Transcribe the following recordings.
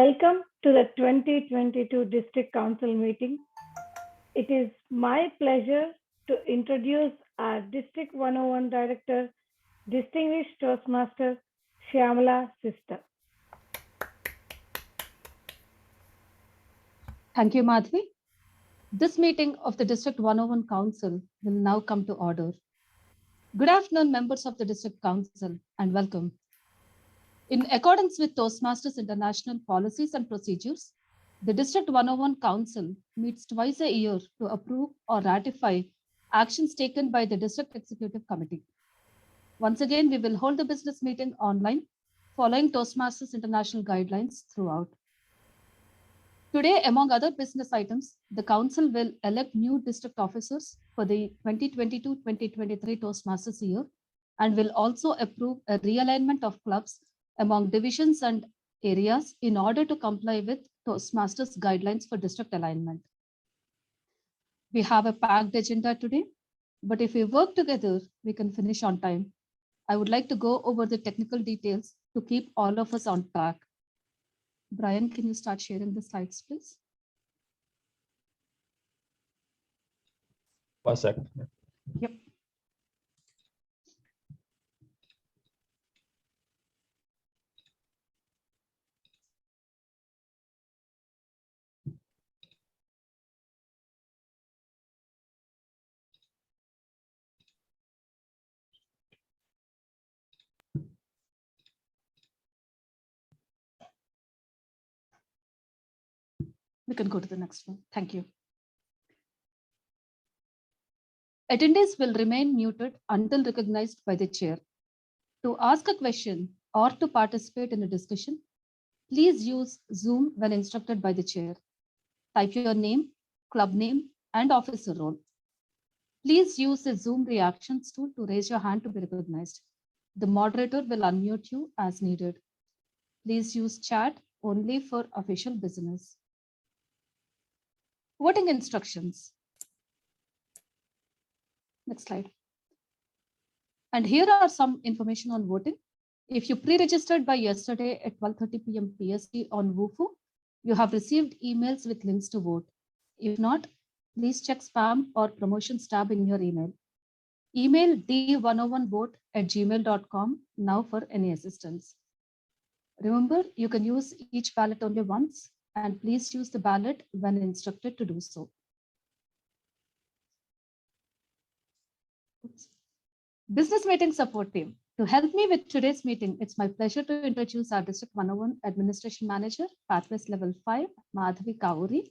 Welcome to the 2022 District Council meeting. It is my pleasure to introduce our District 101 Director, Distinguished Toastmaster, Shyamala Sister. Thank you, Madhvi. This meeting of the District 101 Council will now come to order. Good afternoon, members of the District Council, and welcome. In accordance with Toastmasters International policies and procedures, the District 101 Council meets twice a year to approve or ratify actions taken by the District Executive Committee. Once again, we will hold the business meeting online, following Toastmasters International guidelines throughout. Today, among other business items, the Council will elect new district officers for the 2022-2023 Toastmasters year and will also approve a realignment of clubs among divisions and areas in order to comply with Toastmasters guidelines for district alignment. We have a packed agenda today, but if we work together, we can finish on time. I would like to go over the technical details to keep all of us on track. Brian, can you start sharing the slides, please? 1 second. Yep. We can go to the next one. Thank you. Attendees will remain muted until recognized by the chair. To ask a question or to participate in a discussion, please use Zoom when instructed by the chair. Type your name, club name, and officer role. Please use the Zoom reactions tool to raise your hand to be recognized. The moderator will unmute you as needed. Please use chat only for official business. Voting instructions. Next slide. And here are some information on voting. If you pre-registered by yesterday at 12:30 p.m. PST on Wufoo, you have received emails with links to vote. If not, please check spam or promotions tab in your email. Email d101vote@gmail.com now for any assistance. Remember, you can use each ballot only once, and please use the ballot when instructed to do so. Oops. Business meeting support team. To help me with today's meeting, it's my pleasure to introduce our District 101 Administration Manager, Pathways Level 5, Madhavi Kauri,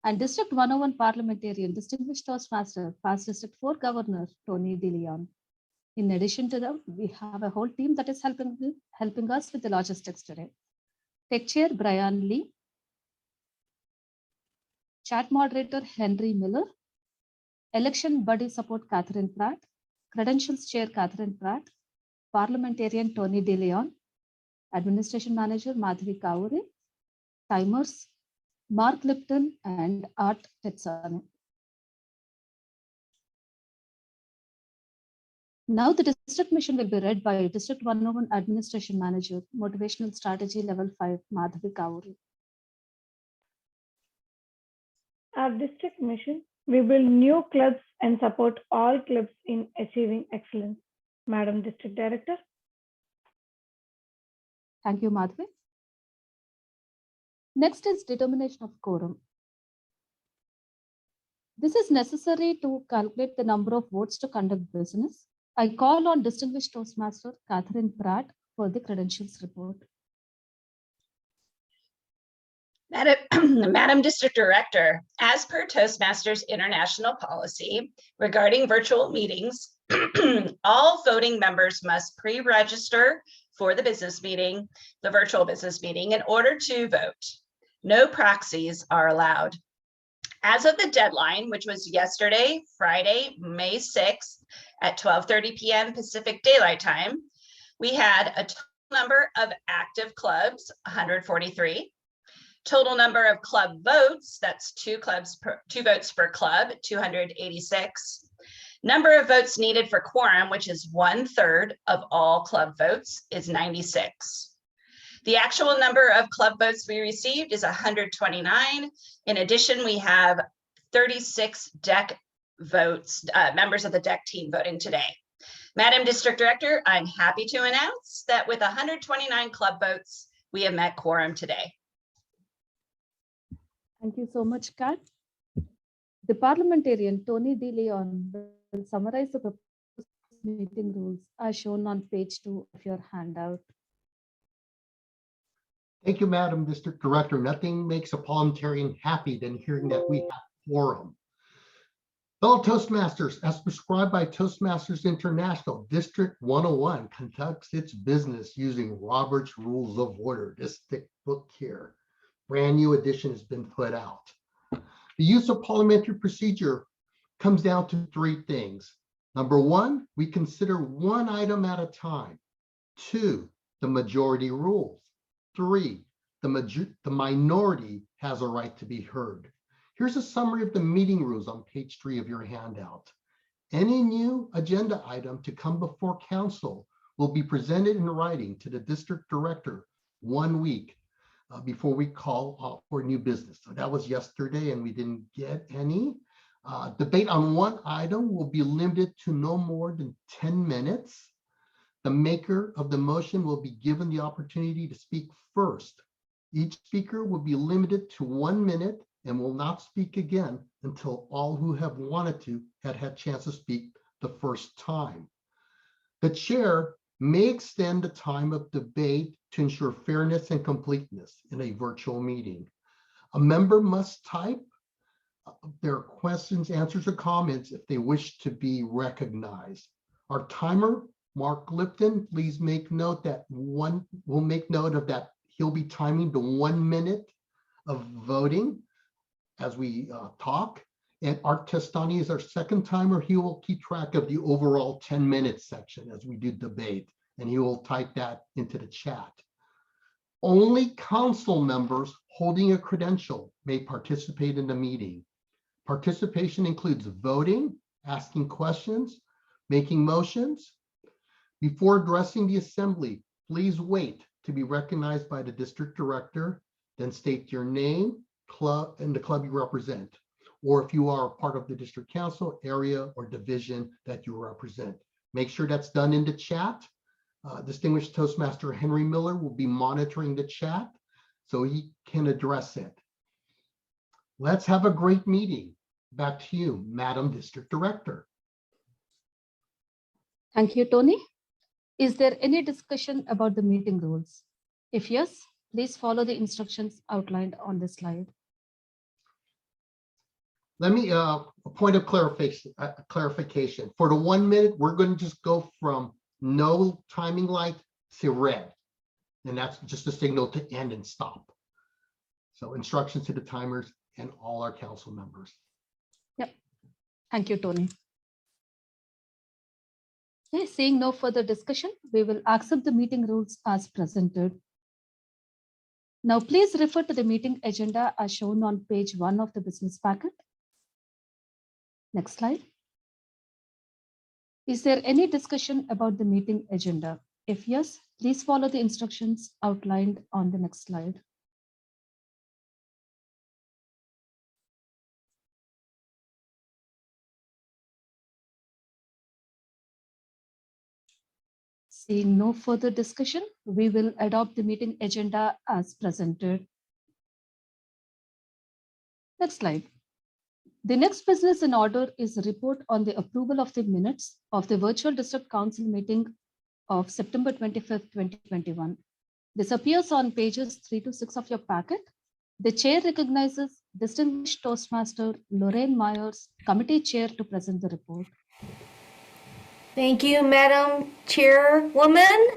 and District 101 Parliamentarian, Distinguished Toastmaster, Past District 4 Governor, Tony De Leon. In addition to them, we have a whole team that is helping us with the logistics today. Tech Chair, Brian Lee. Chat Moderator, Henry Miller. Election Buddy Support, Catherine Pratt. Credentials Chair, Catherine Pratt. Parliamentarian, Tony De Leon. Administration Manager, Madhavi Kauri. Timers, Mark Lipton and Art Tetsane. Now the district mission will be read by District 101 Administration Manager, Motivational Strategy Level 5, Madhavi Kauri. Our district mission, we build new clubs and support all clubs in achieving excellence. Madam District Director. Thank you, Madhavi. Next is determination of quorum. This is necessary to calculate the number of votes to conduct business. I call on Distinguished Toastmaster Catherine Pratt for the credentials report. Madam District Director, as per Toastmasters International policy regarding virtual meetings, all voting members must pre-register for the business meeting, the virtual business meeting, in order to vote. No proxies are allowed. As of the deadline, which was yesterday, Friday, May 6th at 12:30 p.m. Pacific Daylight Time, we had a total number of active clubs, 143. Total number of club votes, that's two votes per club, 286. Number of votes needed for quorum, which is 1/3 of all club votes, is 96. The actual number of club votes we received is 129. In addition, we have 36 deck votes, members of the deck team voting today. Madam District Director, I'm happy to announce that with 129 club votes, we have met quorum today. Thank you so much, Kat. The parliamentarian, Tony De Leon, will summarize the proposed meeting rules as shown on page 2 of your handout. Thank you, Madam District Director. Nothing makes a parliamentarian happy than hearing that we have quorum. Fellow Toastmasters, as prescribed by Toastmasters International, District 101 conducts its business using Robert's Rules of Order. This thick book here, brand new edition has been put out. The use of parliamentary procedure comes down to 3 things. Number 1, we consider one item at a time. 2, the majority rules. 3, the minority has a right to be heard. Here's a summary of the meeting rules on page 3 of your handout. Any new agenda item to come before council will be presented in writing to the district director 1 week before we call for new business. So that was yesterday and we didn't get any. Debate on one item will be limited to no more than 10 minutes. The maker of the motion will be given the opportunity to speak first. Each speaker will be limited to 1 minute and will not speak again until all who have wanted to had a chance to speak the first time. The chair may extend the time of debate to ensure fairness and completeness in a virtual meeting. A member must type their questions, answers, or comments if they wish to be recognized. Our timer, Mark Lipton, please make note that we'll make note of that. He'll be timing the 1 minute of voting as we talk. And Art Testani is our second timer. He will keep track of the overall 10-minute section as we do debate, and he will type that into the chat. Only council members holding a credential may participate in the meeting. Participation includes voting, asking questions, making motions. Before addressing the assembly, please wait to be recognized by the district director, then state your name, club, and the club you represent, or if you are a part of the district council, area, or division that you represent. Make sure that's done in the chat. Distinguished Toastmaster Henry Miller will be monitoring the chat so he can address it. Let's have a great meeting. Back to you, Madam District Director. Thank you, Tony. Is there any discussion about the meeting rules? If yes, please follow the instructions outlined on the slide. Let me, a point of clarification. For the 1 minute, we're going to just go from no timing light to red. And that's just a signal to end and stop. So instructions to the timers and all our council members. Yep. Thank you, Tony. Okay, seeing no further discussion, we will accept the meeting rules as presented. Now, please refer to the meeting agenda as shown on page 1 of the business packet. Next slide. Is there any discussion about the meeting agenda? If yes, please follow the instructions outlined on the next slide. Seeing no further discussion, we will adopt the meeting agenda as presented. Next slide. The next business in order is a report on the approval of the minutes of the virtual district council meeting of September 25th, 2021. This appears on pages 3 to 6 of your packet. The chair recognizes distinguished Toastmaster Lorraine Myers, committee chair, to present the report. Thank you, Madam Chairwoman.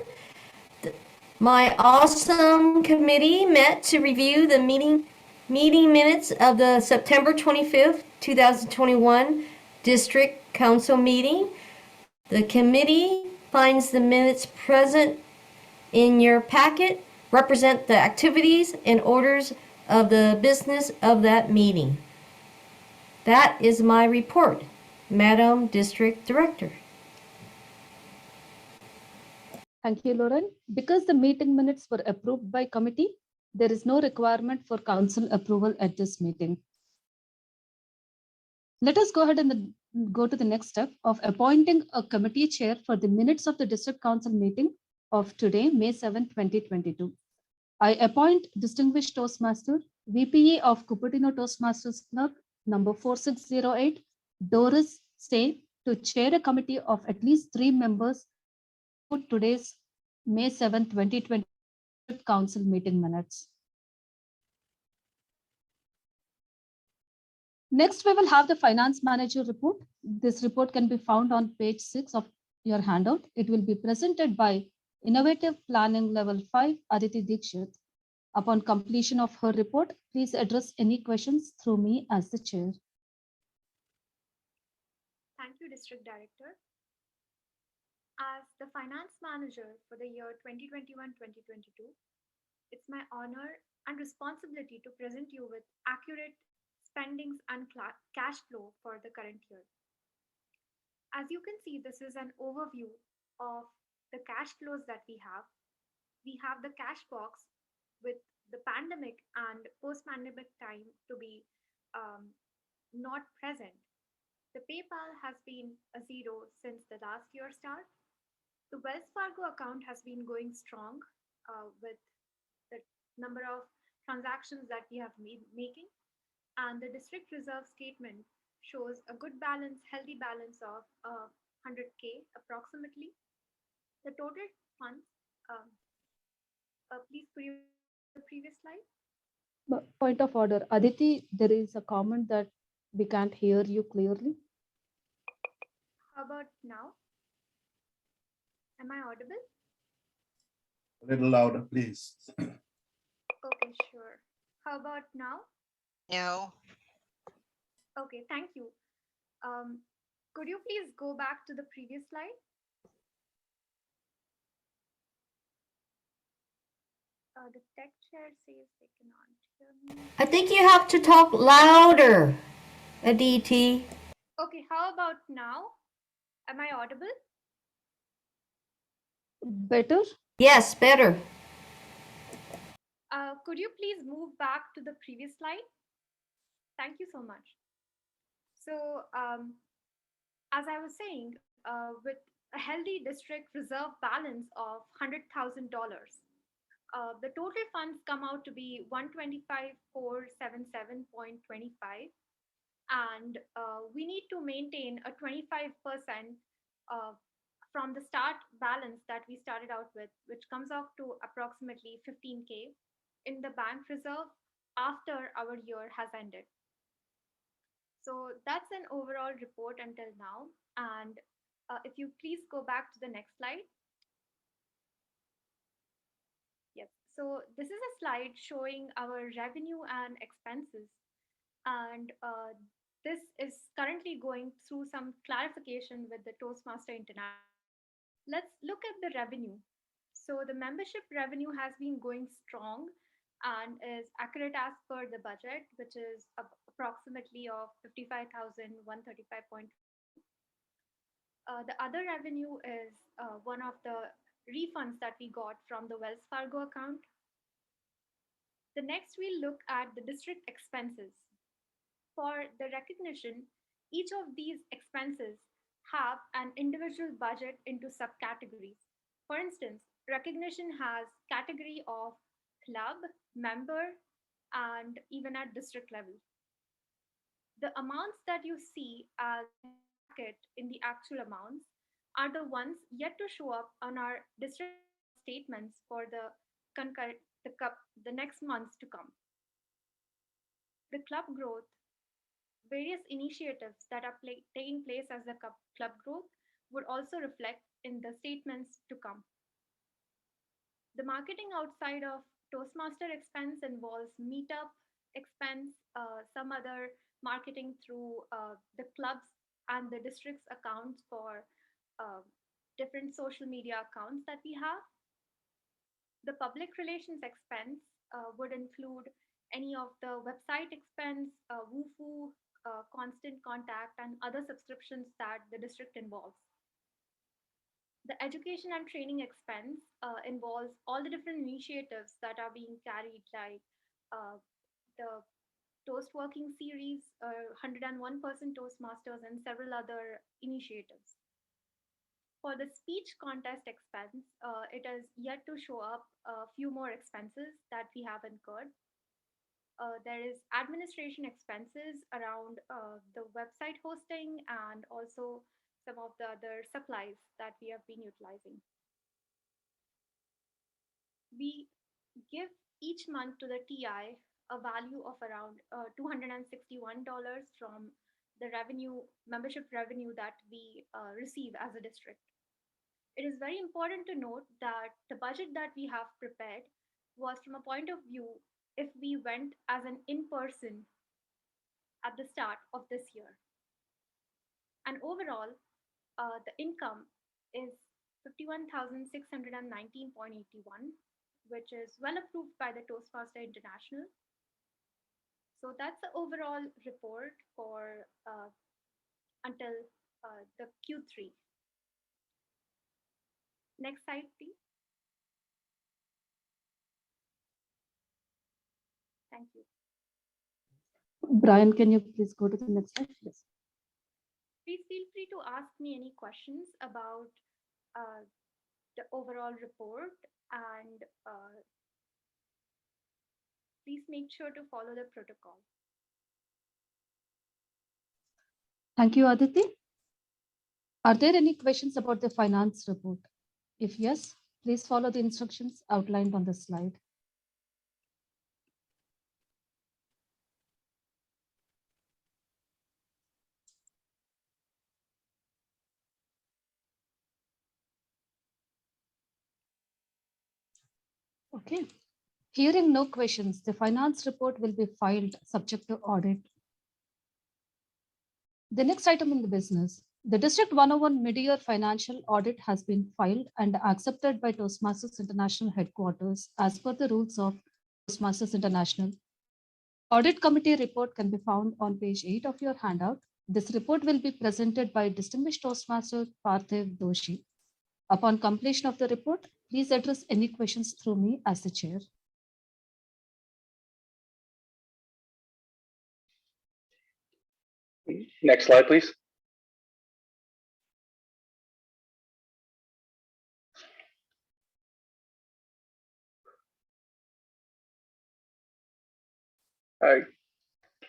My awesome committee met to review the meeting minutes of the September 25th, 2021 District Council meeting. The committee finds the minutes present in your packet represent the activities and orders of the business of that meeting. That is my report, Madam District Director. Thank you, Lauren. Because the meeting minutes were approved by committee, there is no requirement for council approval at this meeting. Let us go ahead and go to the next step of appointing a committee chair for the minutes of the district council meeting of today, May 7, 2022. I appoint Distinguished Toastmaster, VPE of Cupertino Toastmasters Club, number 4608, Doris Say, to chair a committee of at least 3 members for today's May 7, 2020 council meeting minutes. Next, we will have the finance manager report. This report can be found on page 6 of your handout. It will be presented by Innovative Planning Level 5, Aditi Dikshit. Upon completion of her report, please address any questions through me as the chair. Thank you, District Director. As the finance manager for the year 2021-2022, it's my honor and responsibility to present you with accurate spendings and cash flow for the current year. As you can see, this is an overview of the cash flows that we have. We have the cash box with the pandemic and post-pandemic time to be not present. The PayPal has been a zero since the last year start. The Wells Fargo account has been going strong with the number of transactions that we have making. And the district reserve statement shows a good balance, healthy balance of 100K approximately. The total funds, please put the previous slide. Point of order, Aditi, there is a comment that we can't hear you clearly. How about now? Am I audible? A little louder, please. Okay, sure. How about now? No. Okay, thank you. Could you please go back to the previous slide? The tech chair says they cannot hear me. I think you have to talk louder, Aditi. Okay, how about now? Am I audible? Better? Yes, better. Could you please move back to the previous slide? Thank you so much. So, as I was saying, with a healthy district reserve balance of $100,000, the total funds come out to be 125,477.25, and we need to maintain a 25% from the start balance that we started out with, which comes out to approximately 15K in the bank reserve after our year has ended. So that's an overall report until now. And if you please go back to the next slide. Yes, so this is a slide showing our revenue and expenses. And this is currently going through some clarification with the Toastmaster International. Let's look at the revenue. So the membership revenue has been going strong and is accurate as per the budget, which is approximately of 55,135. The other revenue is one of the refunds that we got from the Wells Fargo account. The next we'll look at the district expenses. For the recognition, each of these expenses have an individual budget into subcategories. For instance, recognition has category of club, member, and even at district level. The amounts that you see as bracket in the actual amounts are the ones yet to show up on our district statements for the next months to come. The club growth, various initiatives that are taking place as the club growth would also reflect in the statements to come. The marketing outside of Toastmaster expense involves meetup expense, some other marketing through the clubs and the district's accounts for different social media accounts that we have. The public relations expense would include any of the website expense, WooFoo, constant contact, and other subscriptions that the district involves. The education and training expense involves all the different initiatives that are being carried, like the Toast Working Series, 101% Toastmasters, and several other initiatives. For the speech contest expense, it is yet to show up a few more expenses that we have incurred. There is administration expenses around the website hosting and also some of the other supplies that we have been utilizing. We give each month to the TI a value of around $261 from the revenue, membership revenue that we receive as a district. It is very important to note that the budget that we have prepared was from a point of view if we went as an in person at the start of this year. And overall, the income is 51,619.81, which is well approved by the Toastmaster International. So that's the overall report for until the Q3. Next slide, please. Thank you. Brian, can you please go to the next slide, please? Please feel free to ask me any questions about the overall report, and please make sure to follow the protocol. Thank you, Aditi. Are there any questions about the finance report? If yes, please follow the instructions outlined on the slide. Okay. Hearing no questions, the finance report will be filed subject to audit. The next item in the business, the District 101 mid-year financial audit has been filed and accepted by Toastmasters International headquarters as per the rules of Toastmasters International. Audit committee report can be found on page 8 of your handout. This report will be presented by Distinguished Toastmaster Parthiv Doshi. Upon completion of the report, please address any questions through me as the chair. Next slide, please.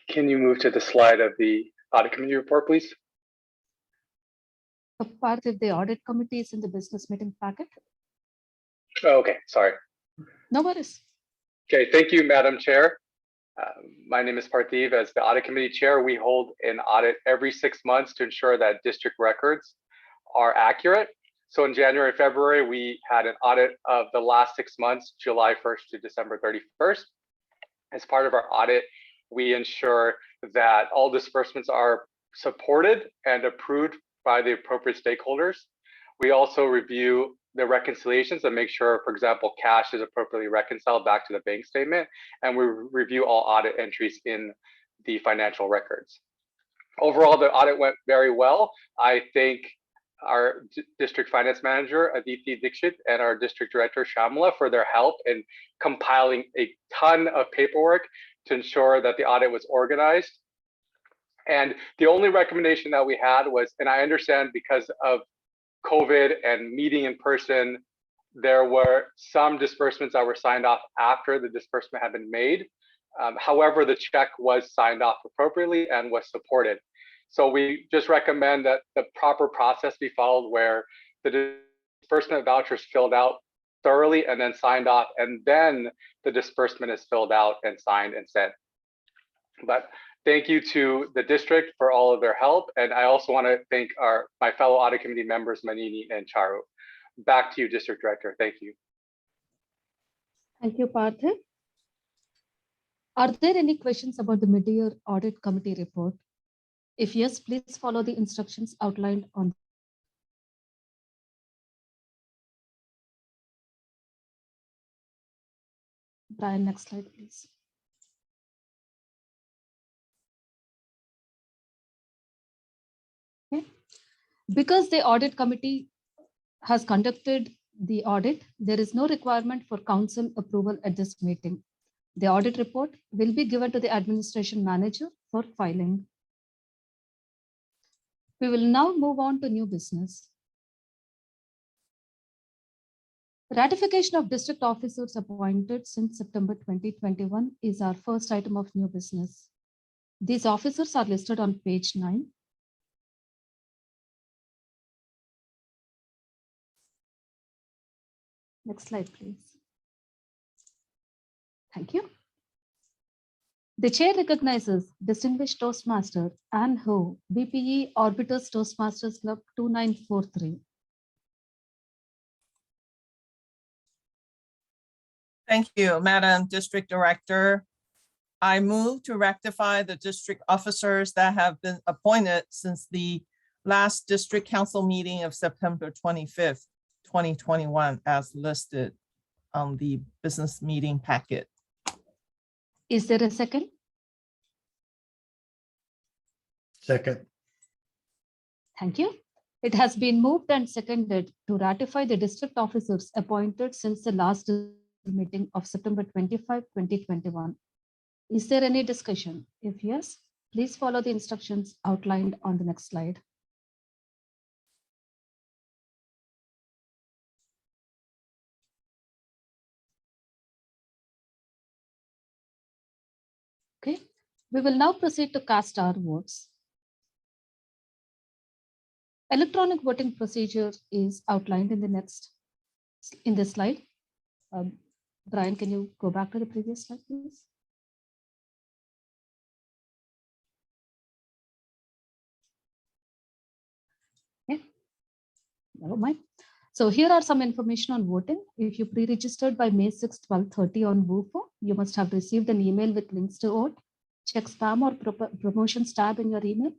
Can you move to the slide of the audit committee report, please? Part of the audit committee is in the business meeting packet. Oh, okay, sorry. No worries. Okay, thank you, Madam Chair. My name is Parthiv. As the audit committee chair, we hold an audit every 6 months to ensure that district records are accurate. So in January, February, we had an audit of the last 6 months, July 1st to December 31st. As part of our audit, we ensure that all disbursements are supported and approved by the appropriate stakeholders. We also review the reconciliations and make sure, for example, cash is appropriately reconciled back to the bank statement, and we review all audit entries in the financial records. Overall, the audit went very well. I thank our district finance manager, Aditi Dixit, and our district director, Shamla, for their help in compiling a ton of paperwork to ensure that the audit was organized. And the only recommendation that we had was, and I understand because of COVID and meeting in person, there were some disbursements that were signed off after the disbursement had been made. However, the check was signed off appropriately and was supported. So we just recommend that the proper process be followed, where the disbursement voucher is filled out thoroughly and then signed off, and then the disbursement is filled out and signed and sent. But thank you to the district for all of their help. And I also want to thank my fellow audit committee members, Manini and Charu. Back to you, District Director. Thank you. Thank you, Parthiv. Are there any questions about the mid-year audit committee report? If yes, please follow the instructions outlined on. Brian, next slide, please. Okay. Because the audit committee has conducted the audit, there is no requirement for council approval at this meeting. The audit report will be given to the administration manager for filing. We will now move on to new business. Ratification of district officers appointed since September 2021 is our first item of new business. These officers are listed on page 9. Next slide, please. Thank you. The chair recognizes Distinguished Toastmaster Anne Ho, BPE Orbiters Toastmasters Club 2943. Thank you, Madam District Director. I move to rectify the district officers that have been appointed since the last district council meeting of September 25th, 2021, as listed on the business meeting packet. Is there a second? Second. Thank you. It has been moved and seconded to ratify the district officers appointed since the last meeting of September 25, 2021. Is there any discussion? If yes, please follow the instructions outlined on the next slide. Okay, we will now proceed to cast our votes. Electronic voting procedure is outlined in this slide. Brian, can you go back to the previous slide, please? Okay, never mind. So here are some information on voting. If you pre-registered by May 6, 12:30 on WooFo, you must have received an email with links to vote. Check spam or promotions tab in your email.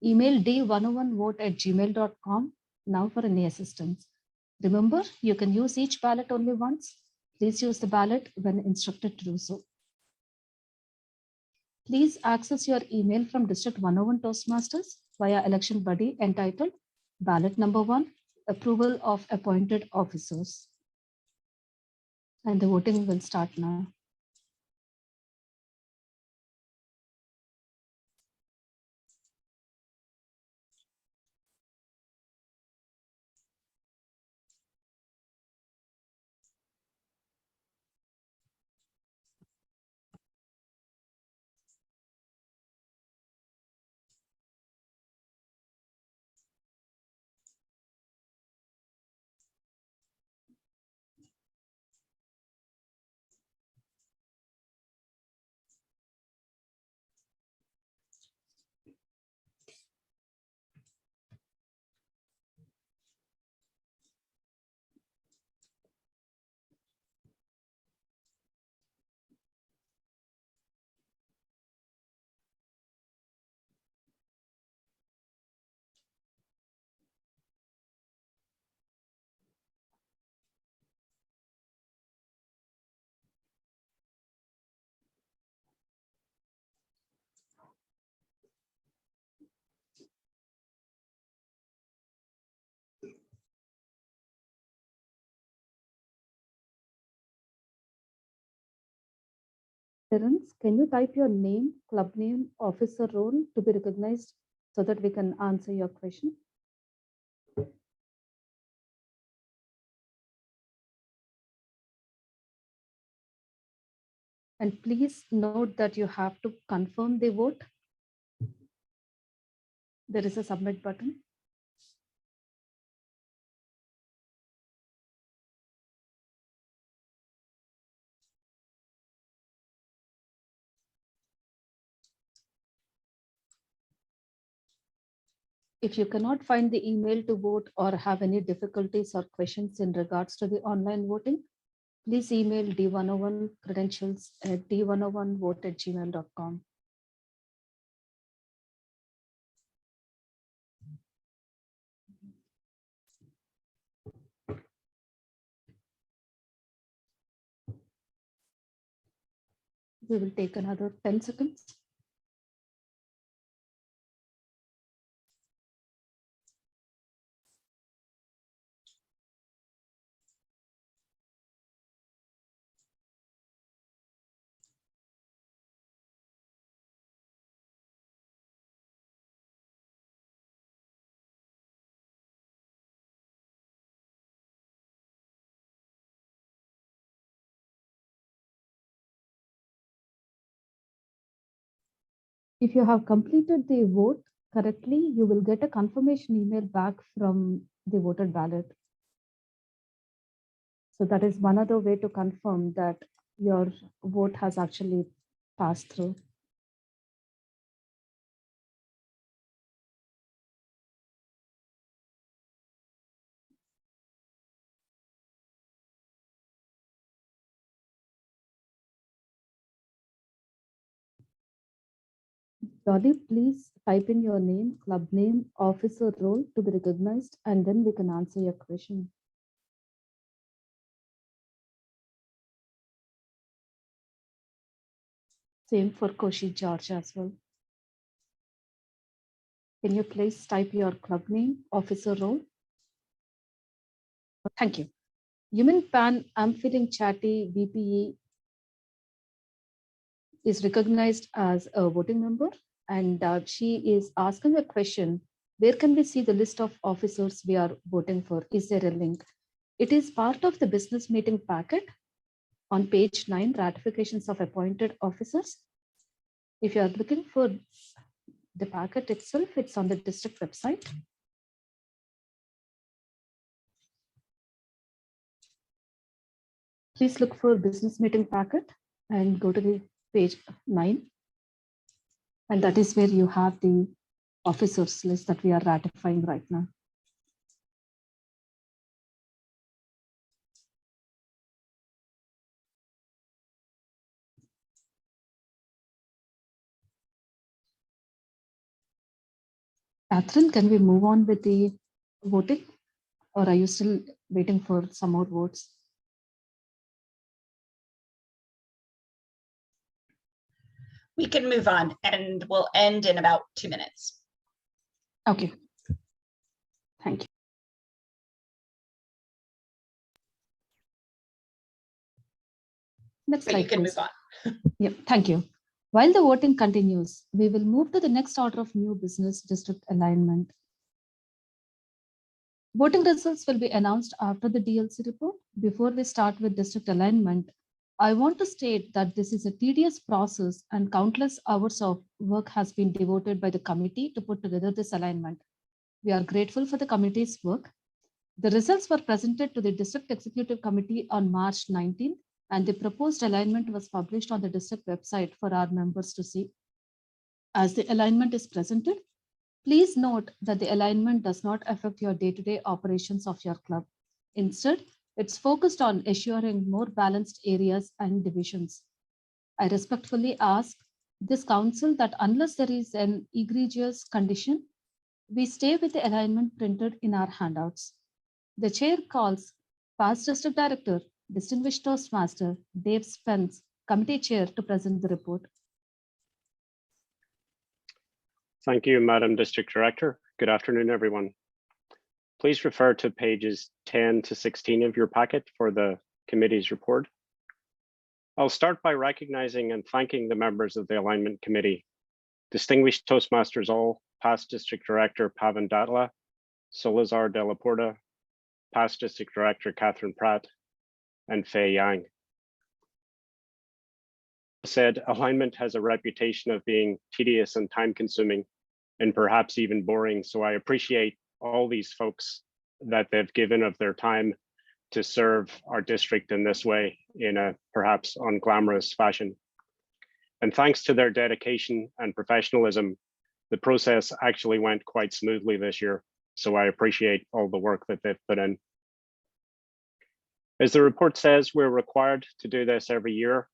Email d101vote@gmail.com now for any assistance. Remember, you can use each ballot only once. Please use the ballot when instructed to do so. Please access your email from District 101 Toastmasters via election buddy entitled Ballot Number 1, Approval of Appointed Officers. And the voting will start now. Terence, can you type your name, club name, officer role to be recognized so that we can answer your question? And please note that you have to confirm the vote. There is a submit button. If you cannot find the email to vote or have any difficulties or questions in regards to the online voting, please email D101 credentials at d101vote@gmail.com. We will take another 10 seconds. If you have completed the vote correctly, you will get a confirmation email back from the voted ballot. So that is one other way to confirm that your vote has actually passed through. Dolly, please type in your name, club name, officer role to be recognized, and then we can answer your question. Same for Koshi George as well. Can you please type your club name, officer role? Thank you. Yumin Pan, I'm feeling chatty, VPE is recognized as a voting member, and she is asking a question. Where can we see the list of officers we are voting for? Is there a link? It is part of the business meeting packet on page 9, ratifications of appointed officers. If you are looking for the packet itself, it's on the district website. Please look for business meeting packet and go to the page 9. And that is where you have the officers list that we are ratifying right now. Catherine, can we move on with the voting, or are you still waiting for some more votes? We can move on and we'll end in about 2 minutes. Okay. Thank you. Next But slide, you can please. move on. Yep, thank you. While the voting continues, we will move to the next order of new business, district alignment. Voting results will be announced after the DLC report. Before we start with district alignment, I want to state that this is a tedious process and countless hours of work has been devoted by the committee to put together this alignment. We are grateful for the committee's work. The results were presented to the District Executive Committee on March 19th, and the proposed alignment was published on the district website for our members to see. As the alignment is presented, please note that the alignment does not affect your day-to-day operations of your club. Instead, it's focused on assuring more balanced areas and divisions. I respectfully ask this council that unless there is an egregious condition, we stay with the alignment printed in our handouts. The chair calls past district director, distinguished Toastmaster, Dave Spence, committee chair, to present the report. Thank you, Madam District Director. Good afternoon, everyone. Please refer to pages 10 to 16 of your packet for the committee's report. I'll start by recognizing and thanking the members of the Alignment Committee, distinguished Toastmasters all, past District Director Pavan Datla, Solazar de la Porta, past District Director Catherine Pratt, and Fei Yang. Said, alignment has a reputation of being tedious and time-consuming, and perhaps even boring, so I appreciate all these folks that they've given of their time to serve our district in this way in a perhaps unglamorous fashion. And thanks to their dedication and professionalism, the process actually went quite smoothly this year, so I appreciate all the work that they've put in. As the report says, we're required to do this every year,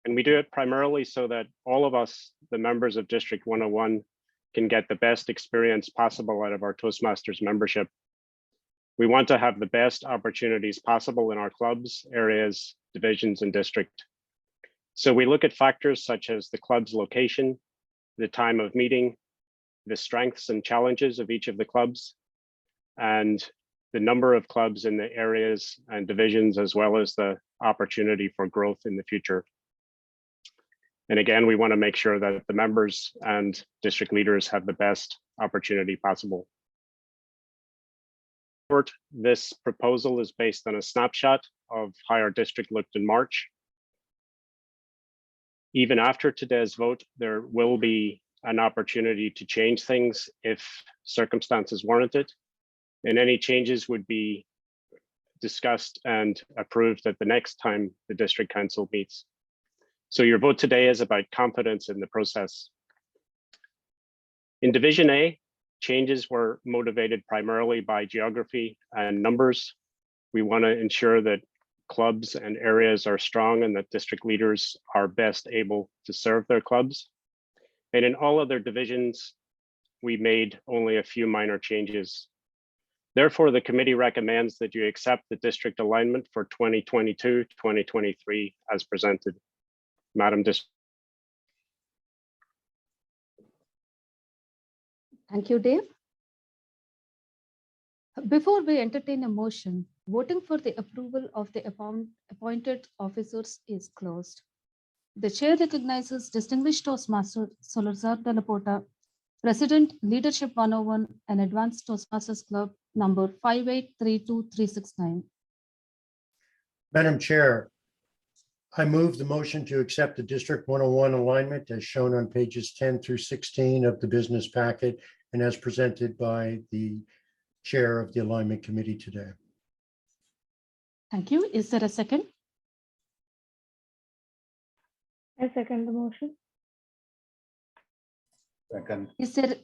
and we do it primarily so that all of us, the members of District 101, can get the best experience possible out of our Toastmasters membership. We want to have the best opportunities possible in our clubs, areas, divisions, and district. So we look at factors such as the club's location, the time of meeting, the strengths and challenges of each of the clubs, and the number of clubs in the areas and divisions, as well as the opportunity for growth in the future. And again, we want to make sure that the members and district leaders have the best opportunity possible. This proposal is based on a snapshot of how our district looked in March. Even after today's vote, there will be an opportunity to change things if circumstances warranted. And any changes would be discussed and approved at the next time the district council meets. So your vote today is about confidence in the process. In Division A, changes were motivated primarily by geography and numbers. We want to ensure that clubs and areas are strong and that district leaders are best able to serve their clubs. And in all other divisions, we made only a few minor changes. Therefore, the committee recommends that you accept the district alignment for 2022-2023 as presented. Madam District. Thank you, Dave. Before we entertain a motion, voting for the approval of the appointed officers is closed. The chair recognizes Distinguished Toastmaster Salazar de la Porta, President, Leadership 101 and Advanced Toastmasters Club, number 5832369. Madam Chair, I move the motion to accept the District 101 alignment as shown on pages 10 through 16 of the business packet and as presented by the Chair of the Alignment Committee today. Thank you. Is there a second? I second the motion. Second. Is there,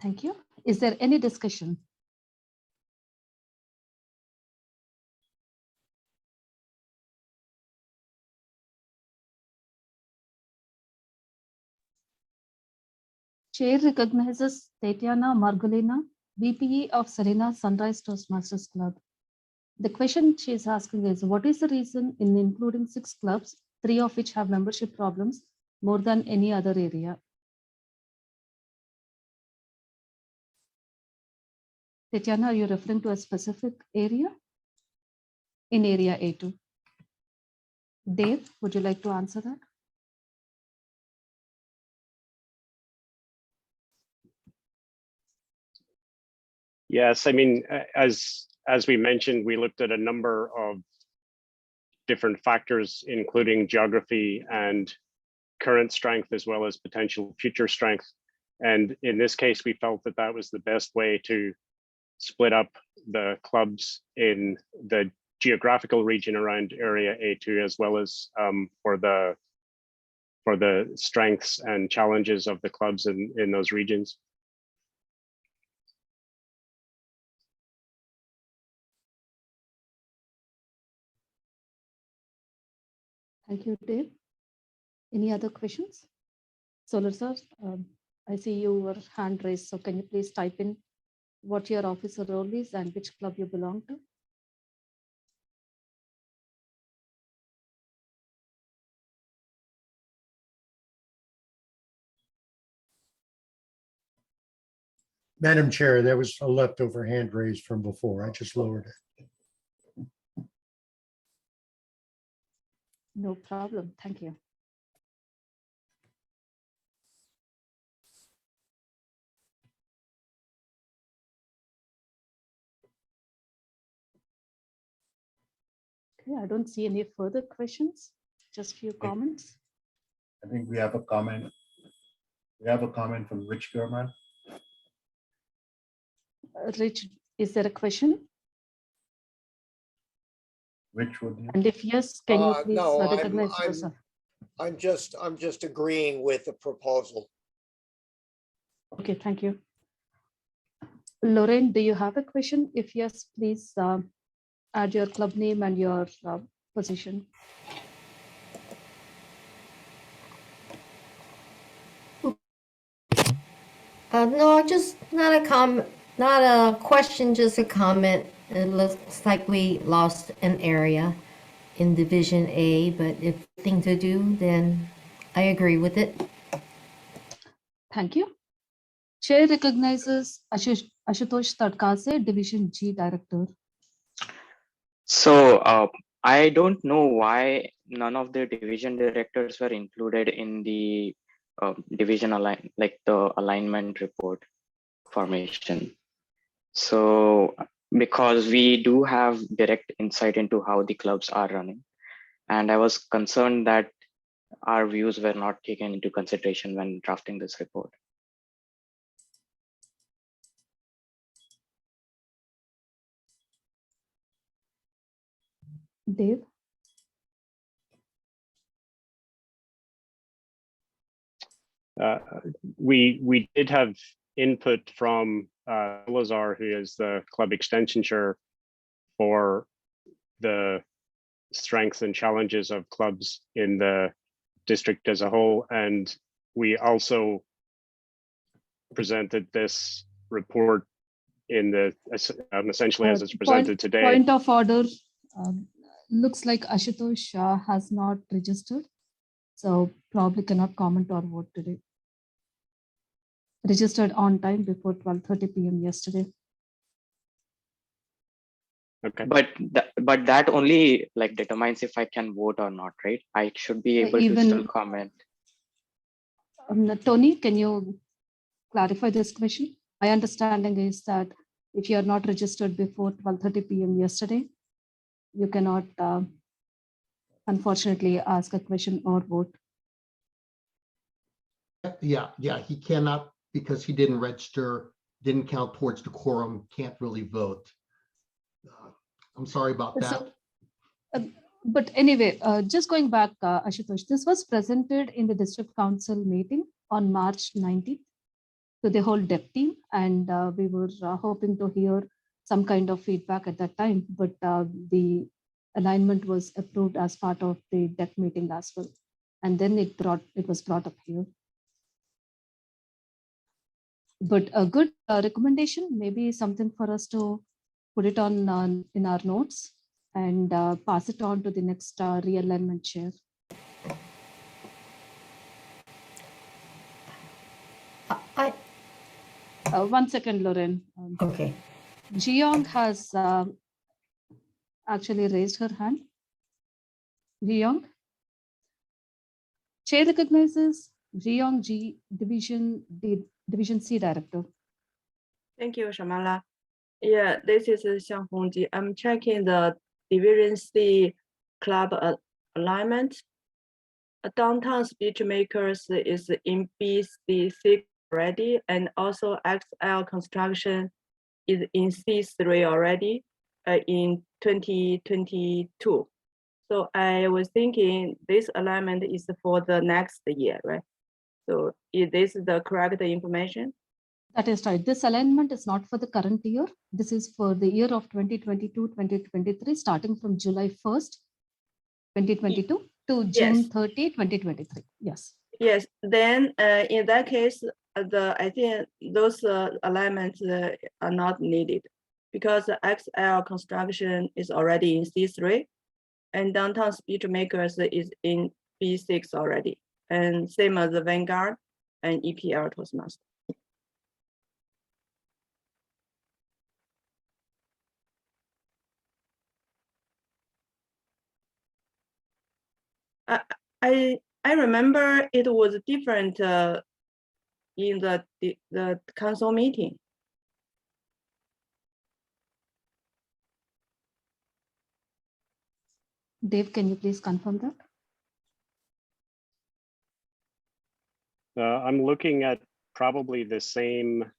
thank you. Is there any discussion? Chair recognizes Tatiana Margolina, VPE of Serena Sunrise Toastmasters Club. The question she is asking is, what is the reason in including 6 clubs, 3 of which have membership problems more than any other area? Tatiana, are you referring to a specific area? In area A2. Dave, would you like to answer that? Yes, I mean, as we mentioned, we looked at a number of different factors, including geography and current strength, as well as potential future strength. And in this case, we felt that that was the best way to split up the clubs in the geographical region around area A2, as well as for the strengths and challenges of the clubs in those regions. Thank you, Dave. Any other questions? Solar sir, I see your hand raised, so can you please type in what your officer role is and which club you belong to? Madam Chair, there was a leftover hand raised from before. I just lowered it. No problem. Thank you. Okay, I don't see any further questions, just few comments. I think we have a comment. We have a comment from Rich German. Rich, is there a question? Which would you? And if yes, can you please No, recognize yourself? I'm just agreeing with the proposal. Okay, thank you. Lorraine, do you have a question? If yes, please add your club name and your position. No, just not a comment, not a question, just a comment. It looks like we lost an area in Division A, but if thing to do, then I agree with it. Thank you. Chair recognizes Ashutosh Tadkase, Division G Director. So I don't know why none of the division directors were included in the division the alignment report formation. So because we do have direct insight into how the clubs are running, and I was concerned that our views were not taken into consideration when drafting this report. Dave? We did have input from Lazar, who is the club extension chair, for the strengths and challenges of clubs in the district as a whole. And we also presented this report in the essentially as it's presented today. Point of order. Looks like Ashutosh has not registered, so probably cannot comment or vote today. Registered on time before 12:30 p.m. yesterday. Okay. But that only like determines if I can vote or not, right? I should be able to still comment. Tony, can you clarify this question? My understanding is that if you are not registered before 12:30 p.m. yesterday, you cannot unfortunately ask a question or vote. Yeah, he cannot because he didn't register, didn't count towards the quorum, can't really vote. I'm sorry about that. So, but anyway, just going back, Ashutosh, this was presented in the district council meeting on March 19th to the whole DEP team, and we were hoping to hear some kind of feedback at that time, but the alignment was approved as part of the DEP meeting as well, and then it was brought up here. But a good recommendation, maybe something for us to put it on in our notes and pass it on to the next realignment chair. One second, Lauren. Okay. Jiyoung has actually raised her hand. Jiyoung? Chair recognizes Jiyoung G, Division C Director. Thank you, Shamala. Yeah, this is Xiang Hongji. I'm checking the Division C club alignment. Downtown Speech Makers is in BC6 already, and also XL Construction is in C3 already in 2022. So I was thinking this alignment is for the next year, right? So is this the correct information? That is right. This alignment is not for the current year. This is for the year of 2022-2023, starting from July 1st, 2022 to June 30, 2023. Yes. Yes. Then in that case, I think those alignments are not needed because the XL Construction is already in C3, and Downtown Speech Makers is in B6 already, and same as the Vanguard and EPL Toastmaster. I remember it was different in the council meeting. Dave, can you please confirm that? I'm looking at probably the same.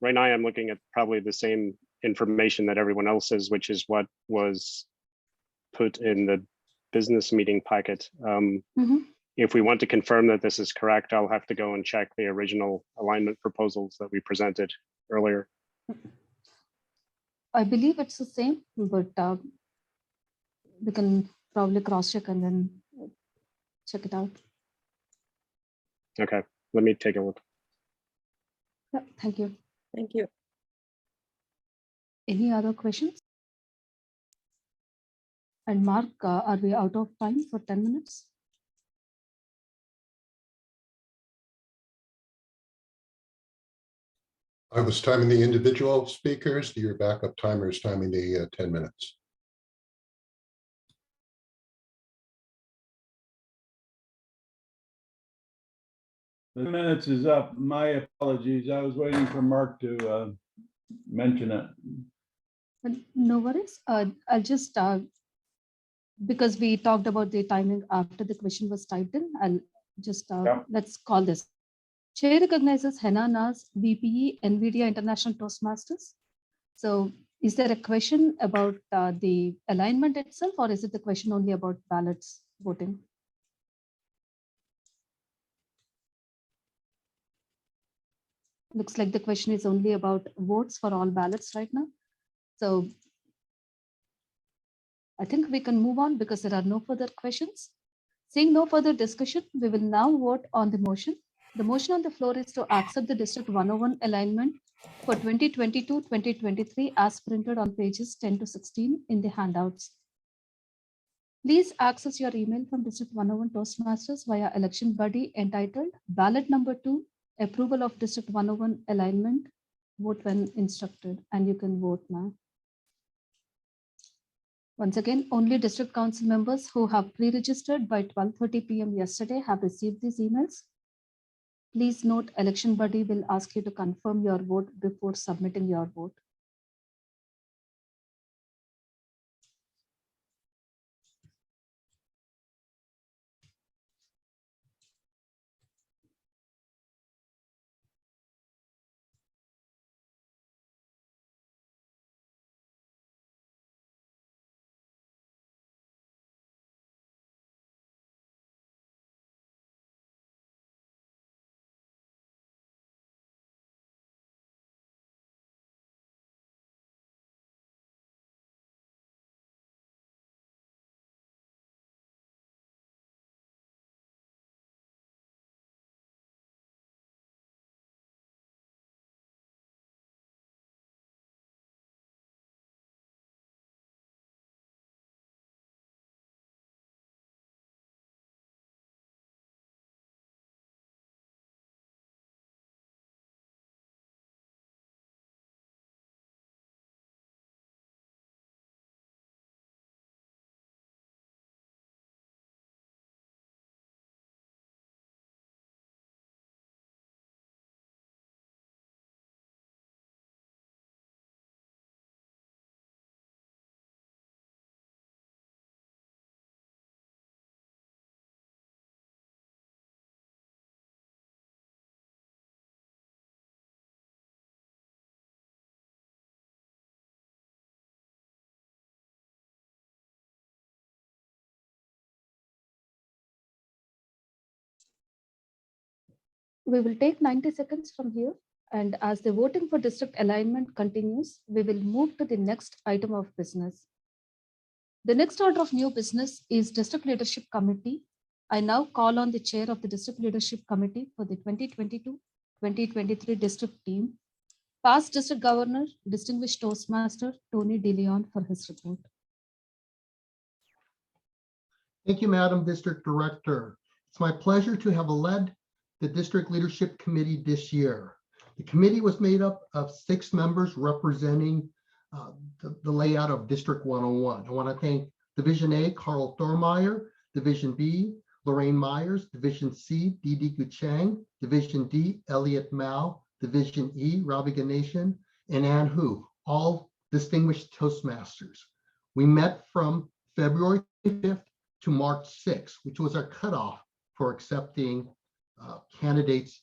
Right now, I'm looking at probably the same information that everyone else is, which is what was put in the business meeting packet. If we want to confirm that this is correct, I'll have to go and check the original alignment proposals that we presented earlier. I believe it's the same, but we can probably cross-check and then check it out. Okay, let me take a look. Yeah, thank you. Thank you. Any other questions? And Mark, are we out of time for 10 minutes? I was timing the individual speakers. Your backup timer is timing the 10 minutes. The minutes is up. My apologies. I was waiting for Mark to mention it. No worries. I'll just, because we talked about the timing after the question was typed in, I'll just, let's call this. Chair recognizes Hena Nas, VPE, NVIDIA International Toastmasters. So Is there a question about the alignment itself, or is it the question only about ballots voting? Looks like the question is only about votes for all ballots right now. So I think we can move on because there are no further questions. Seeing no further discussion, we will now vote on the motion. The motion on the floor is to accept the District 101 alignment for 2022-2023 as printed on pages 10 to 16 in the handouts. Please access your email from District 101 Toastmasters via election buddy entitled ballot number 2, approval of District 101 alignment, vote when instructed, and you can vote now. Once again, only district council members who have pre-registered by 12:30 p.m. yesterday have received these emails. Please note, election buddy will ask you to confirm your vote before submitting your vote. We will take 90 seconds from here. And as the voting for district alignment continues, we will move to the next item of business. The next order of new business is District Leadership Committee. I now call on the chair of the District Leadership Committee for the 2022-2023 district team, past district governor, distinguished Toastmaster Tony DeLeon, for his report. Thank you, Madam District Director. It's my pleasure to have led the District Leadership Committee this year. The committee was made up of 6 members representing the layout of District 101. I want to thank Division A, Carl Thormeyer, Division B, Lorraine Myers, Division C, Didi Guchang, Division D, Elliot Mao, Division E, Ravi Ganeshan, and Ann Hu, all distinguished Toastmasters. We met from February 5th to March 6th, which was our cutoff for accepting candidates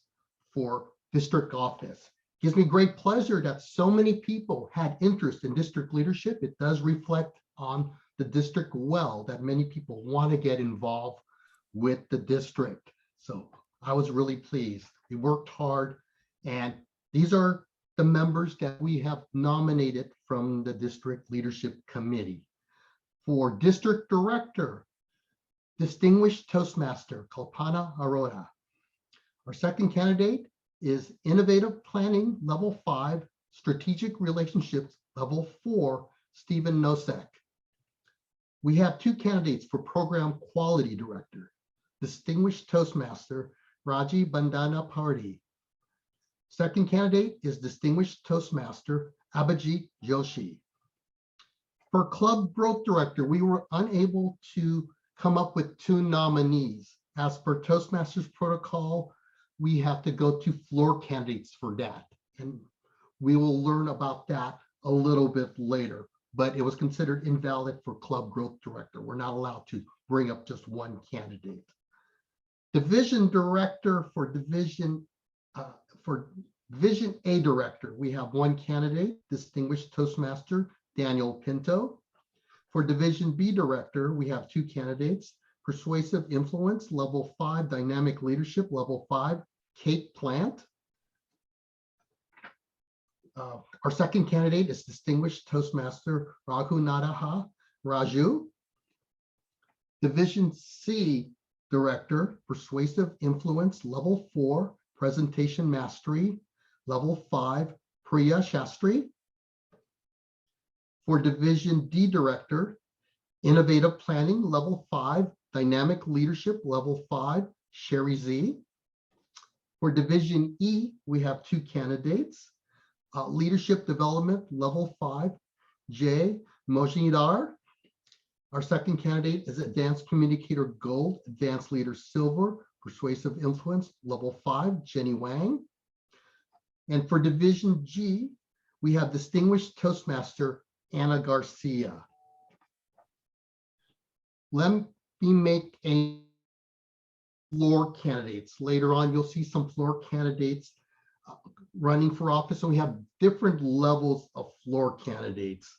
for district office. It gives me great pleasure that so many people had interest in district leadership. It does reflect on the district well that many people want to get involved with the district. So I was really pleased. We worked hard, and these are the members that we have nominated from the District Leadership Committee. For District Director, Distinguished Toastmaster Kalpana Arora. Our second candidate is Innovative Planning Level 5, Strategic Relationships Level 4, Stephen Nosek. We have 2 candidates for Program Quality Director, Distinguished Toastmaster Raji Bandana Party. Second candidate is Distinguished Toastmaster Abhijit Joshi. For Club Growth Director, we were unable to come up with 2 nominees. As per Toastmasters protocol, we have to go to floor candidates for that. And we will learn about that a little bit later, but it was considered invalid for Club Growth Director. We're not allowed to bring up just 1 candidate. Division Director for Division A Director, we have one candidate, Distinguished Toastmaster Daniel Pinto. For Division B Director, we have two candidates, Persuasive Influence, Level 5, Dynamic Leadership, Level 5, Kate Plant. Our second candidate is Distinguished Toastmaster Raghunatha Raju. Division C Director, Persuasive Influence, Level 4, Presentation Mastery, Level 5, Priya Shastri. For Division D Director, Innovative Planning, Level 5, Dynamic Leadership, Level 5, Sherry Z. For Division E, we have two candidates, Leadership Development, Level 5, Jay Mojidar. Our second candidate is Advanced Communicator Gold, Advanced Leader Silver, Persuasive Influence, Level 5, Jenny Wang. And for Division G, we have Distinguished Toastmaster Anna Garcia. Let me make a floor candidates. Later on, you'll see some floor candidates running for office, and we have different levels of floor candidates.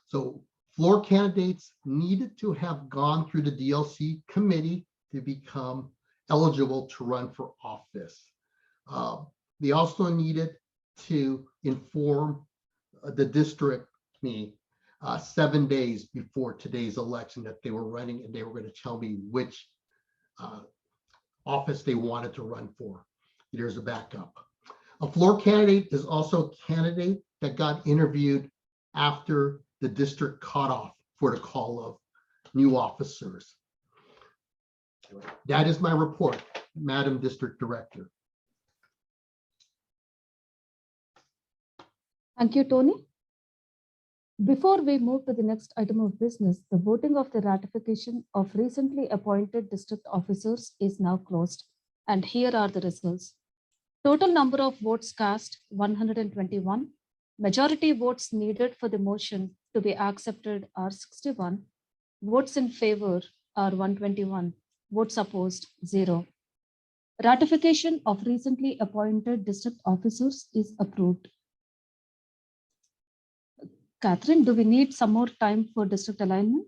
So floor candidates needed to have gone through the DLC committee to become eligible to run for office. They also needed to inform the district, 7 days before today's election that they were running, and they were going to tell me which office they wanted to run for. There's a backup. A floor candidate is also a candidate that got interviewed after the district cutoff for the call of new officers. That is my report, Madam District Director. Thank you, Tony. Before we move to the next item of business, the voting of the ratification of recently appointed district officers is now closed. And here are the results. Total number of votes cast, 121. Majority votes needed for the motion to be accepted are 61. Votes in favor are 121. Votes opposed, 0. Ratification of recently appointed district officers is approved. Catherine, do we need some more time for district alignment?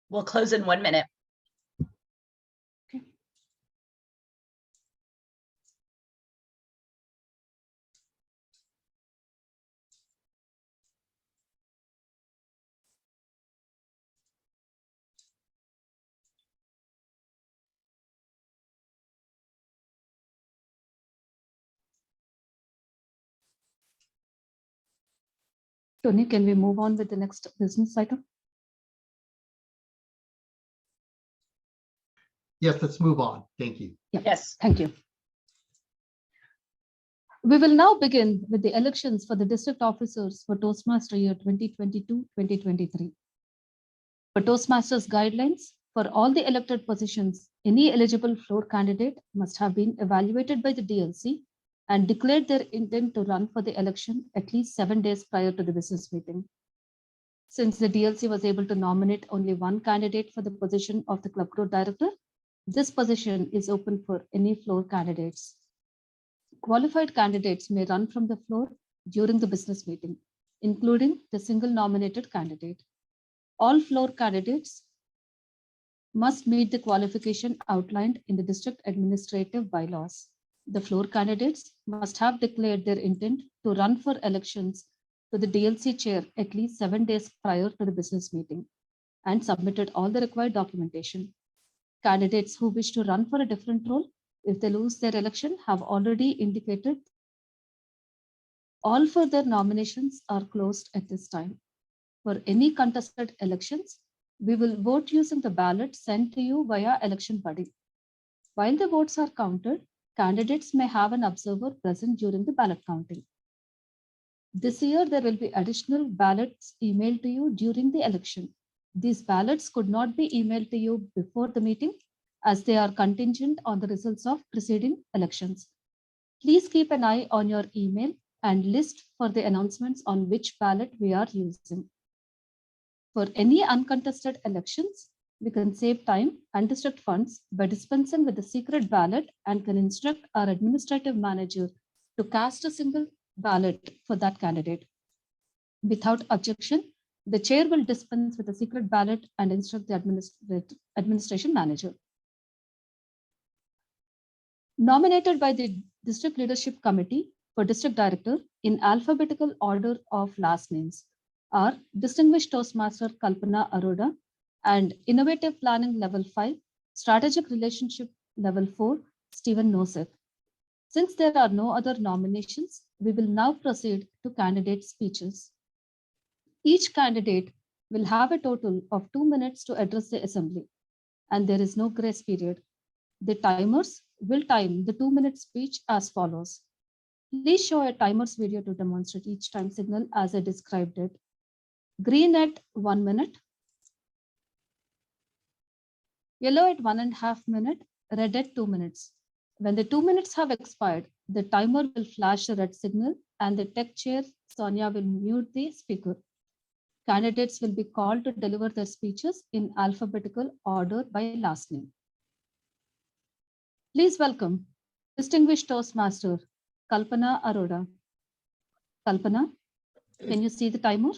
We'll close in 1 minute. Okay. Tony, can we move on with the next business item? Yes, let's move on. Thank you. Yes. Thank you. We will now begin with the elections for the district officers for Toastmaster year 2022-2023. For Toastmasters guidelines, for all the elected positions, any eligible floor candidate must have been evaluated by the DLC and declared their intent to run for the election at least 7 days prior to the business meeting. Since the DLC was able to nominate only one candidate for the position of the club growth director, this position is open for any floor candidates. Qualified candidates may run from the floor during the business meeting, including the single nominated candidate. All floor candidates must meet the qualification outlined in the district administrative bylaws. The floor candidates must have declared their intent to run for elections to the DLC chair at least 7 days prior to the business meeting and submitted all the required documentation. Candidates who wish to run for a different role, if they lose their election, have already indicated. All further nominations are closed at this time. For any contested elections, we will vote using the ballot sent to you via Election Buddy. While the votes are counted, candidates may have an observer present during the ballot counting. This year, there will be additional ballots emailed to you during the election. These ballots could not be emailed to you before the meeting as they are contingent on the results of preceding elections. Please keep an eye on your email and list for the announcements on which ballot we are using. For any uncontested elections, We can save time and district funds by dispensing with the secret ballot and can instruct our administrative manager to cast a single ballot for that candidate. Without objection, the chair will dispense with the secret ballot and instruct the administration manager. Nominated by the District Leadership Committee for District Director in alphabetical order of last names are Distinguished Toastmaster Kalpana Arora and Innovative Planning Level 5, Strategic Relationship Level 4, Stephen Nosek. Since there are no other nominations, we will now proceed to candidate speeches. Each candidate will have a total of 2 minutes to address the assembly, and there is no grace period. The timers will time the 2-minute speech as follows. Please show a timer's video to demonstrate each time signal as I described it. Green at 1 minute, yellow at 1.5 minutes, red at 2 minutes. When the 2 minutes have expired, the timer will flash a red signal and the tech chair, Sonia, will mute the speaker. Candidates will be called to deliver their speeches in alphabetical order by last name. Please welcome Distinguished Toastmaster Kalpana Arora. Kalpana, can you see the timer?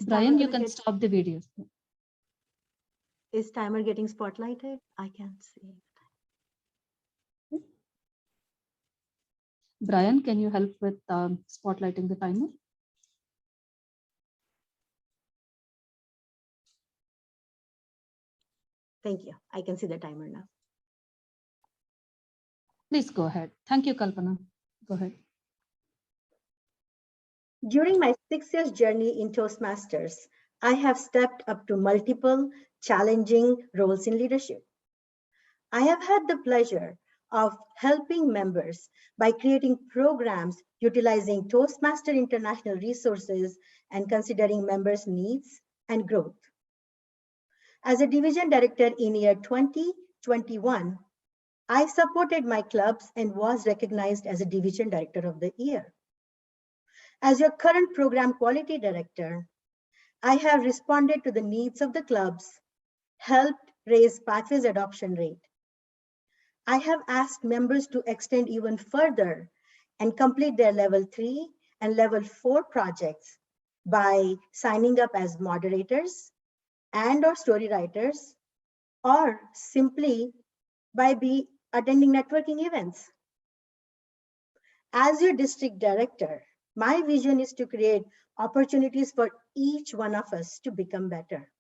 Brian, you can stop the video. Is timer getting spotlighted? I can't see. Brian, can you help with spotlighting the timer? Thank you. I can see the timer now. Please go ahead. Thank you, Kalpana. Go ahead. During my 6 years journey in Toastmasters, I have stepped up to multiple challenging roles in leadership. I have had the pleasure of helping members by creating programs utilizing Toastmaster International resources and considering members' needs and growth. As a division director in year 2021, I supported my clubs and was recognized as a division director of the year. As your current program quality director, I have responded to the needs of the clubs, helped raise pathways adoption rate. I have asked members to extend even further and complete their level 3 and level 4 projects by signing up as moderators and or story writers, or simply by attending networking events. As your district director, my vision is to create opportunities for each one of us to become better.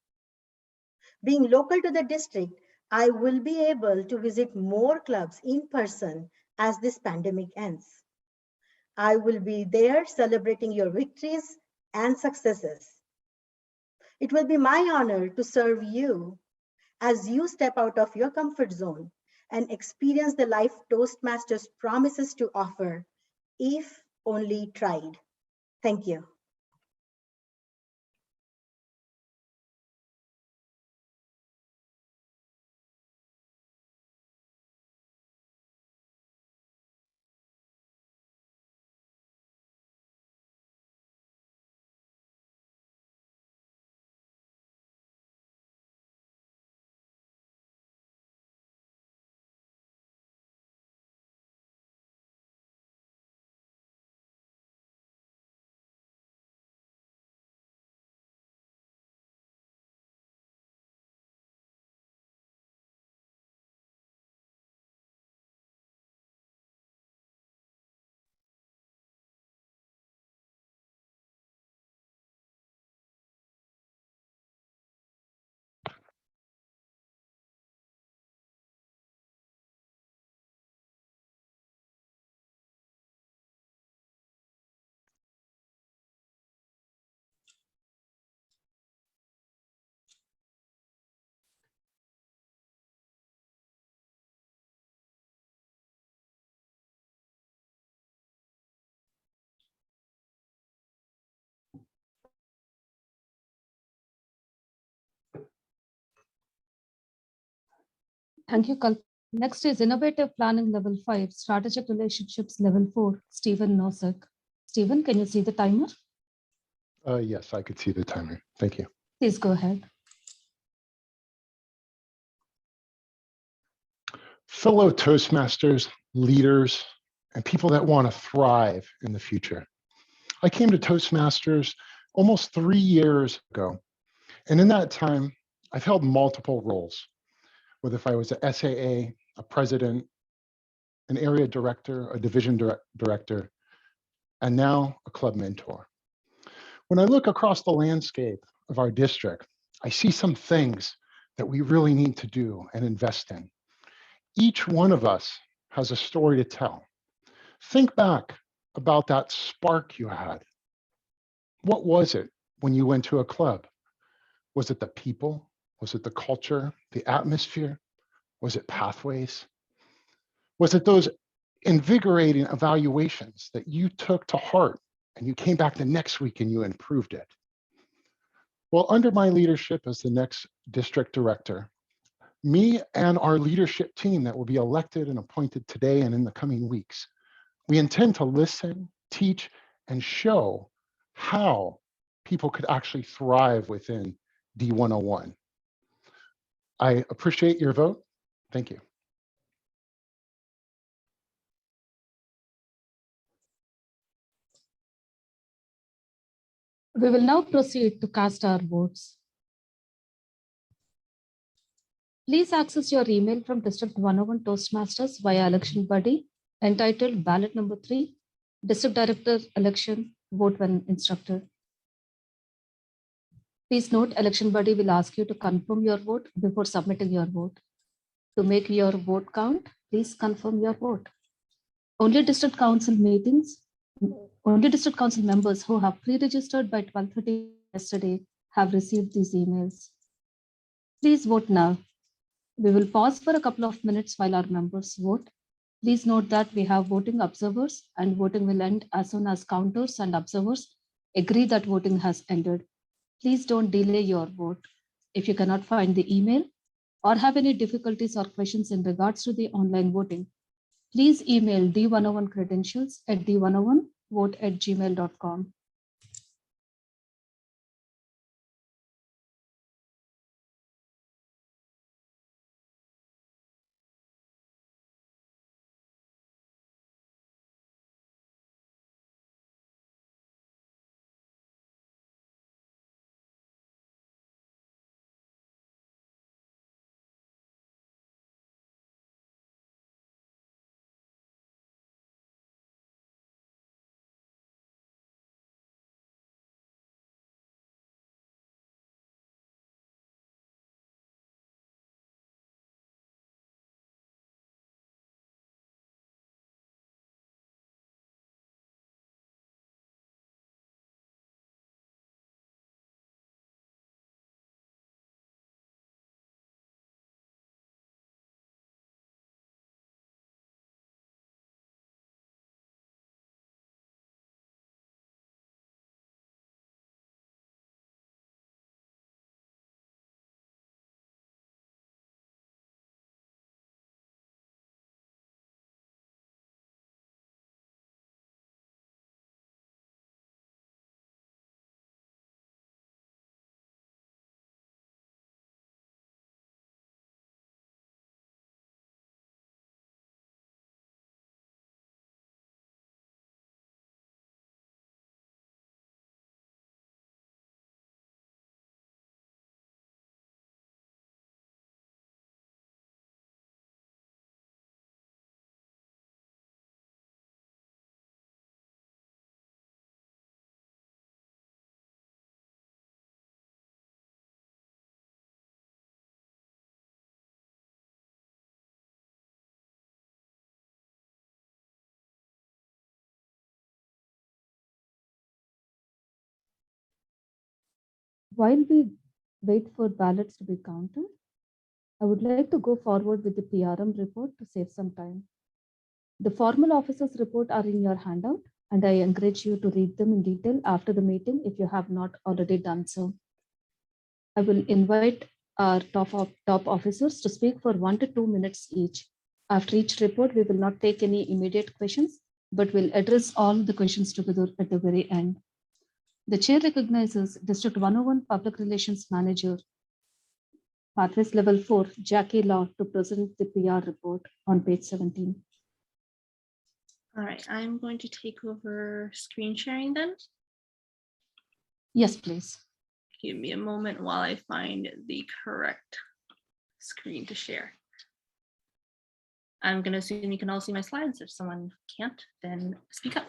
Being local to the district, I will be able to visit more clubs in person as this pandemic ends. I will be there celebrating your victories and successes. It will be my honor to serve you as you step out of your comfort zone and experience the life Toastmasters promises to offer, if only tried. Thank you. Thank you, Kalp. Next is Innovative Planning Level 5, Strategic Relationships Level 4, Stephen Nosek. Stephen, can you see the timer? Yes, I could see the timer. Thank you. Please go ahead. Fellow Toastmasters, leaders, and people that want to thrive in the future. I came to Toastmasters almost 3 years ago. And in that time, I've held multiple roles, whether if I was a SAA, a president, an area director, a division director, and now a club mentor. When I look across the landscape of our district, I see some things that we really need to do and invest in. Each one of us has a story to tell. Think back about that spark you had. What was it when you went to a club? Was it the people? Was it the culture, the atmosphere? Was it pathways? Was it those invigorating evaluations that you took to heart and you came back the next week and you improved it? Well, under my leadership as the next district director, me and our leadership team that will be elected and appointed today and in the coming weeks, we intend to listen, teach, and show how people could actually thrive within D101. I appreciate your vote. Thank you. We will now proceed to cast our votes. Please access your email from District 101 Toastmasters via election buddy entitled ballot number 3, District Director election, vote when instructed. Please note, election buddy will ask you to confirm your vote before submitting your vote. To make your vote count, please confirm your vote. Only district council members who have pre-registered by 12:30 yesterday have received these emails. Please vote now. We will pause for a couple of minutes while our members vote. Please note that we have voting observers and voting will end as soon as counters and observers agree that voting has ended. Please don't delay your vote. If you cannot find the email or have any difficulties or questions in regards to the online voting, please email D101 credentials at d101vote@gmail.com. While we wait for ballots to be counted, I would like to go forward with the PRM report to save some time. The formal officers' report are in your handout, and I encourage you to read them in detail after the meeting if you have not already done so. I will invite our top officers to speak for 1 to 2 minutes each. After each report, we will not take any immediate questions, but will address all the questions together at the very end. The chair recognizes District 101 Public Relations Manager, Pathways Level 4, Jackie Law, to present the PR report on page 17. All right, I'm going to take over screen sharing then. Yes, please. Give me a moment while I find the correct screen to share. I'm going to assume you can all see my slides. If someone can't, then speak up.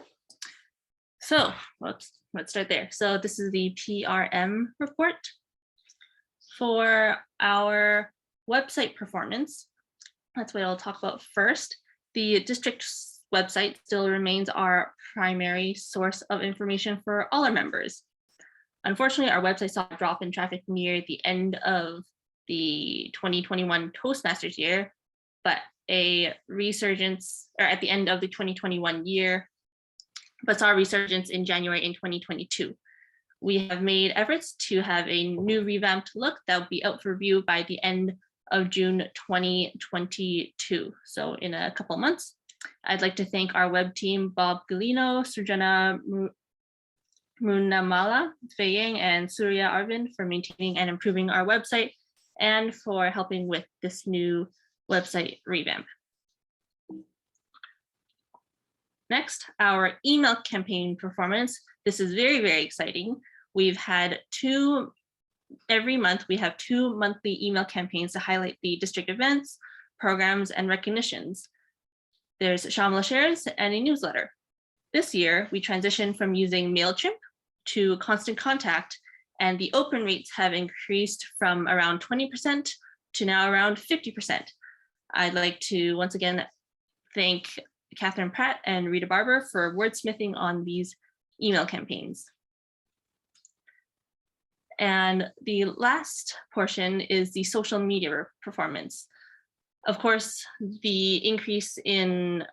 So let's start there. So this is the PRM report for our website performance. That's what I'll talk about first. The district's website still remains our primary source of information for all our members. Unfortunately, our website saw a drop in traffic near the end of the 2021 Toastmasters year, but a resurgence, or at the end of the 2021 year, but saw a resurgence in January in 2022. We have made efforts to have a new revamped look that will be out for review by the end of June 2022. So in a couple months. I'd like to thank our web team, Bob Galino, Surjana Munamala, Fei and Surya Arvind, for maintaining and improving our website and for helping with this new website revamp. Next, our email campaign performance. This is very, very exciting. We've had every month we have 2 monthly email campaigns to highlight the district events, programs, and recognitions. There's Shamla Shares and a newsletter. This year, we transitioned from using MailChimp to Constant Contact, and the open rates have increased from around 20% to now around 50%. I'd like to once again thank Catherine Pratt and Rita Barber for wordsmithing on these email campaigns. And the last portion is the social media performance. Of course, the increase in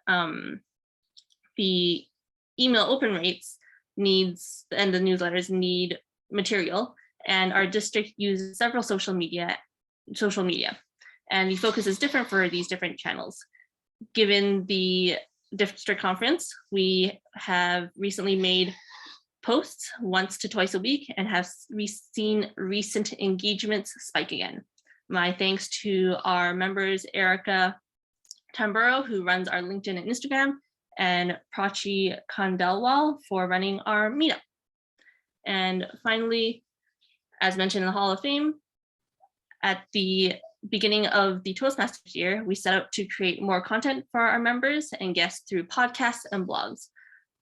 the email open rates needs, and the newsletters need material, and our district uses several social media, and the focus is different for these different channels. Given the district conference, we have recently made posts once to twice a week and have seen recent engagements spike again. My thanks to our members, Erica Tamburo, who runs our LinkedIn and Instagram, and Prachi Kandelwal for running our meetup. And finally, as mentioned in the Hall of Fame, at the beginning of the Toastmasters year, we set out to create more content for our members and guests through podcasts and blogs.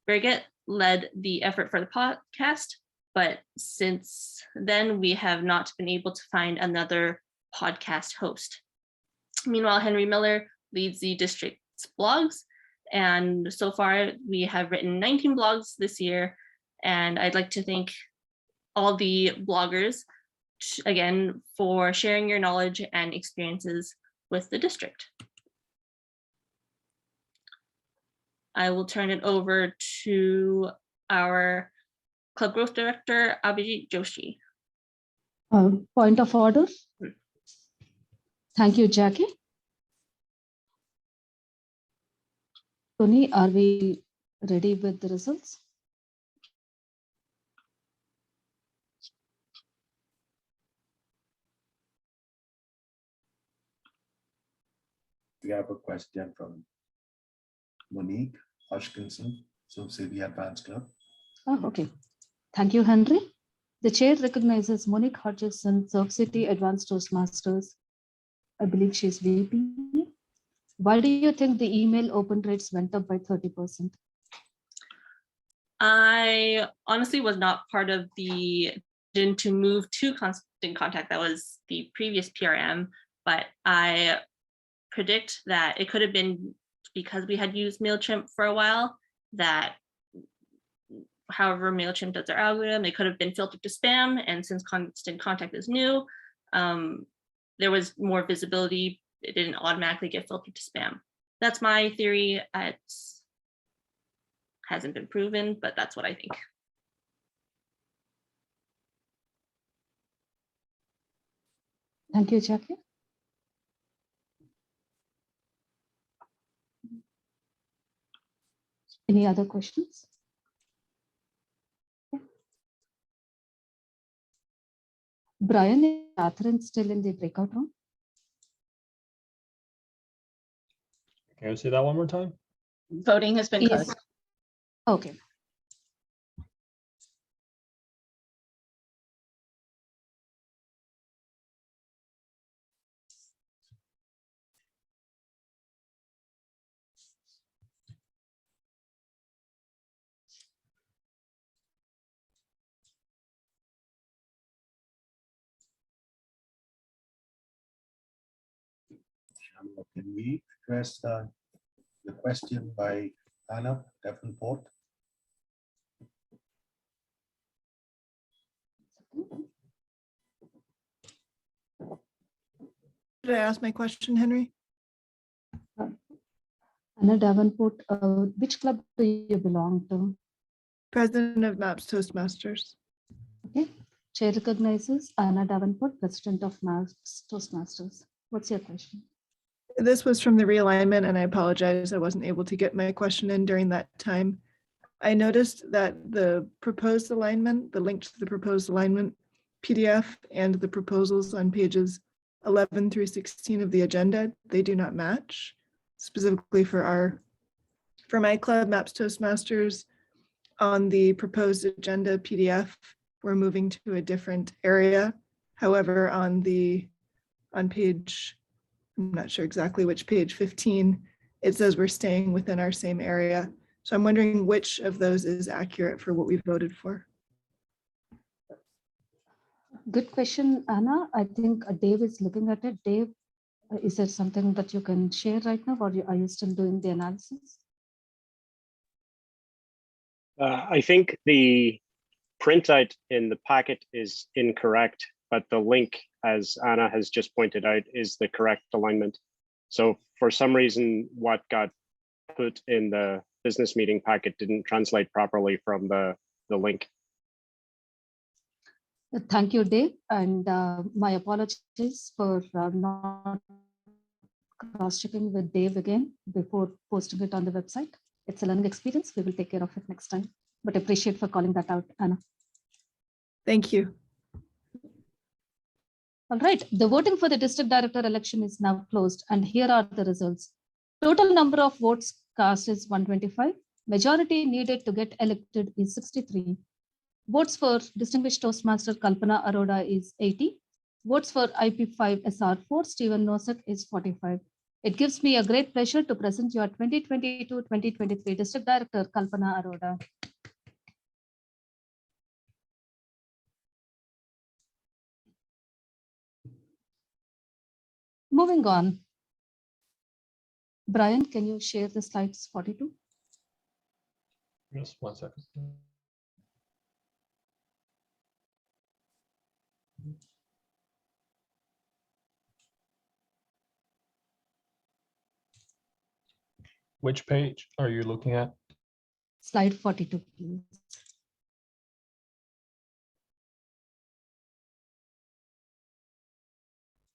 Birgit led the effort for the podcast, but since then we have not been able to find another podcast host. Meanwhile, Henry Miller leads the district's blogs, and so far we have written 19 blogs this year, and I'd like to thank all the bloggers again for sharing your knowledge and experiences with the district. I will turn it over to our Club Growth Director, Abhijit Joshi. Point of order. Thank you, Jackie. Tony, are we ready with the results? We have a question from Monique Hodgkinson, so City Advanced Club. Oh, okay. Thank you, Henry. The chair recognizes Monique Hodgkinson, Surf City Advanced Toastmasters. I believe she's VP. Why do you think the email open rates went up by 30%? I honestly was not part of the decision to move to Constant Contact. That was the previous PRM, but I predict that it could have been because we had used MailChimp for a while, that however MailChimp does their algorithm, it could have been filtered to spam. And since Constant Contact is new, there was more visibility. It didn't automatically get filtered to spam. That's my theory. It hasn't been proven, but that's what I think. Thank you, Jackie. Any other questions? Brian, is Catherine still in the breakout room? Can you say that one more time? Voting has been Yes. closed. Okay. Can we address the question by Anna Davenport? Did I ask my question, Henry? Anna Davenport, which club do you belong to? President of MAPS Toastmasters. Okay. Chair recognizes Anna Davenport, President of MAPS Toastmasters. What's your question? This was from the realignment, and I apologize, I wasn't able to get my question in during that time. I noticed that the proposed alignment, the link to the proposed alignment PDF and the proposals on pages 11 through 16 of the agenda, they do not match. Specifically for my club, MAPS Toastmasters, on the proposed agenda PDF, we're moving to a different area. However, on page, I'm not sure exactly which page, 15, it says we're staying within our same area. So I'm wondering which of those is accurate for what we voted for. Good question, Anna. I think Dave is looking at it. Dave, is there something that you can share right now, or are you still doing the analysis? I think the printout in the packet is incorrect, but the link, as Anna has just pointed out, is the correct alignment. So for some reason, what got put in the business meeting packet didn't translate properly from the link. Thank you, Dave. And my apologies for not cross-checking with Dave again before posting it on the website. It's a learning experience. We will take care of it next time, but appreciate for calling that out, Anna. Thank you. All right, the voting for the district director election is now closed, and here are the results. Total number of votes cast is 125. Majority needed to get elected is 63. Votes for Distinguished Toastmaster Kalpana Arora is 80. Votes for IP5 SR4 Stephen Nosek is 45. It gives me a great pleasure to present your 2022-2023 District Director Kalpana Arora. Moving on. Brian, can you share the slides 42? Just 1 second. Which page are you looking at? Slide 42, please.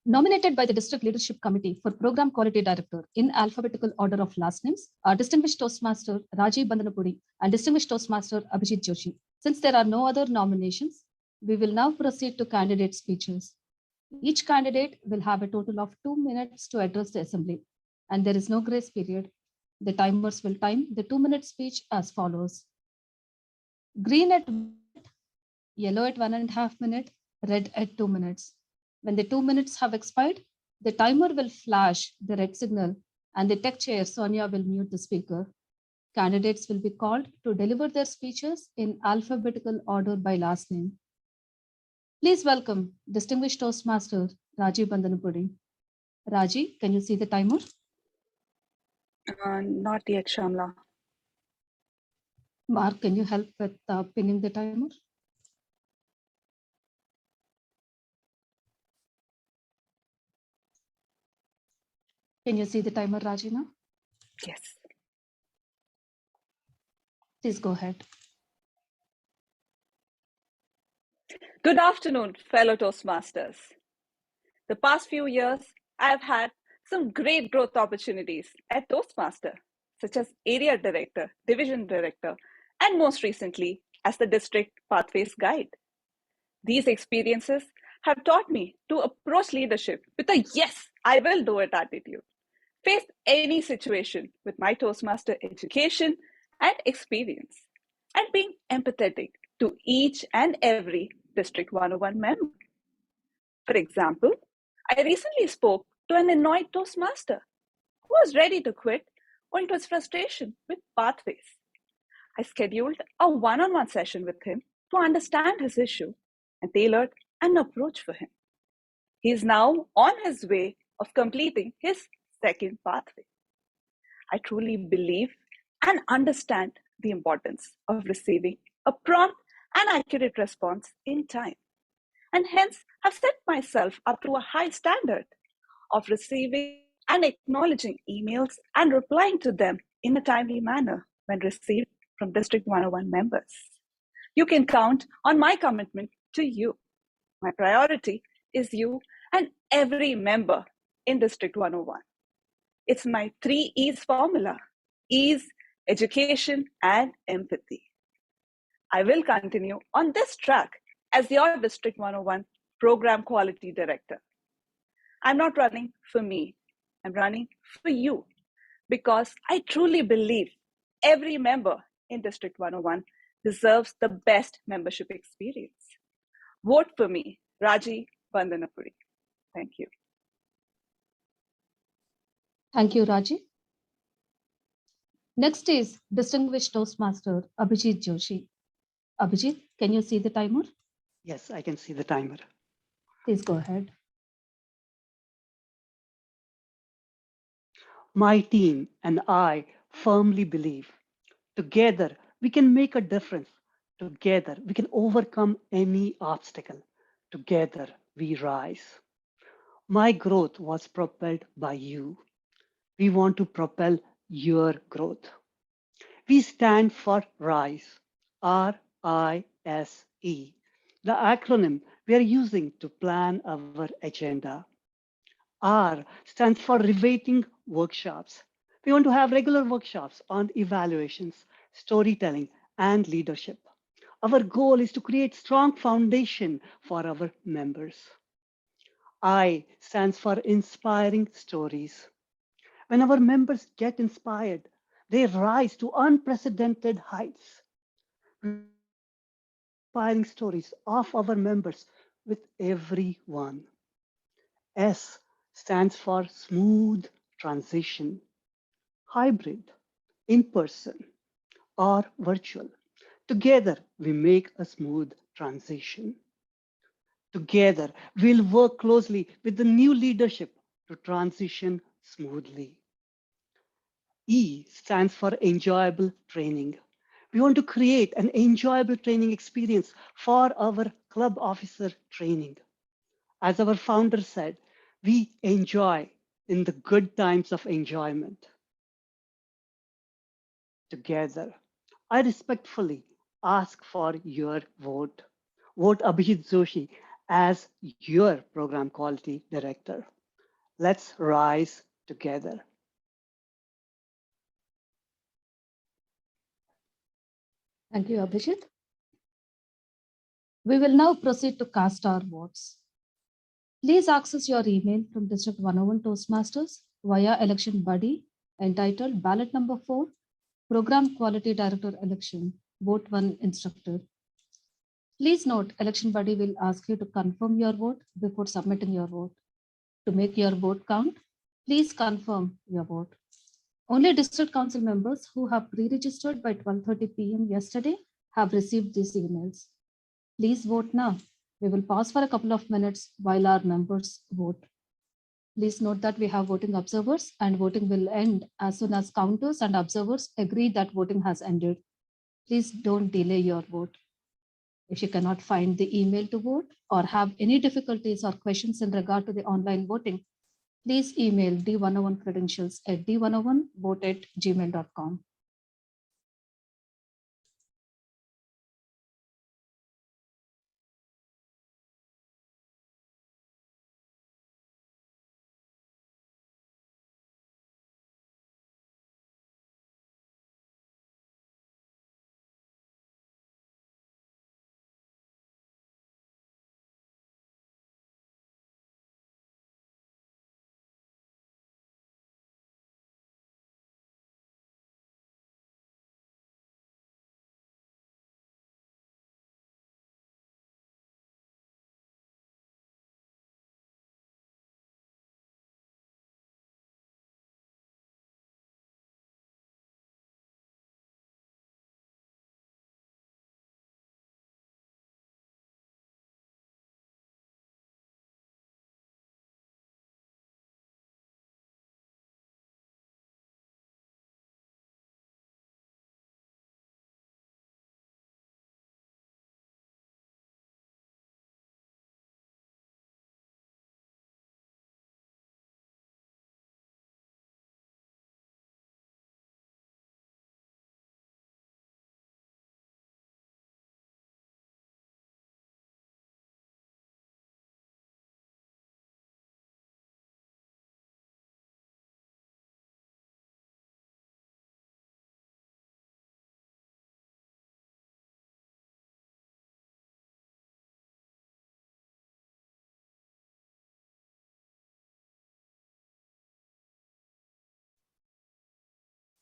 Nominated by the District Leadership Committee for Program Quality Director in alphabetical order of last names are Distinguished Toastmaster Rajiv Bandanapudi and Distinguished Toastmaster Abhijit Joshi. Since there are no other nominations, we will now proceed to candidate speeches. Each candidate will have a total of 2 minutes to address the assembly, and there is no grace period. The timers will time the 2-minute speech as follows. Green at 1 minute, yellow at 1.5 minutes, red at 2 minutes. When the 2 minutes have expired, the timer will flash the red signal and the tech chair, Sonia, will mute the speaker. Candidates will be called to deliver their speeches in alphabetical order by last name. Please welcome Distinguished Toastmaster Rajiv Bandanapudi. Raji, can you see the timer? Not yet, Shamla. Mark, can you help with pinning the timer? Can you see the timer, Raji, now? Yes. Please go ahead. Good afternoon, fellow Toastmasters. The past few years, I have had some great growth opportunities at Toastmaster, such as Area Director, Division Director, and most recently as the District Pathways Guide. These experiences have taught me to approach leadership with a yes, I will do it attitude. Face any situation with my Toastmaster education and experience, and being empathetic to each and every District 101 member. For example, I recently spoke to an annoyed Toastmaster who was ready to quit owing to his frustration with pathways. I scheduled a one-on-one session with him to understand his issue and tailored an approach for him. He is now on his way of completing his second pathway. I truly believe and understand the importance of receiving a prompt and accurate response in time, and hence have set myself up to a high standard of receiving and acknowledging emails and replying to them in a timely manner when received from District 101 members. You can count on my commitment to you. My priority is you and every member in District 101. It's my 3 E's formula: ease, education, and empathy. I will continue on this track as your District 101 Program Quality Director. I'm not running for me, I'm running for you, because I truly believe every member in District 101 deserves the best membership experience. Vote for me, Raji Vandanapuri. Thank you. Thank you, Raji. Next is Distinguished Toastmaster Abhijit Joshi. Abhijit, can you see the timer? Yes, I can see the timer. Please go ahead. My team and I firmly believe together we can make a difference. Together we can overcome any obstacle. Together we rise. My growth was propelled by you. We want to propel your growth. We stand for RISE, R-I-S-E, the acronym we are using to plan our agenda. R stands for Rebating Workshops. We want to have regular workshops on evaluations, storytelling, and leadership. Our goal is to create strong foundation for our members. I stands for Inspiring Stories. When our members get inspired, they rise to unprecedented heights. Inspiring stories of our members with everyone. S stands for Smooth Transition. Hybrid, in-person, or virtual. Together, we make a smooth transition. Together, we'll work closely with the new leadership to transition smoothly. E stands for enjoyable training. We want to create an enjoyable training experience for our club officer training. As our founder said, we enjoy in the good times of enjoyment. Together, I respectfully ask for your vote. Vote Abhijit Joshi as your Program Quality Director. Let's rise together. Thank you, Abhijit. We will now proceed to cast our votes. Please access your email from District 101 Toastmasters via election buddy entitled ballot number 4, Program Quality Director Election, Vote 1 Instructor. Please note, election buddy will ask you to confirm your vote before submitting your vote. To make your vote count, please confirm your vote. Only district council members who have pre-registered by 12:30 p.m. yesterday have received these emails. Please vote now. We will pause for a couple of minutes while our members vote. Please note that we have voting observers and voting will end as soon as counters and observers agree that voting has ended. Please don't delay your vote. If you cannot find the email to vote or have any difficulties or questions in regard to the online voting, please email D101 credentials at d101vote@gmail.com.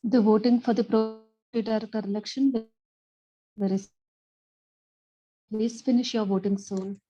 The voting for the director election will is. Please finish your voting soon.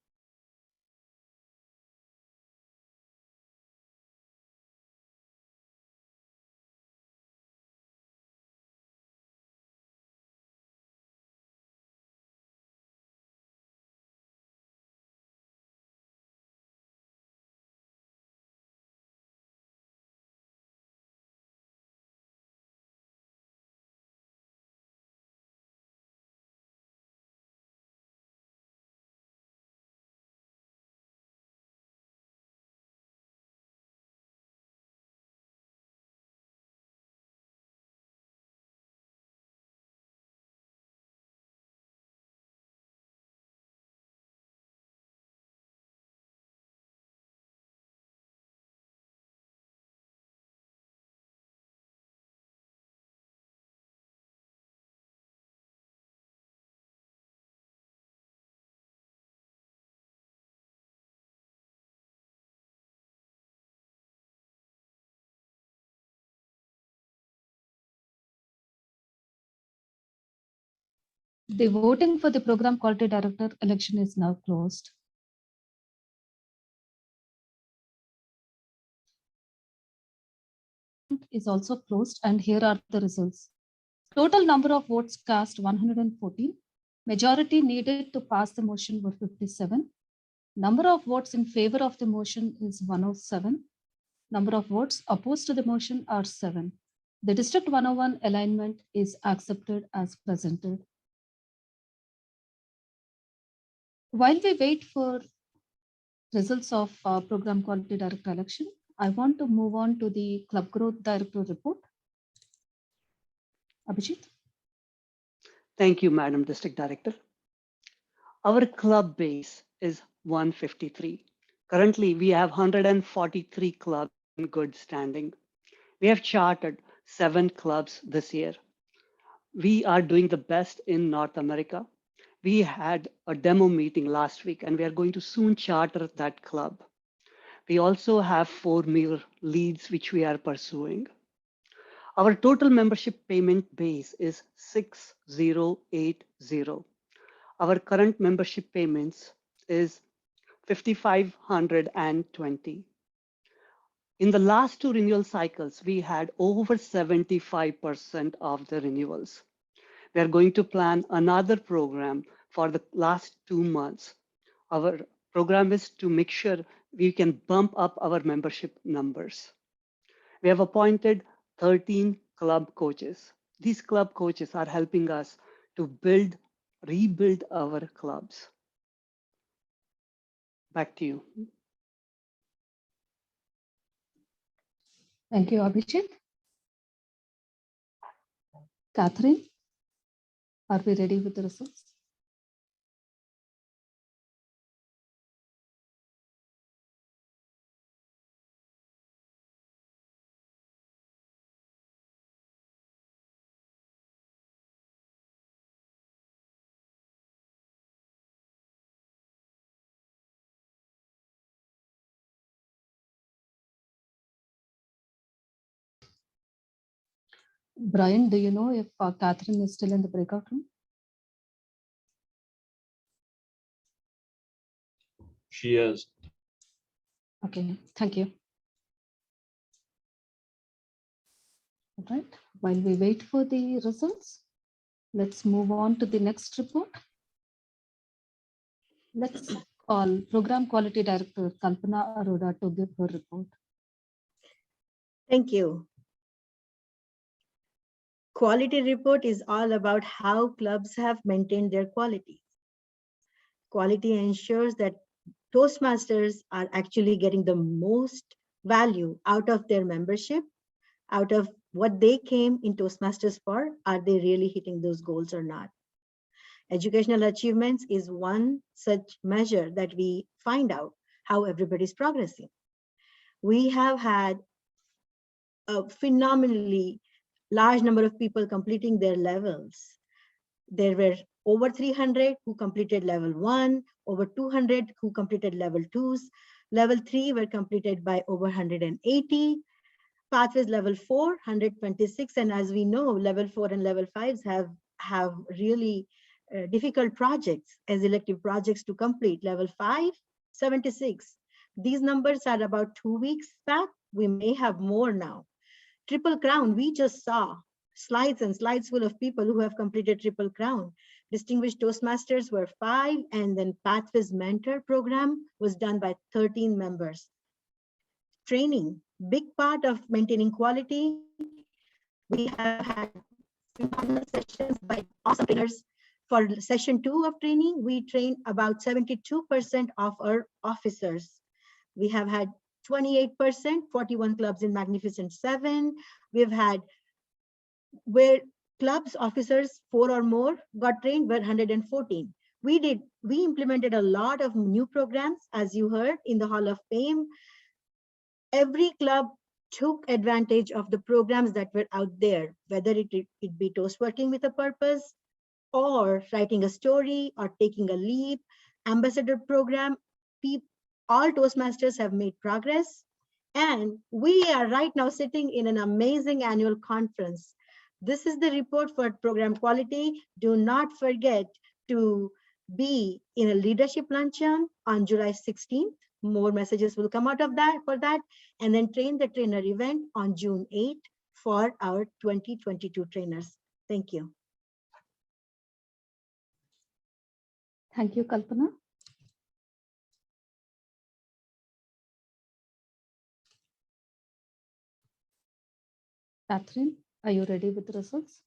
The voting for the program quality director election is now closed. Is also closed, and here are the results. Total number of votes cast 114. Majority needed to pass the motion were 57. Number of votes in favor of the motion is 107. Number of votes opposed to the motion are 7. The District 101 alignment is accepted as presented. While we wait for results of program quality director election, I want to move on to the club growth director report. Abhijit. Thank you, Madam District Director. Our club base is 153. Currently, we have 143 clubs in good standing. We have chartered 7 clubs this year. We are doing the best in North America. We had a demo meeting last week, and we are going to soon charter that club. We also have 4 more leads which we are pursuing. Our total membership payment base is 6080. Our current membership payments is 5,520. In the last 2 renewal cycles, we had over 75% of the renewals. We are going to plan another program for the last 2 months. Our program is to make sure we can bump up our membership numbers. We have appointed 13 club coaches. These club coaches are helping us to rebuild our clubs. Back to you. Thank you, Abhijit. Catherine, are we ready with the results? Brian, do you know if Catherine is still in the breakout room? She is. Okay, thank you. All right, while we wait for the results, let's move on to the next report. Let's call Program Quality Director Kalpana Arora to give her report. Thank you. Quality report is all about how clubs have maintained their quality. Quality ensures that Toastmasters are actually getting the most value out of their membership, out of what they came in Toastmasters for. Are they really hitting those goals or not? Educational achievements is one such measure that we find out how everybody's progressing. We have had a phenomenally large number of people completing their levels. There were over 300 who completed level 1, over 200 who completed level 2s. Level 3 were completed by over 180. Pathways level 4, 126. And as we know, level 4 and level 5s have really difficult projects as elective projects to complete. Level 5, 76. These numbers are about 2 weeks back. We may have more now. Triple Crown, we just saw slides and slides full of people who have completed Triple Crown. Distinguished Toastmasters were 5, and then Pathways Mentor program was done by 13 members. Training, big part of maintaining quality. We have had phenomenal sessions by awesome trainers. For session 2 of training, we trained about 72% of our officers. We have had 28%, 41 clubs in Magnificent 7. We've had where clubs officers 4 or more got trained were 114. We implemented a lot of new programs, as you heard in the Hall of Fame. Every club took advantage of the programs that were out there, whether it be Toast Working with a Purpose, or writing a story, or taking a leap, ambassador program. All Toastmasters have made progress. And we are right now sitting in an amazing annual conference. This is the report for program quality. Do not forget to be in a leadership luncheon on July 16th. More messages will come out of that for that. And then train the trainer event on June 8th for our 2022 trainers. Thank you. Thank you, Kalpana. Catherine, are you ready with the results?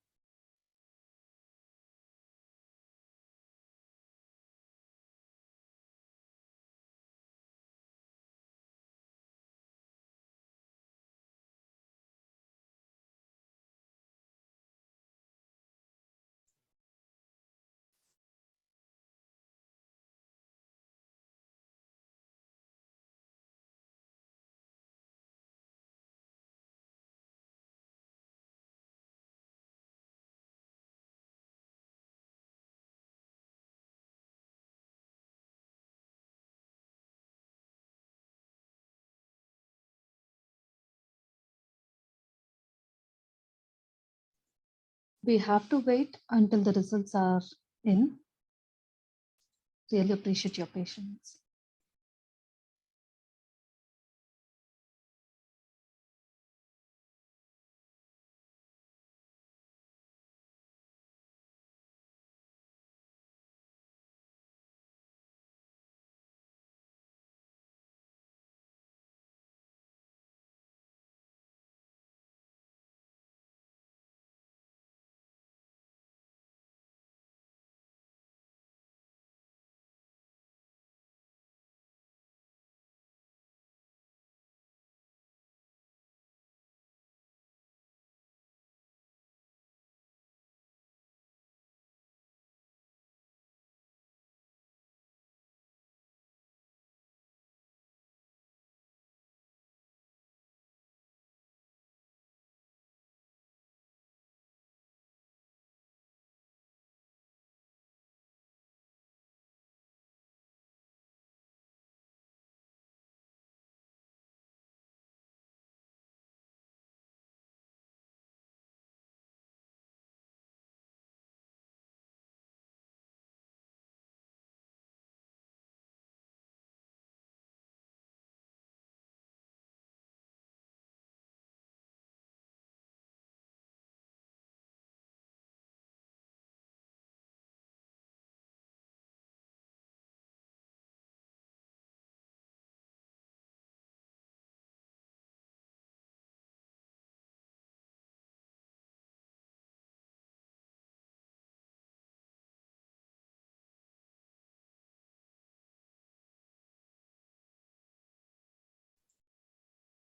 We have to wait until the results are in. Really appreciate your patience.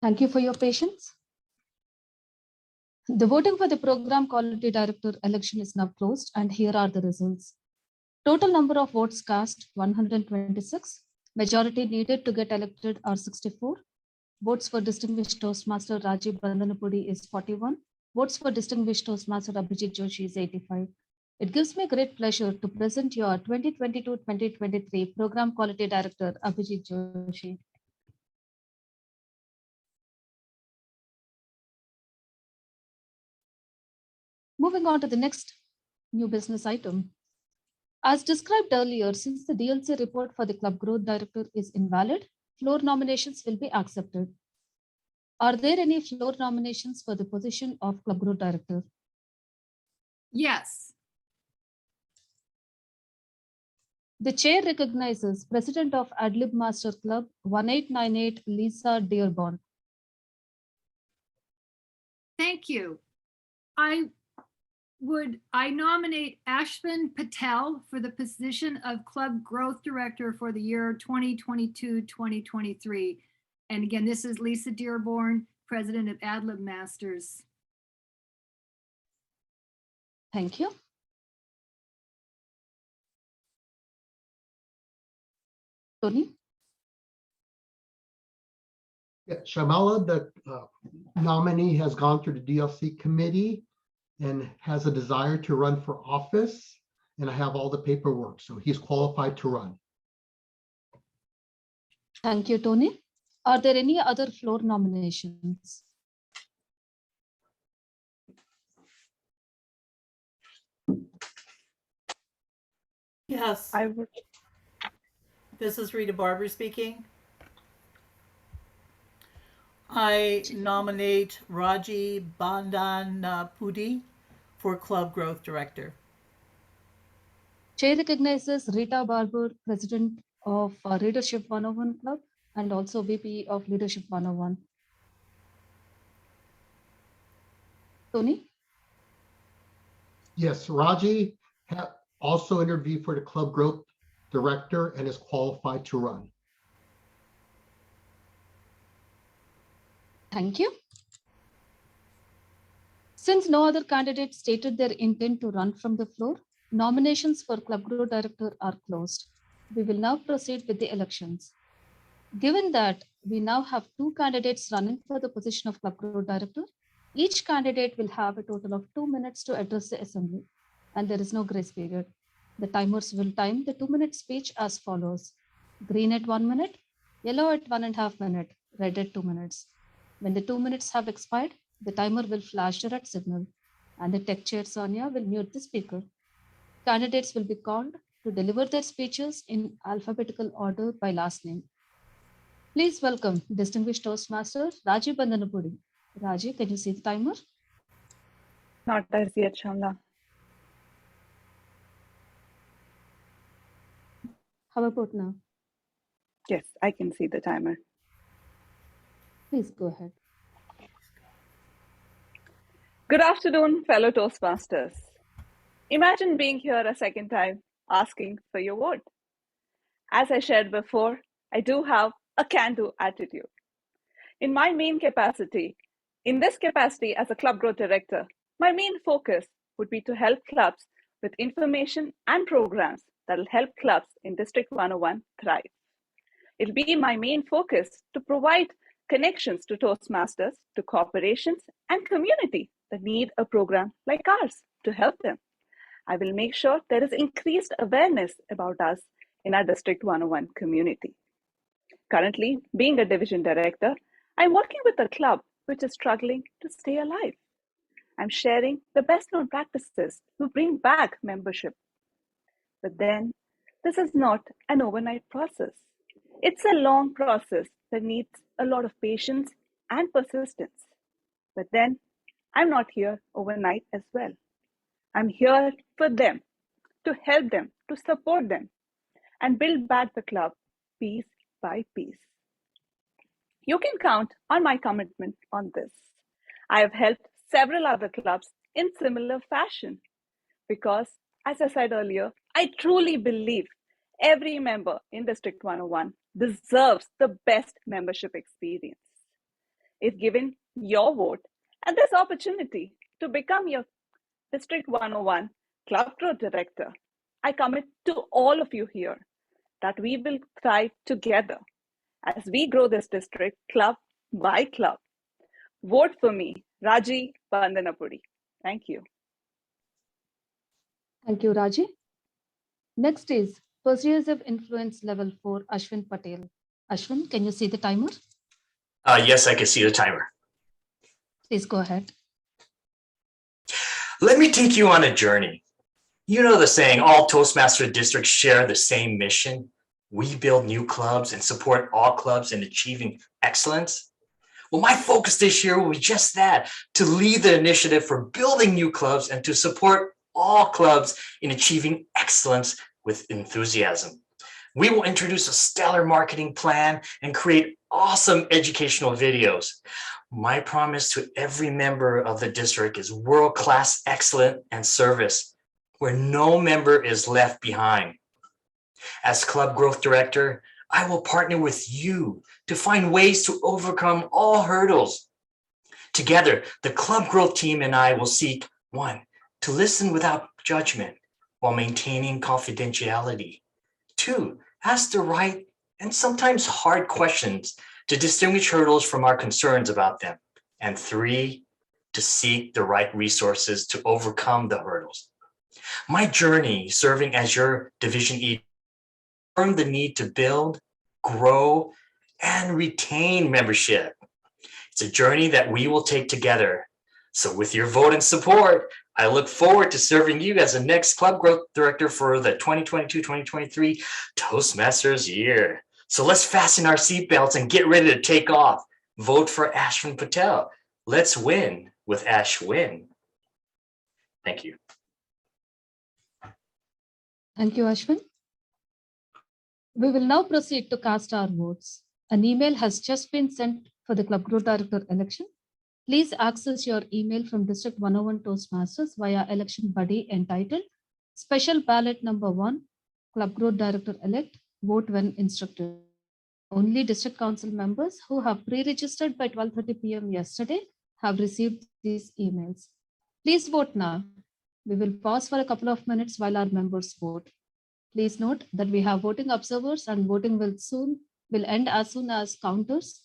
Thank you for your patience. The voting for the Program Quality Director election is now closed, and here are the results. Total number of votes cast 126. Majority needed to get elected are 64. Votes for Distinguished Toastmaster Rajiv Bandanapudi is 41. Votes for Distinguished Toastmaster Abhijit Joshi is 85. It gives me great pleasure to present your 2022-2023 Program Quality Director Abhijit Joshi. Moving on to the next new business item. As described earlier, since the DLC report for the club growth director is invalid, floor nominations will be accepted. Are there any floor nominations for the position of club growth director? Yes. The chair recognizes President of Adlib Master Club 1898, Lisa Dearborn. Thank you. I nominate Ashvin Patel for the position of Club Growth Director for the year 2022-2023. And again, this is Lisa Dearborn, President of Adlib Masters. Thank you. Tony? Yeah, Shamala, the nominee has gone through the DLC committee and has a desire to run for office. And I have all the paperwork, so he's qualified to run. Thank you, Tony. Are there any other floor nominations? Yes. I would. This is Rita Barber speaking. I nominate Raji Bandanapudi for Club Growth Director. Chair recognizes Rita Barber, President of Leadership 101 Club and also VP of Leadership 101. Tony? Yes, Raji also interviewed for the club growth director and is qualified to run. Thank you. Since no other candidate stated their intent to run from the floor, nominations for Club Growth Director are closed. We will now proceed with the elections. Given that we now have 2 candidates running for the position of Club Growth Director, each candidate will have a total of 2 minutes to address the assembly, and there is no grace period. The timers will time the 2-minute speech as follows: green at 1 minute, yellow at 1.5 minutes, red at 2 minutes. When the 2 minutes have expired, the timer will flash the red signal, and the tech chair Sonia will mute the speaker. Candidates will be called to deliver their speeches in alphabetical order by last name. Please welcome distinguished Toastmaster Raji Bandanapudi. Raji, can you see the timer? Not as yet, Shamla. How about now? Yes, I can see the timer. Please go ahead. Good afternoon, fellow Toastmasters. Imagine being here a second time, asking for your vote. As I shared before, I do have a can-do attitude. In this capacity as a club growth director, my main focus would be to help clubs with information and programs that will help clubs in District 101 thrive. It'll be my main focus to provide connections to Toastmasters, to corporations and community that need a program like ours to help them. I will make sure there is increased awareness about us in our District 101 community. Currently, being a division director, I'm working with a club which is struggling to stay alive. I'm sharing the best known practices to bring back membership. But then, this is not an overnight process. It's a long process that needs a lot of patience and persistence. But then, I'm not here overnight as well. I'm here for them, to help them, to support them, and build back the club piece by piece. You can count on my commitment on this. I have helped several other clubs in similar fashion because, as I said earlier, I truly believe every member in District 101 deserves the best membership experience. If given your vote and this opportunity to become your District 101 Club Growth Director, I commit to all of you here that we will thrive together as we grow this district club by club. Vote for me, Raji Bandanapudi. Thank you. Thank you, Raji. Next is Persuasive Influence Level 4, Ashwin Patel. Ashwin, can you see the timer? Yes, I can see the timer. Please go ahead. Let me take you on a journey. You know the saying, all Toastmaster districts share the same mission. We build new clubs and support all clubs in achieving excellence. Well, my focus this year will be just that, to lead the initiative for building new clubs and to support all clubs in achieving excellence with enthusiasm. We will introduce a stellar marketing plan and create awesome educational videos. My promise to every member of the district is world-class excellence and service, where no member is left behind. As Club Growth Director, I will partner with you to find ways to overcome all hurdles. Together, the Club Growth team and I will seek, 1, to listen without judgment while maintaining confidentiality. 2, ask the right and sometimes hard questions to distinguish hurdles from our concerns about them. And 3, to seek the right resources to overcome the hurdles. My journey serving as your Division E confirmed the need to build, grow, and retain membership. It's a journey that we will take together. So with your vote and support, I look forward to serving you as the next Club Growth Director for the 2022-2023 Toastmasters year. So let's fasten our seatbelts and get ready to take off. Vote for Ashwin Patel. Let's win with Ashwin. Thank you. Thank you, Ashwin. We will now proceed to cast our votes. An email has just been sent for the Club Growth Director election. Please access your email from District 101 Toastmasters via election buddy entitled Special Ballot Number 1, Club Growth Director Elect, Vote when instructed. Only District Council members who have pre-registered by 12:30 p.m. yesterday have received these emails. Please vote now. We will pause for a couple of minutes while our members vote. Please note that we have voting observers and voting will end as soon as counters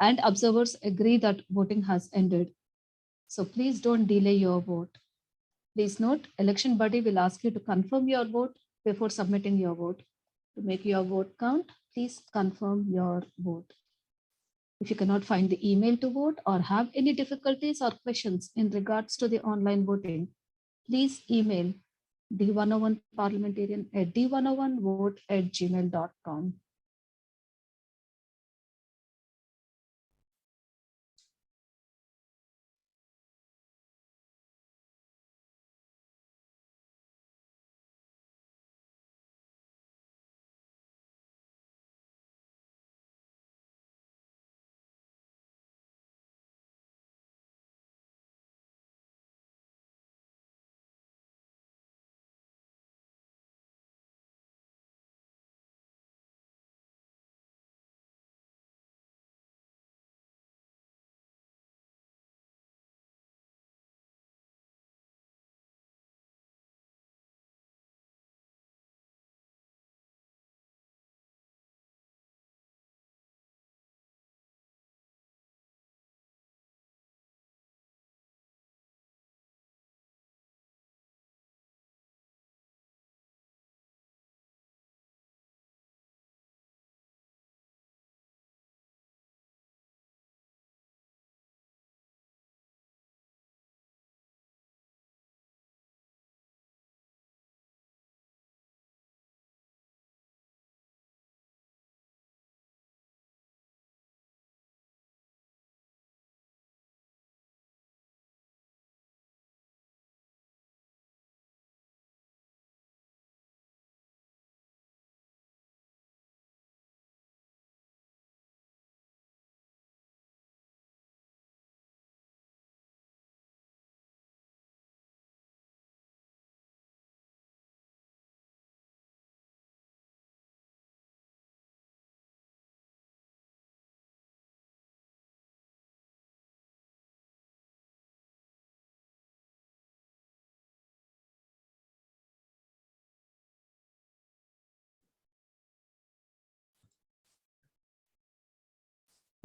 and observers agree that voting has ended. So please don't delay your vote. Please note, election buddy will ask you to confirm your vote before submitting your vote. To make your vote count, please confirm your vote. If you cannot find the email to vote or have any difficulties or questions in regards to the online voting, please email D101 parliamentarian at d101vote@gmail.com.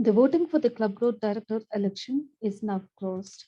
The voting for the Club Growth Director election is now closed.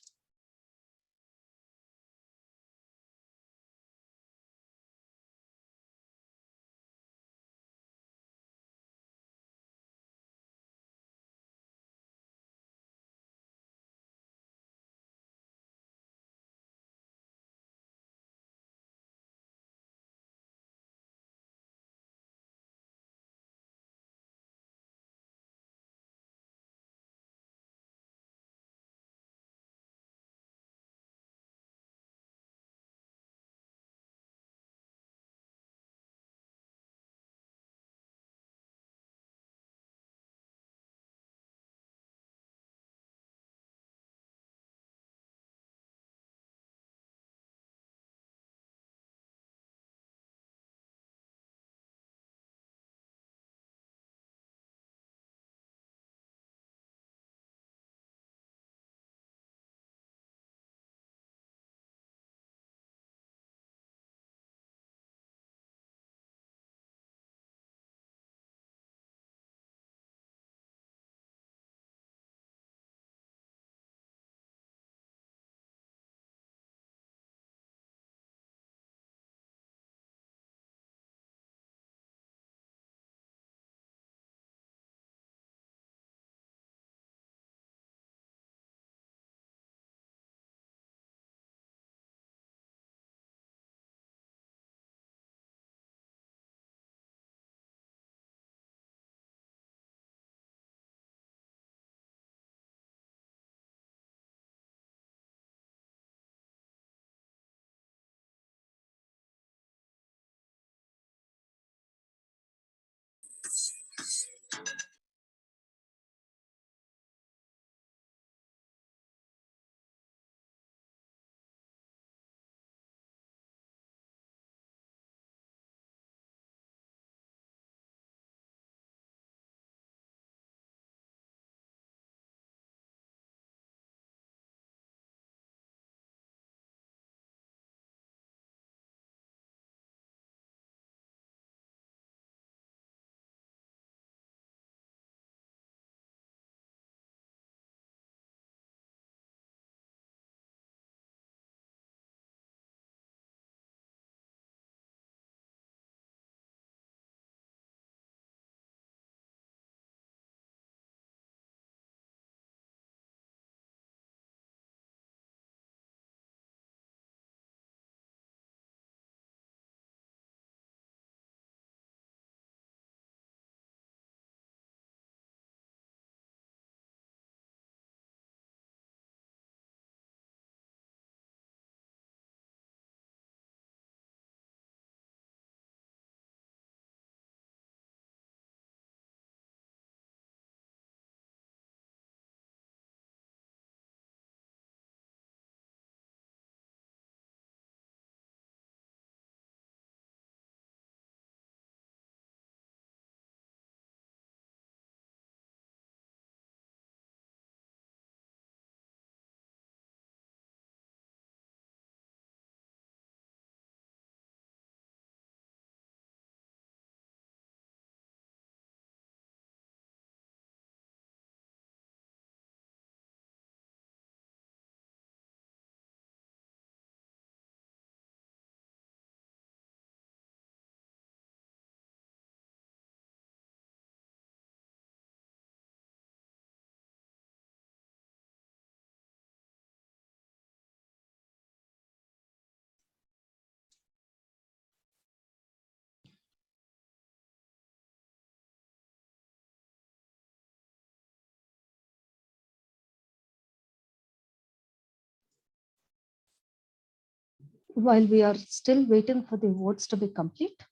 While we are still waiting for the votes to be complete,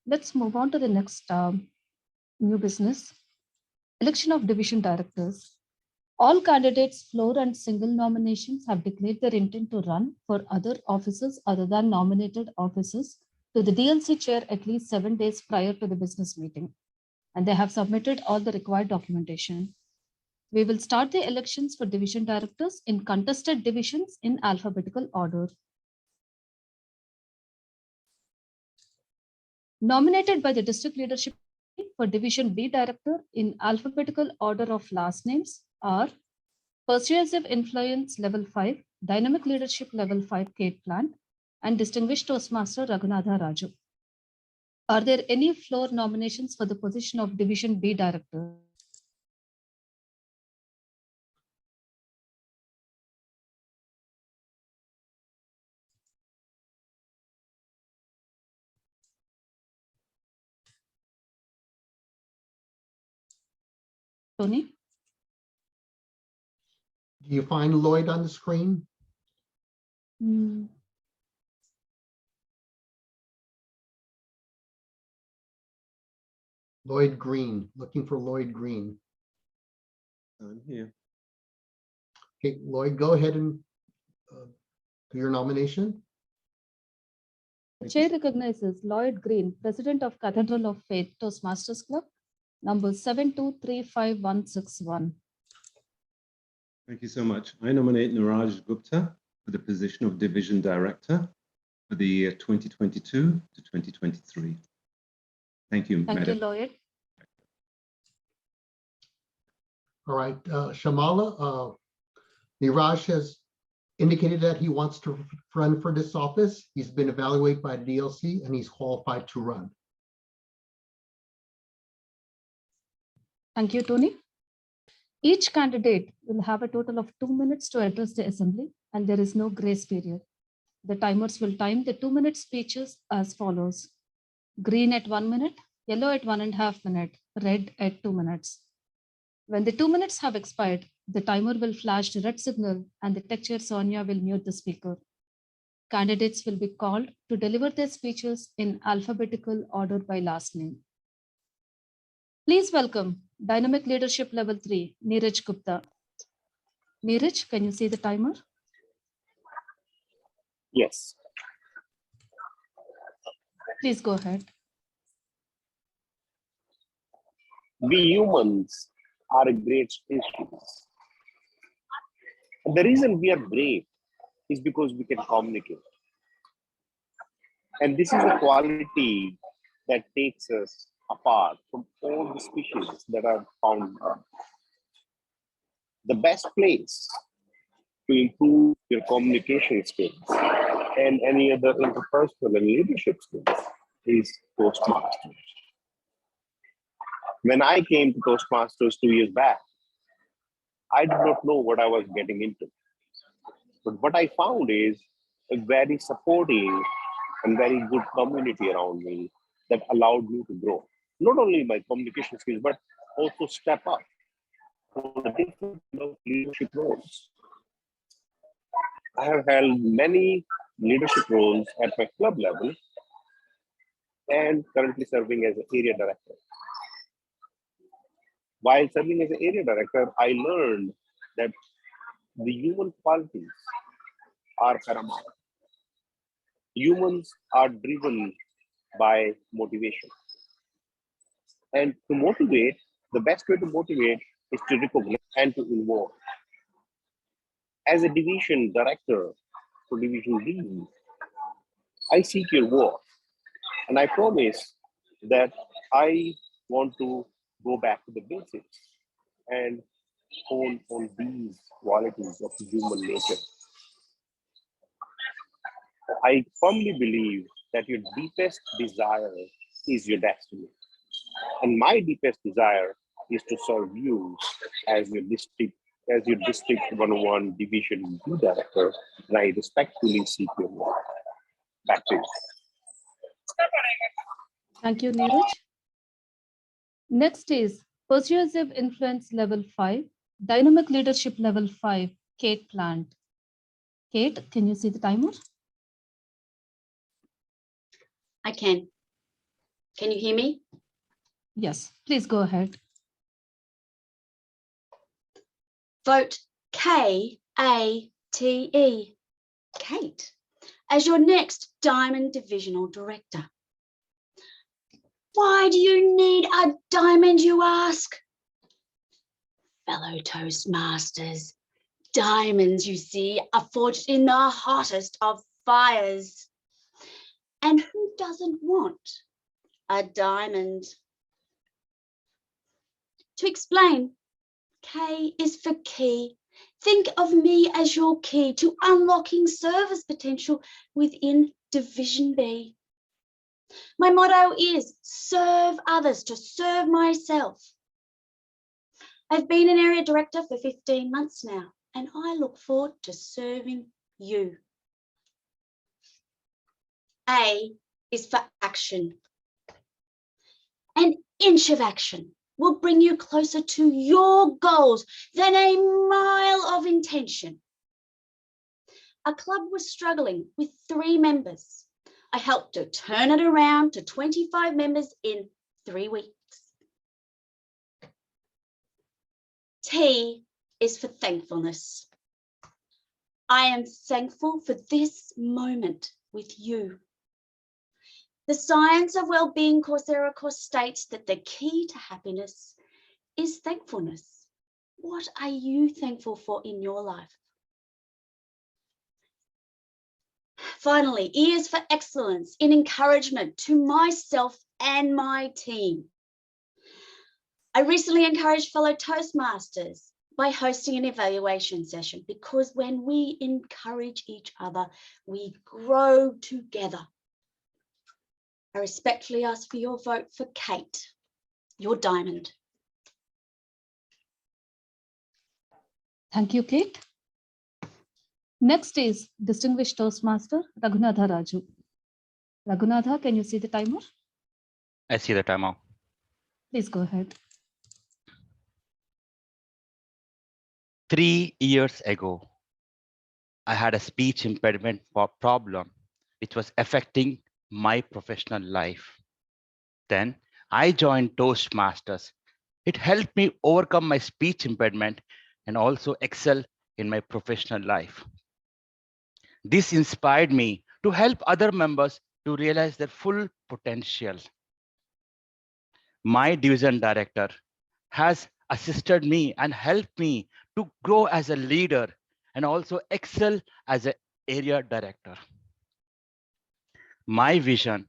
let's move on to the next new business, election of division directors. All candidates, floor and single nominations, have declared their intent to run for other offices other than nominated offices to the DLC chair at least 7 days prior to the business meeting, and they have submitted all the required documentation. We will start the elections for division directors in contested divisions in alphabetical order. Nominated by the district leadership for Division B director in alphabetical order of last names are Persuasive Influence Level 5, Dynamic Leadership Level 5 Kate Plant, and Distinguished Toastmaster Raghunatha Raju. Are there any floor nominations for the position of Division B director? Tony? Do you find Lloyd on the screen? Lloyd Green, looking for Lloyd Green. I'm here. Okay, Lloyd, go ahead and do your nomination. The chair recognizes Lloyd Green, President of Cathedral of Faith Toastmasters Club, number 7235161. Thank you so much. I nominate Niraj Gupta for the position of Division Director for the year 2022 to 2023. Thank you, Thank Madam. you, Lloyd. All right, Shamala, Niraj has indicated that he wants to run for this office. He's been evaluated by DLC and he's qualified to run. Thank you, Tony. Each candidate will have a total of 2 minutes to address the assembly, and there is no grace period. The timers will time the 2-minute speeches as follows: green at 1 minute, yellow at 1.5 minutes, red at 2 minutes. When the 2 minutes have expired, the timer will flash the red signal and the tech chair Sonia will mute the speaker. Candidates will be called to deliver their speeches in alphabetical order by last name. Please welcome Dynamic Leadership Level 3, Neeraj Gupta. Neeraj, can you see the timer? Yes. Please go ahead. We humans are a great species. And the reason we are great is because we can communicate. And this is a quality that takes us apart from all the species that are found on Earth. The best place to improve your communication skills and any other interpersonal and leadership skills is Toastmasters. When I came to Toastmasters 2 years back, I did not know what I was getting into. But what I found is a very supportive and very good community around me that allowed me to grow. Not only my communication skills, but also step up for the different leadership roles. I have held many leadership roles at my club level and currently serving as an area director. While serving as an area director, I learned that the human qualities are paramount. Humans are driven by motivation. And to motivate, the best way to motivate is to recognize and to involve. As a division director for Division B, I seek your work. And I promise that I want to go back to the basics and hone on these qualities of human nature. I firmly believe that your deepest desire is your destiny. And my deepest desire is to serve you as your District 101 Division B Director, and I respectfully seek your work. Back to you. Thank you, Neeraj. Next is Persuasive Influence Level 5, Dynamic Leadership Level 5, Kate Plant. Kate, can you see the timer? I can. Can you hear me? Yes, please go ahead. Vote K-A-T-E, Kate, as your next Diamond Divisional Director. Why do you need a diamond, you ask? Fellow Toastmasters, diamonds, you see, are forged in the hottest of fires. And who doesn't want a diamond? To explain, K is for key. Think of me as your key to unlocking service potential within Division B. My motto is serve others to serve myself. I've been an area director for 15 months now, and I look forward to serving you. A is for action. An inch of action will bring you closer to your goals than a mile of intention. A club was struggling with 3 members. I helped to turn it around to 25 members in 3 weeks. T is for thankfulness. I am thankful for this moment with you. The Science of Wellbeing Coursera course states that the key to happiness is thankfulness. What are you thankful for in your life? Finally, E is for excellence in encouragement to myself and my team. I recently encouraged fellow Toastmasters by hosting an evaluation session, because when we encourage each other, we grow together. I respectfully ask for your vote for Kate, your diamond. Thank you, Kate. Next is Distinguished Toastmaster Raghunatha Raju. Raghunatha, can you see the timer? I see the timer. Please go ahead. 3 years ago, I had a speech impediment problem which was affecting my professional life. Then I joined Toastmasters. It helped me overcome my speech impediment and also excel in my professional life. This inspired me to help other members to realize their full potential. My division director has assisted me and helped me to grow as a leader and also excel as an area director. My vision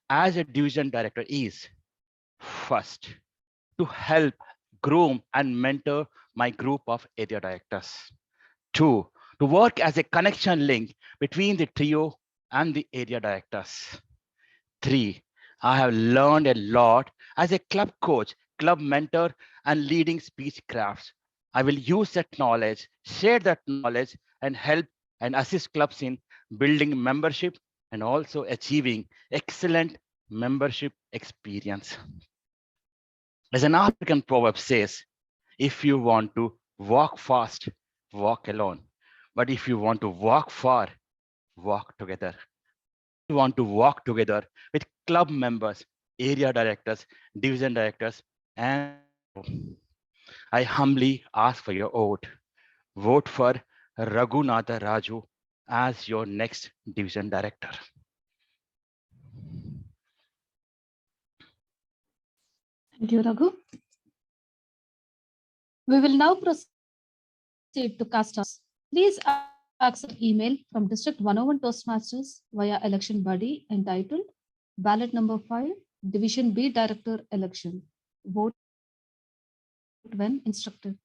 as a division director is, first, to help groom and mentor my group of area directors. 2, to work as a connection link between the trio and the area directors. 3, I have learned a lot as a club coach, club mentor, and leading speech crafts. I will use that knowledge, share that knowledge, and help and assist clubs in building membership and also achieving excellent membership experience. As an African proverb says, if you want to walk fast, walk alone. But if you want to walk far, walk together. We want to walk together with club members, area directors, division directors, and I humbly ask for your vote. Vote for Raghunatha Raju as your next division director. Thank you, Raghu. We will now proceed to cast us. Please accept email from District 101 Toastmasters via election body entitled Ballot Number 5, Division B Director Election. Vote when instructed.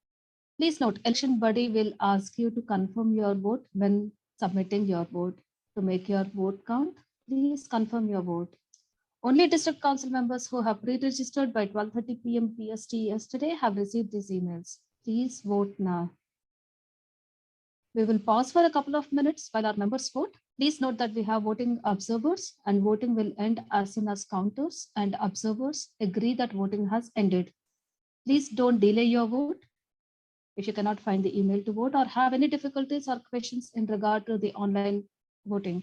Please note, election body will ask you to confirm your vote when submitting your vote. To make your vote count, please confirm your vote. Only district council members who have pre-registered by 12:30 p.m. PST yesterday have received these emails. Please vote now. We will pause for a couple of minutes while our members vote. Please note that we have voting observers, and voting will end as soon as counters and observers agree that voting has ended. Please don't delay your vote. If you cannot find the email to vote or have any difficulties or questions in regard to the online voting,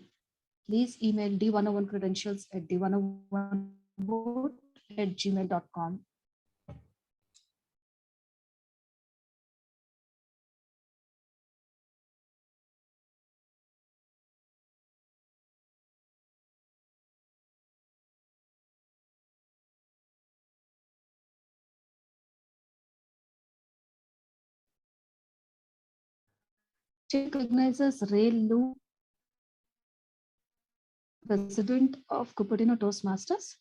please email D101 credentials at d101vote@gmail.com. Recognizes Ray Lu, President of Cupertino Toastmasters.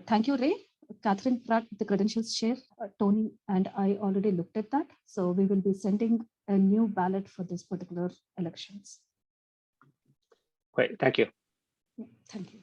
Thank you, Ray. Catherine Pratt, the credentials chair, Tony and I already looked at that. So we will be sending a new ballot for this particular elections. Great, thank you. Thank you.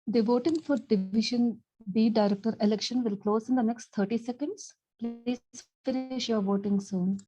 The voting for Division B Director election will close in the next 30 seconds. Please finish your voting soon.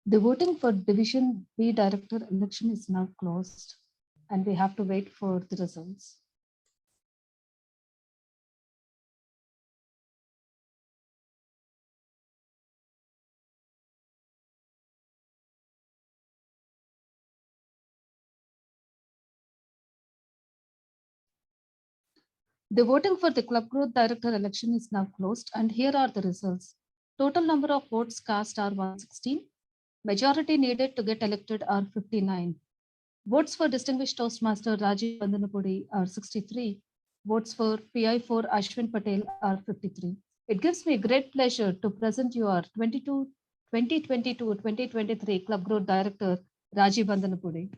The voting for Division B Director election is now closed, and we have to wait for the results. The voting for the Club Growth Director election is now closed, and here are the results. Total number of votes cast are 116. Majority needed to get elected are 59. Votes for Distinguished Toastmaster Rajiv Vandanapudi are 63. Votes for PI4 Ashwin Patel are 53. It gives me great pleasure to present you our 2022-2023 Club Growth Director, Rajiv Vandanapudi.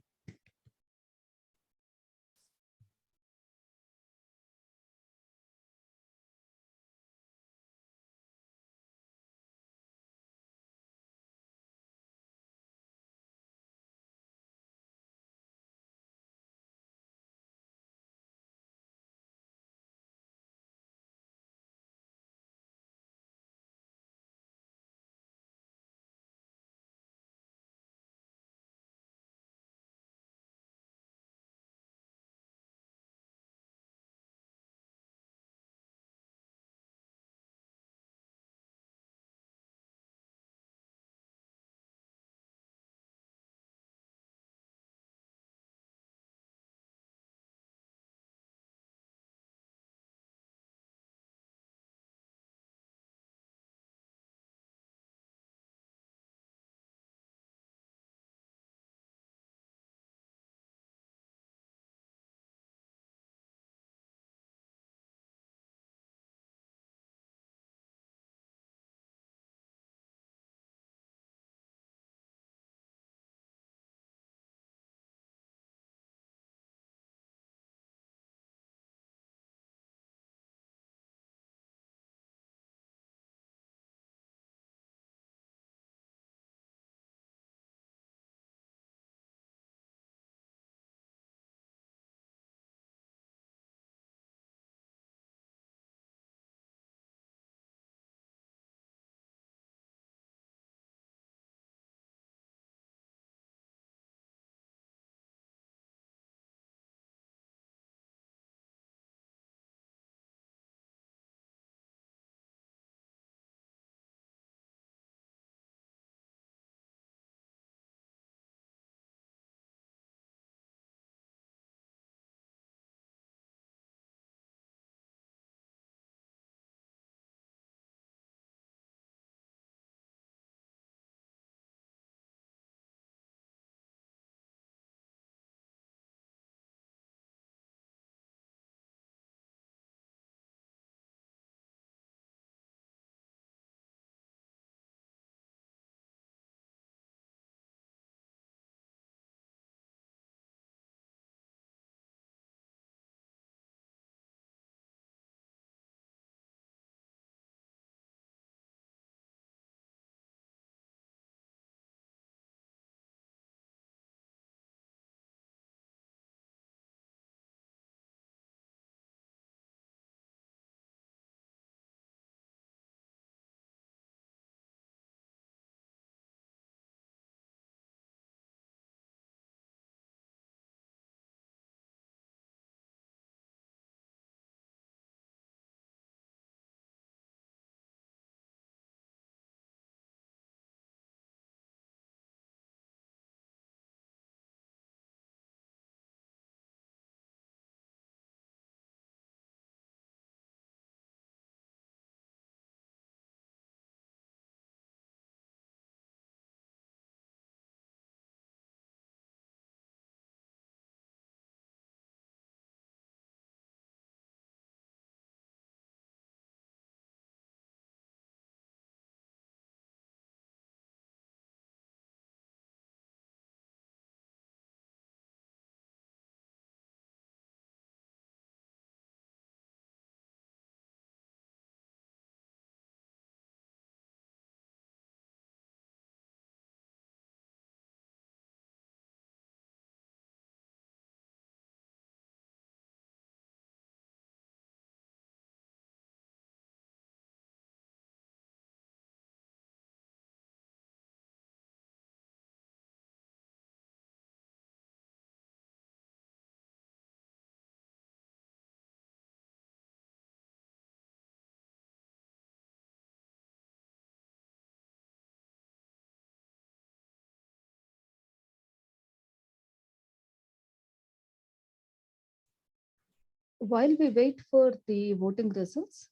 while we wait for the voting results,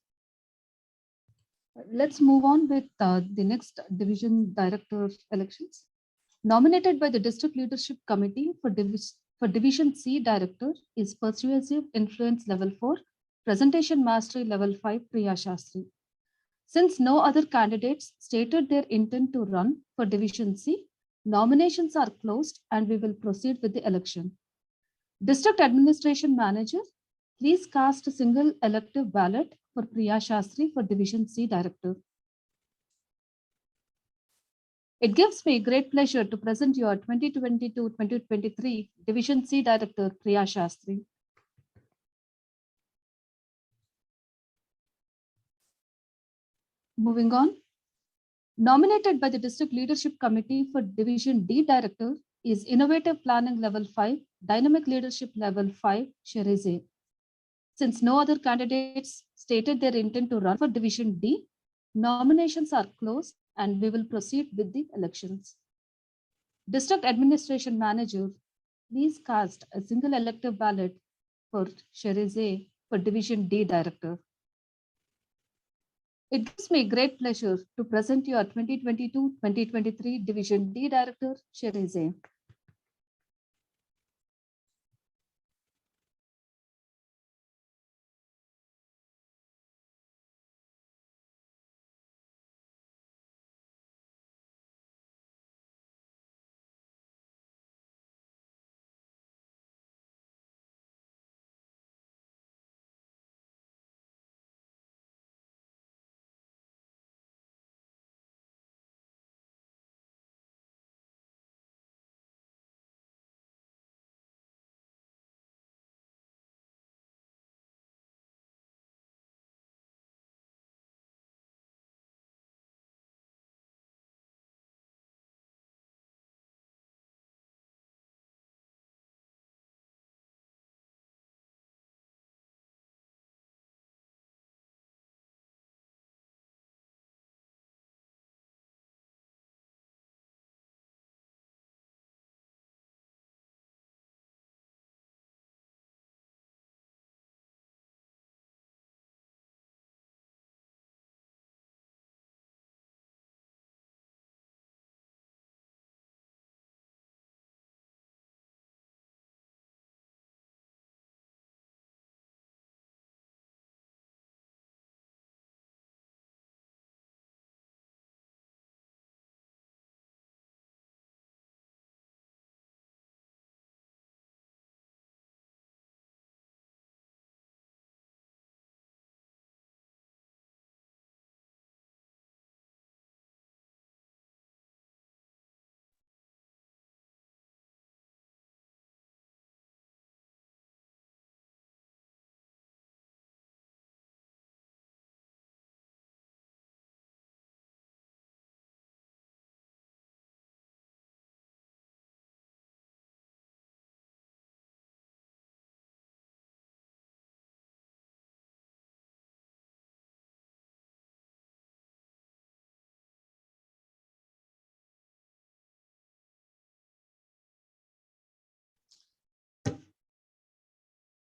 let's move on with the next division director elections. Nominated by the district leadership committee for division C director is persuasive influence level 4, presentation mastery level 5 Priya Shastri. Since no other candidates stated their intent to run for division C, nominations are closed and we will proceed with the election. District Administration Manager, please cast a single elective ballot for Priya Shastri for division C director. It gives me great pleasure to present your 2022-2023 Division C Director, Priya Shastri. Moving on. Nominated by the District Leadership Committee for Division D Director is Innovative Planning Level 5, Dynamic Leadership Level 5, Sherize. Since no other candidates stated their intent to run for Division D, nominations are closed and we will proceed with the elections. District Administration Manager, please cast a single elective ballot for Sherize for Division D Director. It gives me great pleasure to present your 2022-2023 Division D Director, Sherize.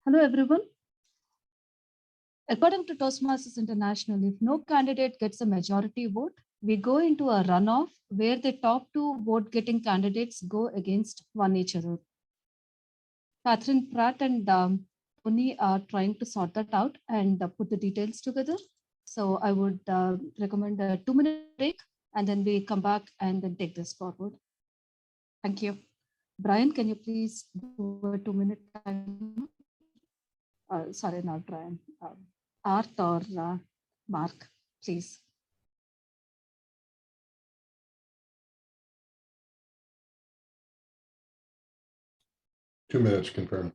Hello, everyone. According to Toastmasters International, if no candidate gets a majority vote, we go into a runoff where the top two vote-getting candidates go against one each other. Catherine Pratt and Tony are trying to sort that out and put the details together. So I would recommend a 2-minute break and then we come back and then take this forward. Thank you. Brian, can you please do a 2-minute time? Sorry, not Brian. Art or Mark, please. Two minutes, confirm.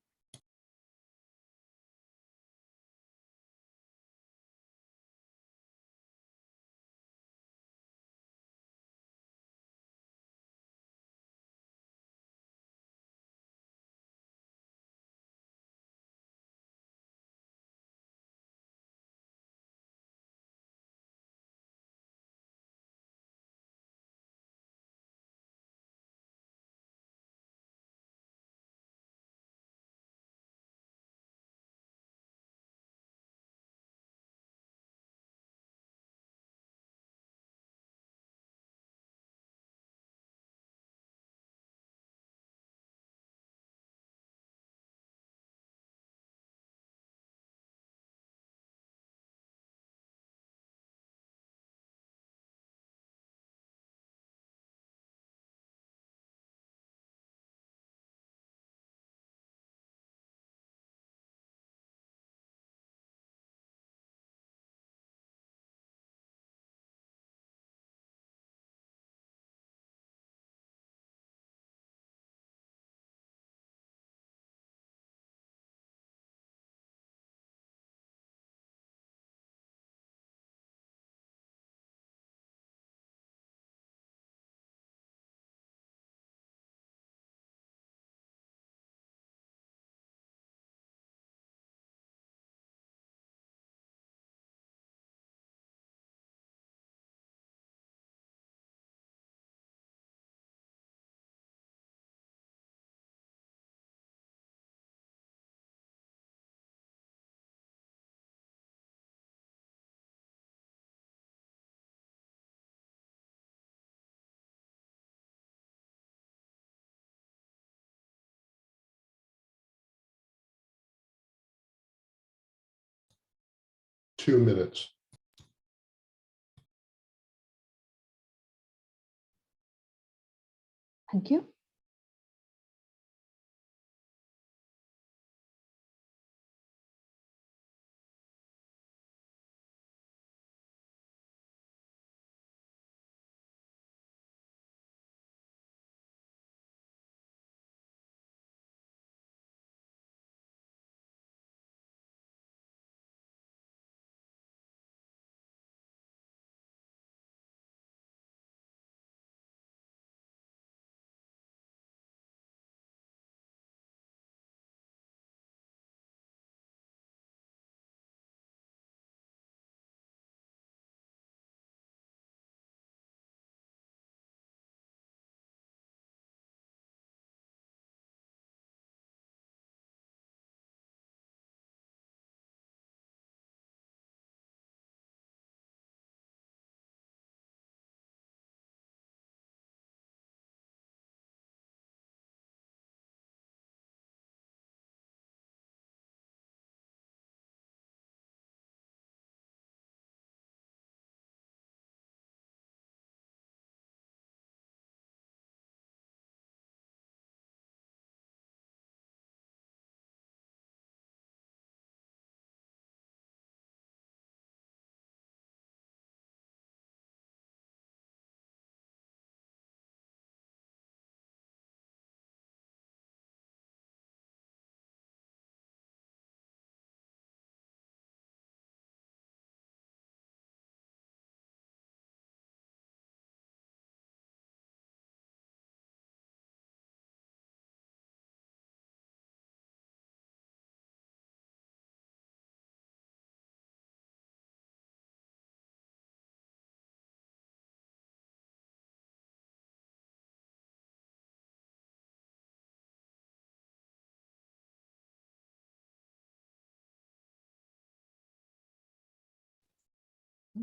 2 minutes. Thank you.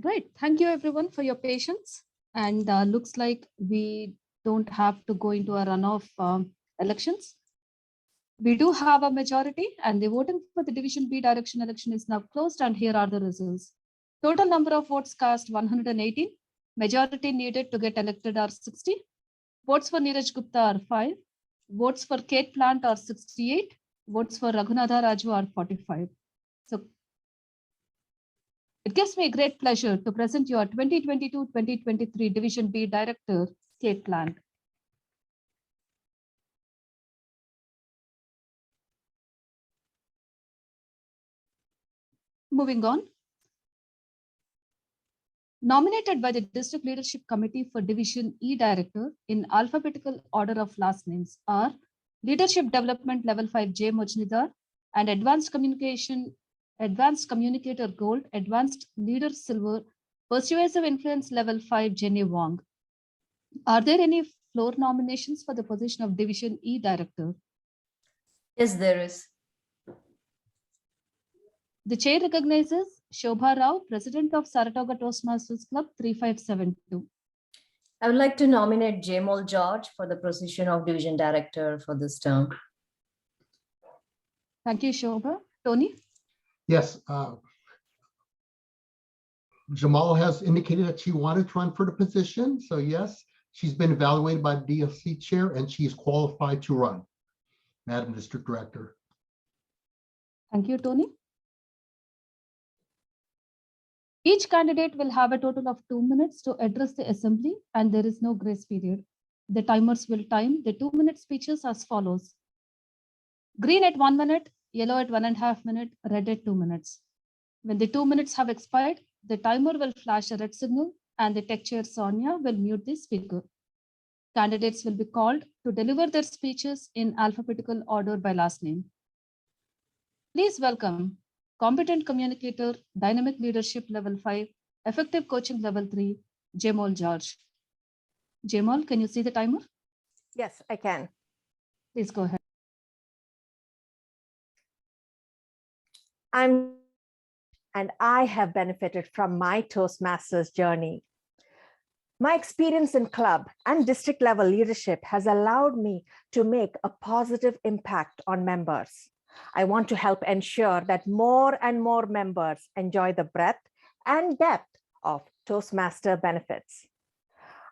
Great. Thank you everyone for your patience. And looks like we don't have to go into a runoff elections. We do have a majority and the voting for the Division B direction election is now closed, and here are the results. Total number of votes cast 118. Majority needed to get elected are 60. Votes for Neeraj Gupta are 5. Votes for Kate Plant are 68. Votes for Raghunatha Raju are 45. So it gives me great pleasure to present your 2022-2023 Division B Director, Kate Plant. Moving on. Nominated by the District Leadership Committee for Division E Director in alphabetical order of last names are Leadership Development Level 5 J. Mojnidar and Advanced Communicator Gold, Advanced Leader Silver, Persuasive Influence Level 5 Jenny Wong. Are there any floor nominations for the position of Division E Director? Yes, there is. The chair recognizes Shobha Rao, President of Saratoga Toastmasters Club 3572. I would like to nominate Jamal George for the position of Division Director for this term. Thank you, Shobha. Tony? Yes. Jamal has indicated that she wanted to run for the position. So yes, she's been evaluated by the DLC chair and she is qualified to run. Madam District Director. Thank you, Tony. Each candidate will have a total of 2 minutes to address the assembly, and there is no grace period. The timers will time the 2-minute speeches as follows. Green at 1 minute, yellow at 1.5 minutes, red at 2 minutes. When the 2 minutes have expired, the timer will flash a red signal and the tech chair Sonia will mute the speaker. Candidates will be called to deliver their speeches in alphabetical order by last name. Please welcome Competent Communicator, Dynamic Leadership Level 5, Effective Coaching Level 3, Jamal George. Jamal, can you see the timer? Yes, I can. Please go ahead. And I have benefited from my Toastmasters journey. My experience in club and district level leadership has allowed me to make a positive impact on members. I want to help ensure that more and more members enjoy the breadth and depth of Toastmaster benefits.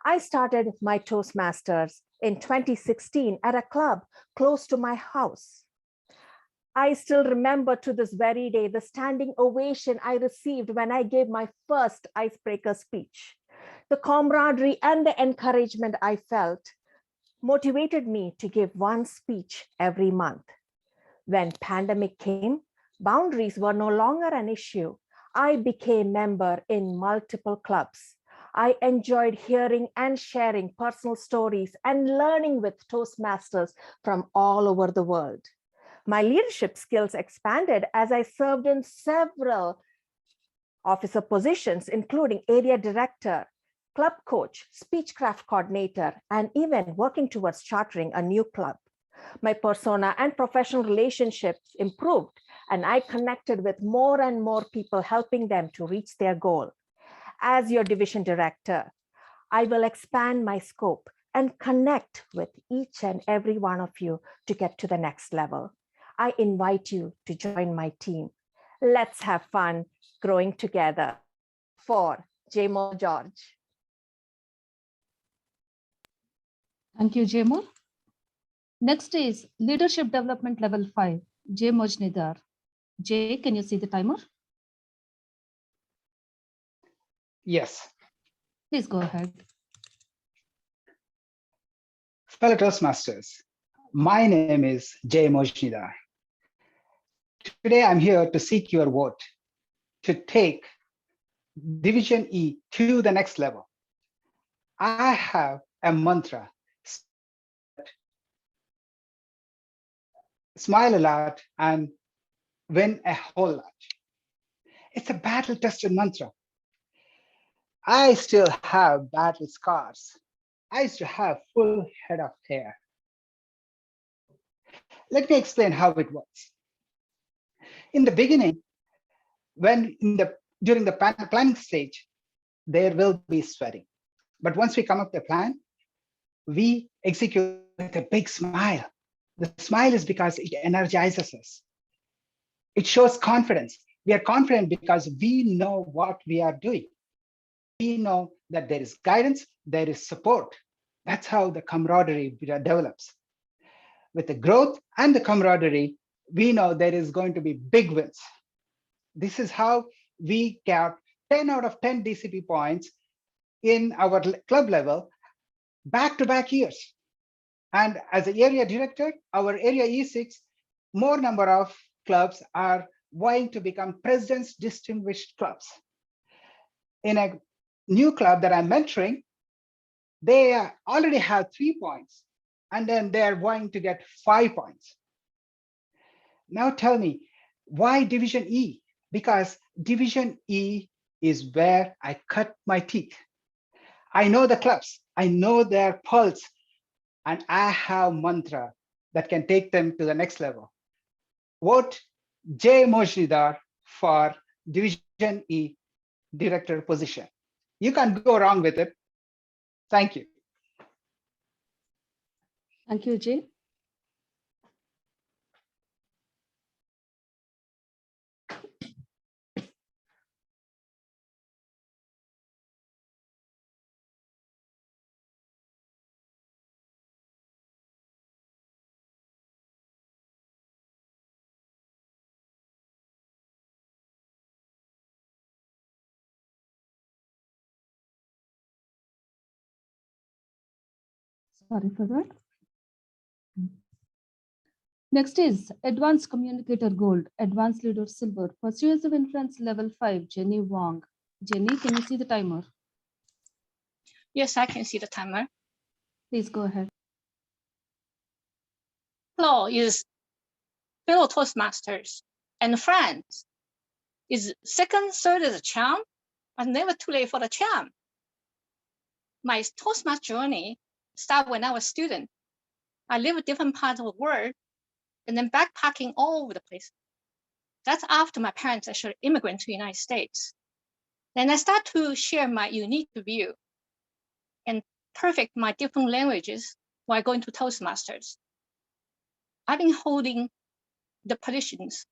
I started my Toastmasters in 2016 at a club close to my house. I still remember to this very day the standing ovation I received when I gave my first icebreaker speech. The camaraderie and the encouragement I felt motivated me to give one speech every month. When pandemic came, boundaries were no longer an issue. I became member in multiple clubs. I enjoyed hearing and sharing personal stories and learning with Toastmasters from all over the world. My leadership skills expanded as I served in several officer positions, including area director, club coach, speechcraft coordinator, and even working towards chartering a new club. My persona and professional relationships improved, and I connected with more and more people, helping them to reach their goal. As your division director, I will expand my scope and connect with each and every one of you to get to the next level. I invite you to join my team. Let's have fun growing together. For Jmo George. Thank you, Jmo. Next is Leadership Development Level 5, Jay Mojnidar. Jay, can you see the timer? Yes. Please go ahead. Fellow Toastmasters, my name is Jay Mojnidar. Today I'm here to seek your vote to take Division E to the next level. I have a mantra: smile a lot and win a whole lot. It's a battle-tested mantra. I still have battle scars. I used to have full head of hair. Let me explain how it works. In the beginning, during the planning stage, there will be sweating. But once we come up with a plan, we execute with a big smile. The smile is because it energizes us. It shows confidence. We are confident because we know what we are doing. We know that there is guidance, there is support. That's how the camaraderie develops. With the growth and the camaraderie, we know there is going to be big wins. This is how we got 10 out of 10 DCP points in our club level back-to-back years. And as an area director, our area E6, more number of clubs are vying to become President's Distinguished Clubs. In a new club that I'm mentoring, they already have 3 points, and then they're vying to get 5 points. Now tell me, why Division E? Because Division E is where I cut my teeth. I know the clubs, I know their pulse, and I have mantra that can take them to the next level. Vote Jay Mojnidar for Division E director position. You can't go wrong with it. Thank you. Thank you, Jay. Sorry for that. Next is Advanced Communicator Gold, Advanced Leader Silver, Persuasive Influence Level 5, Jenny Wong. Jenny, can you see the timer? Yes, I can see the timer. Please go ahead. Hello, is fellow Toastmasters and friends. Is second, third is a charm, but never too late for the charm. My Toastmaster journey started when I was a student. I lived different parts of the world and then backpacking all over the place. That's after my parents actually immigrated to the United States. Then I start to share my unique view and perfect my different languages while going to Toastmasters. I've been holding the positions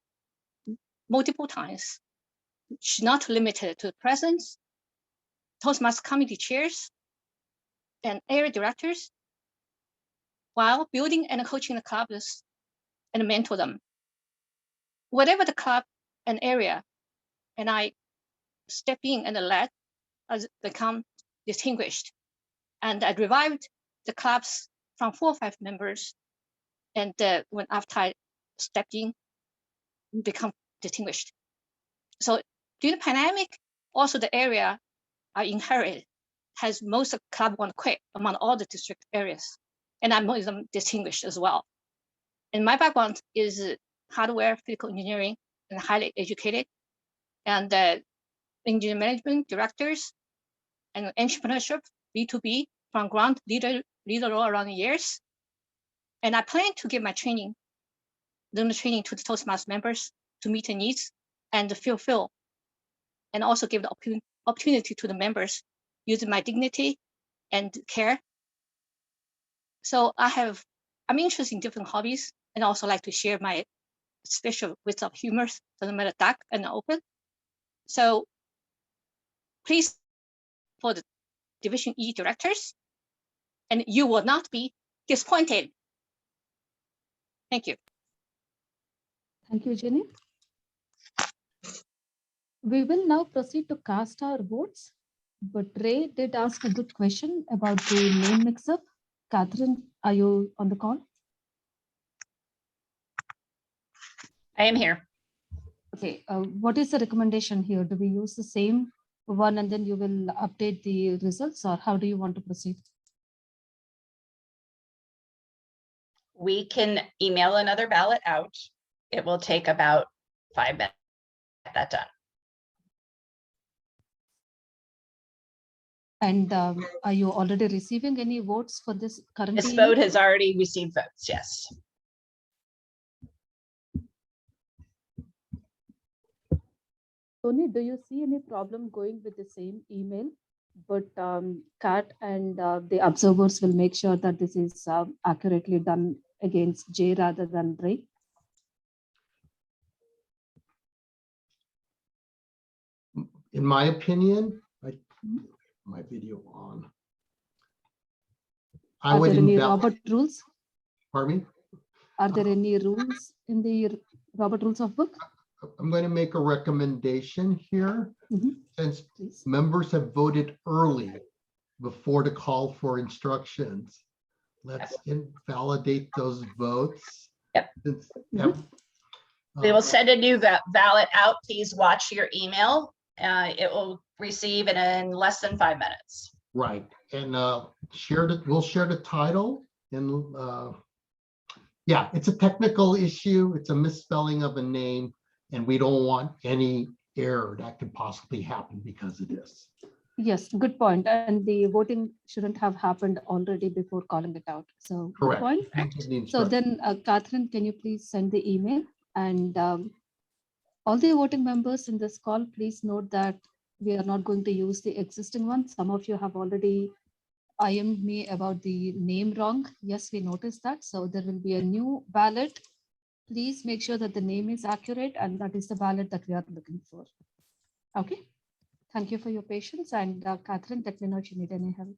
multiple times, should not limited to presence, Toastmasters committee chairs, and area directors, while building and coaching the clubs and mentor them. Whatever the club and area, and I step in and led as become distinguished. And I revived the clubs from 4 or 5 members. And when after I stepped in, become distinguished. So during the pandemic, also the area I inherited has most club want to quit among all the district areas. And I'm among them distinguished as well. And my background is hardware, physical engineering, and highly educated. And engineering management directors and entrepreneurship, B2B, from ground leader role around the years. And I plan to give my training, learn the training to the Toastmasters members to meet the needs and fulfill, and also give the opportunity to the members using my dignity and care. So I'm interested in different hobbies and also like to share my special wits of humor, doesn't matter dark and open. So please, for the Division E directors, and you will not be disappointed. Thank you. Thank you, Jenny. We will now proceed to cast our votes, but Ray did ask a good question about the name mix-up. Catherine, are you on the call? I am here. Okay, what is the recommendation here? Do we use the same one and then you will update the results, or how do you want to proceed? We can email another ballot out. It will take about 5 minutes to get that done. And are you already receiving any votes for this current? This vote has already received votes, yes. Tony, do you see any problem going with the same email? But Kat and the observers will make sure that this is accurately done against Jay rather than Ray. In my opinion, my video on. Are there any Robert rules? Pardon me? Are there any rules in the Robert Rules of Book? I'm going to make a recommendation here. Since members have voted early before the call for instructions, let's invalidate those votes. Yep. We will send a new ballot out. Please watch your email. It will receive it in less than 5 minutes. Right, and we'll share the title. And yeah, it's a technical issue. It's a misspelling of a name, and we don't want any error that could possibly happen because of this. Yes, good point. And the voting shouldn't have happened already before calling it out. So correct. Good point. So then, Catherine, can you please send the email? And all the voting members in this call, please note that we are not going to use the existing one. Some of you have already IM'd me about the name wrong. Yes, we noticed that. So there will be a new ballot. Please make sure that the name is accurate, and that is the ballot that we are looking for. Okay. Thank you for your patience. And Catherine, let me know if you need any help.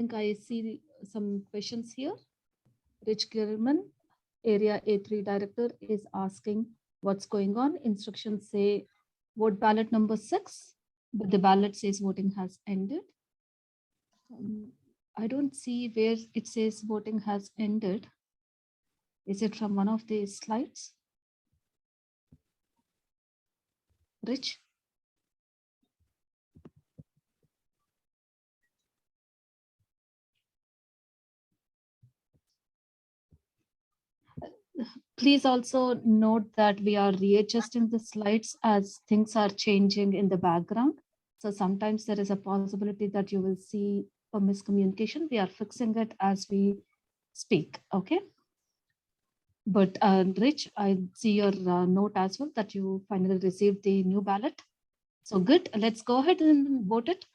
think I see some questions here. Rich Gilman, Area A3 Director, is asking what's going on. Instructions say vote ballot number 6, but the ballot says voting has ended. I don't see where it says voting has ended. Is it from one of the slides? Rich? Please also note that we are readjusting the slides as things are changing in the background. So sometimes there is a possibility that you will see a miscommunication. We are fixing it as we speak, okay? But Rich, I see your note as well that you finally received the new ballot. So good, let's go ahead and vote it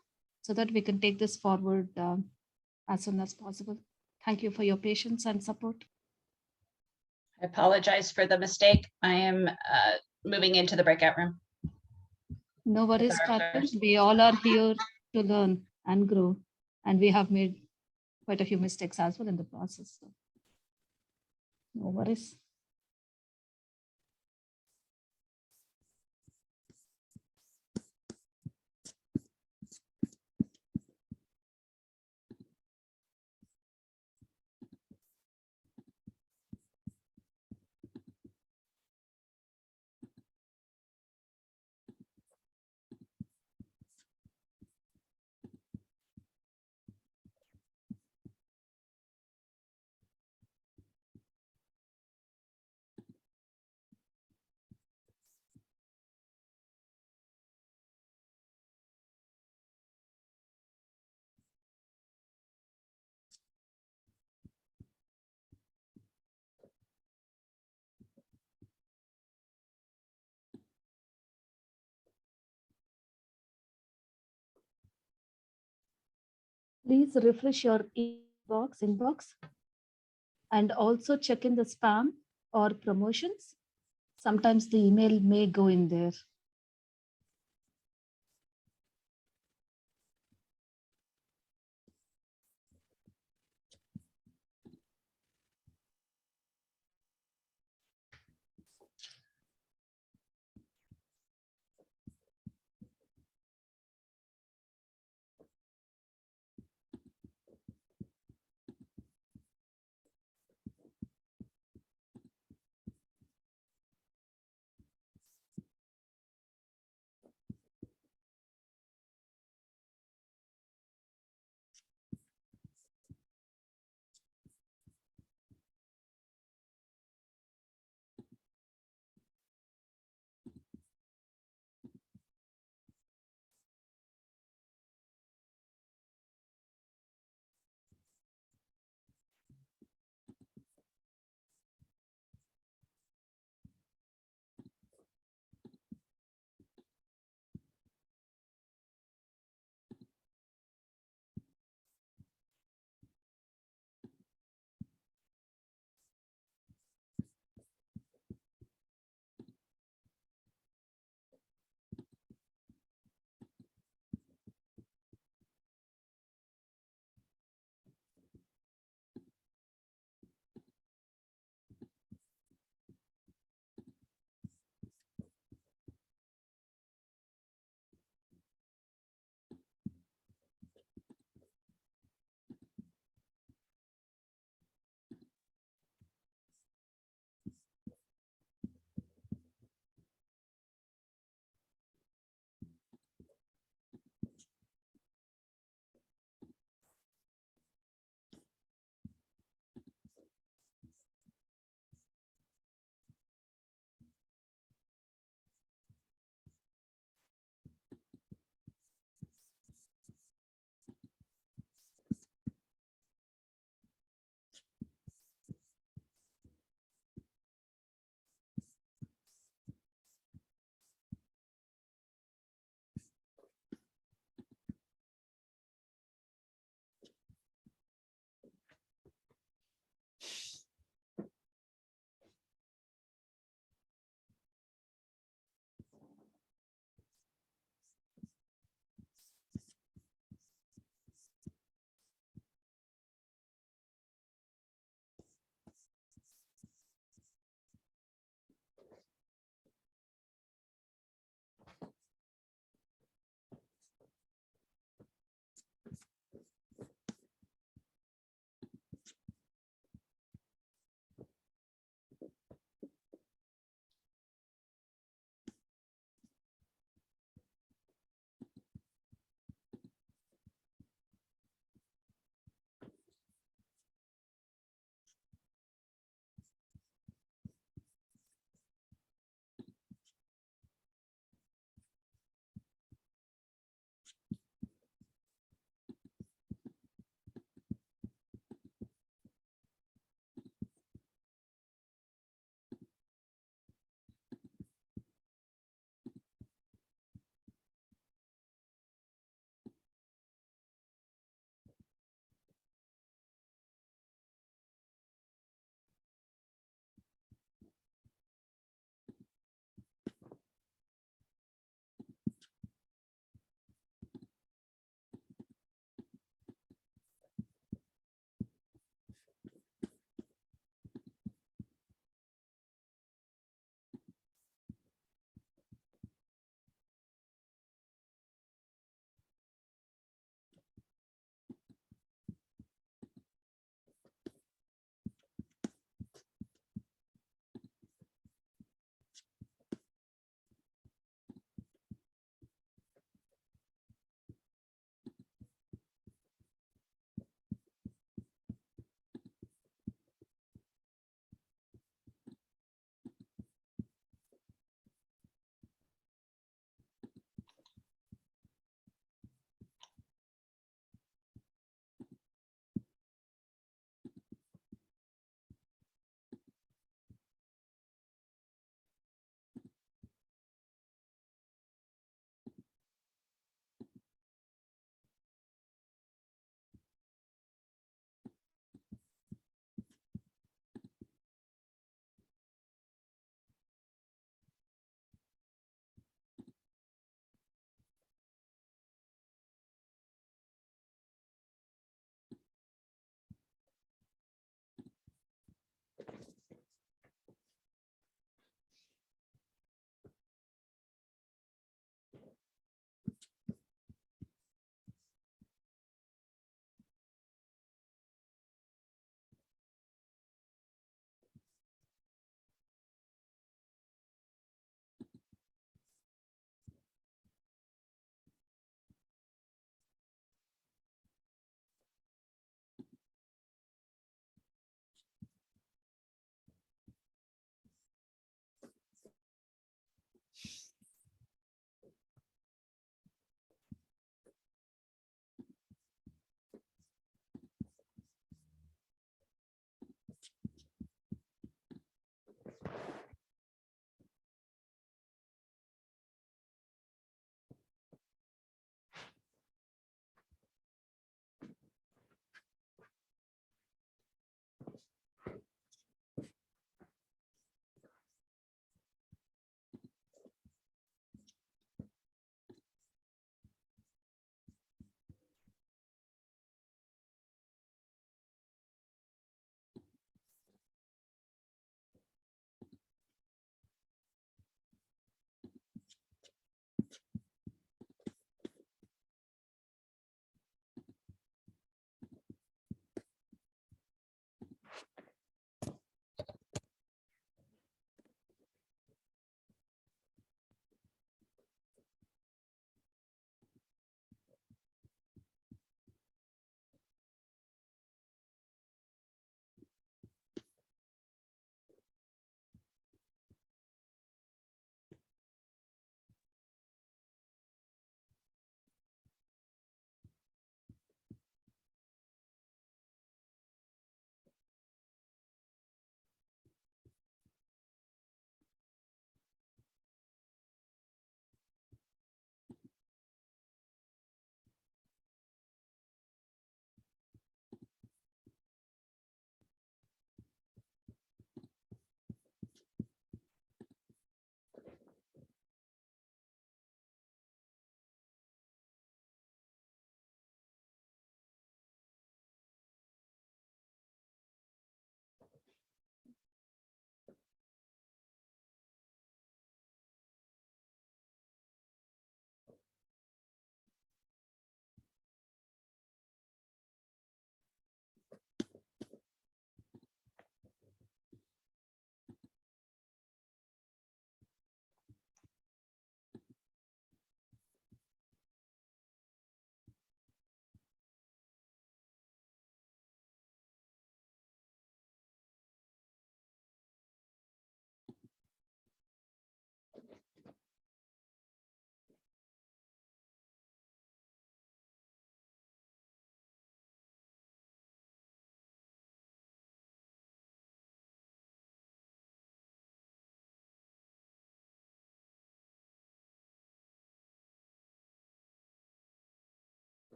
so that we can take this forward as soon as possible. Thank you for your patience and support. I apologize for the mistake. I am moving into the breakout room. No worries, Catherine. We all are here to learn and grow. And we have made quite a few mistakes as well in the process. So no worries. Please refresh your inbox and also check in the spam or promotions. Sometimes the email may go in there.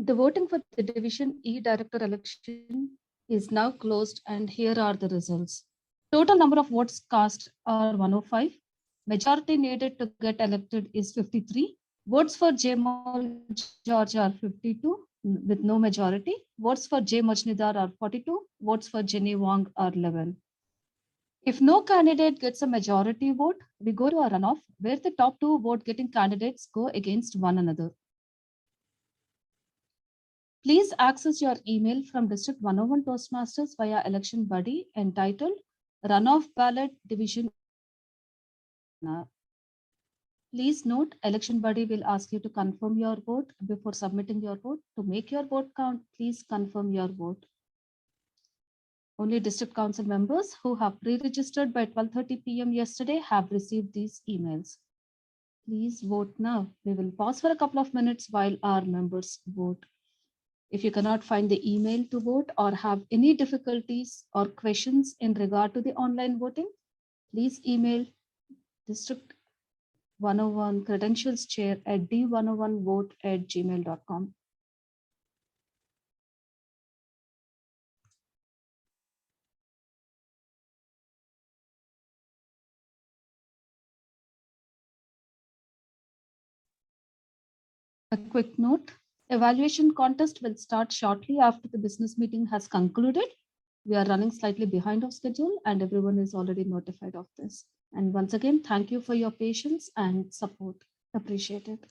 The voting for the Division E Director election is now closed, and here are the results. Total number of votes cast are 105. Majority needed to get elected is 53. Votes for Jamal George are 52 with no majority. Votes for J. Majnidar are 42. Votes for Jenny Wong are 11. If no candidate gets a majority vote, we go to a runoff where the top two vote getting candidates go against one another. Please access your email from District 101 Toastmasters via election buddy entitled Runoff Ballot Division. Please note, election buddy will ask you to confirm your vote before submitting your vote. To make your vote count, please confirm your vote. Only district council members who have pre-registered by 12:30 p.m. yesterday have received these emails. Please vote now. We will pause for a couple of minutes while our members vote. If you cannot find the email to vote or have any difficulties or questions in regard to the online voting, please email District 101 Credentials Chair at d101vote@gmail.com. A quick note, evaluation contest will start shortly after the business meeting has concluded. We are running slightly behind our schedule and everyone is already notified of this. And once again, thank you for your patience and support. Appreciate it.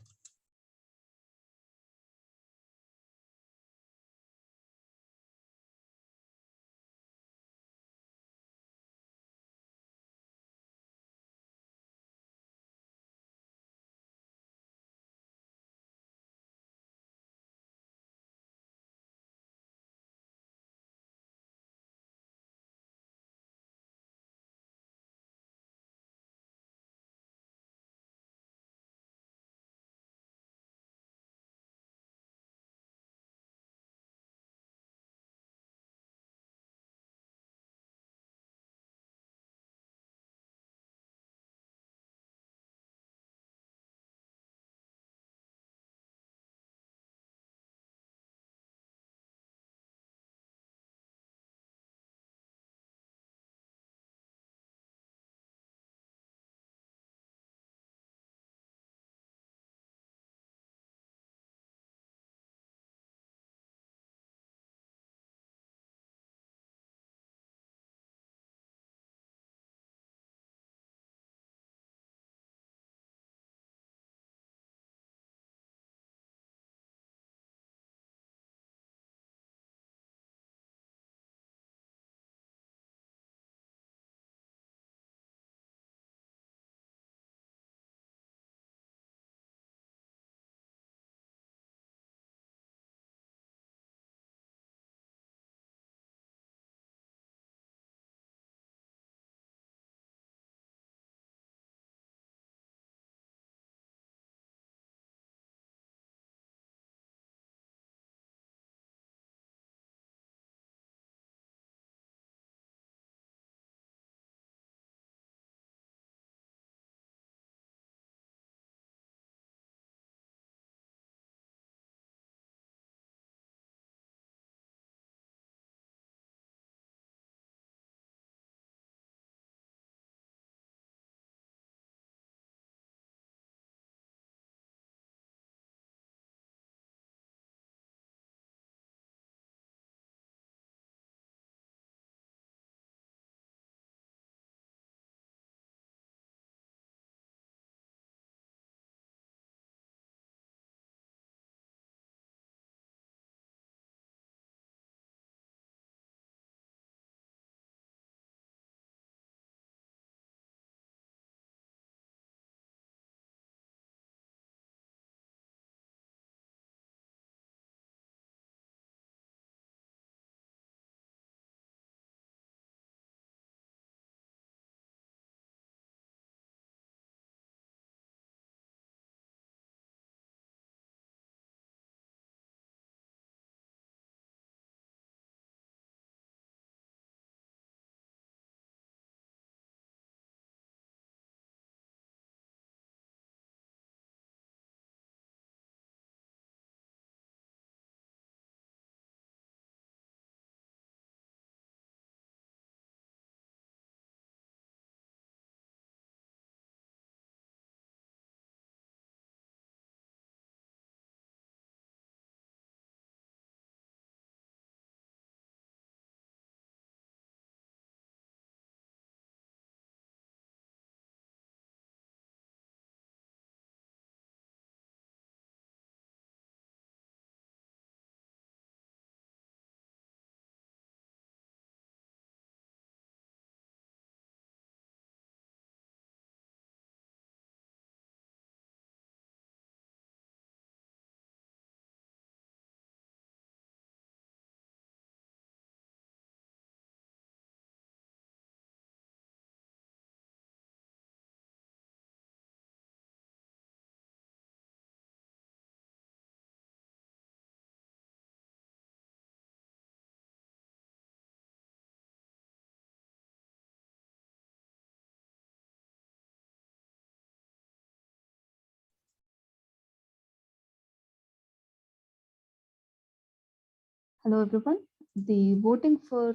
Hello, everyone. The voting for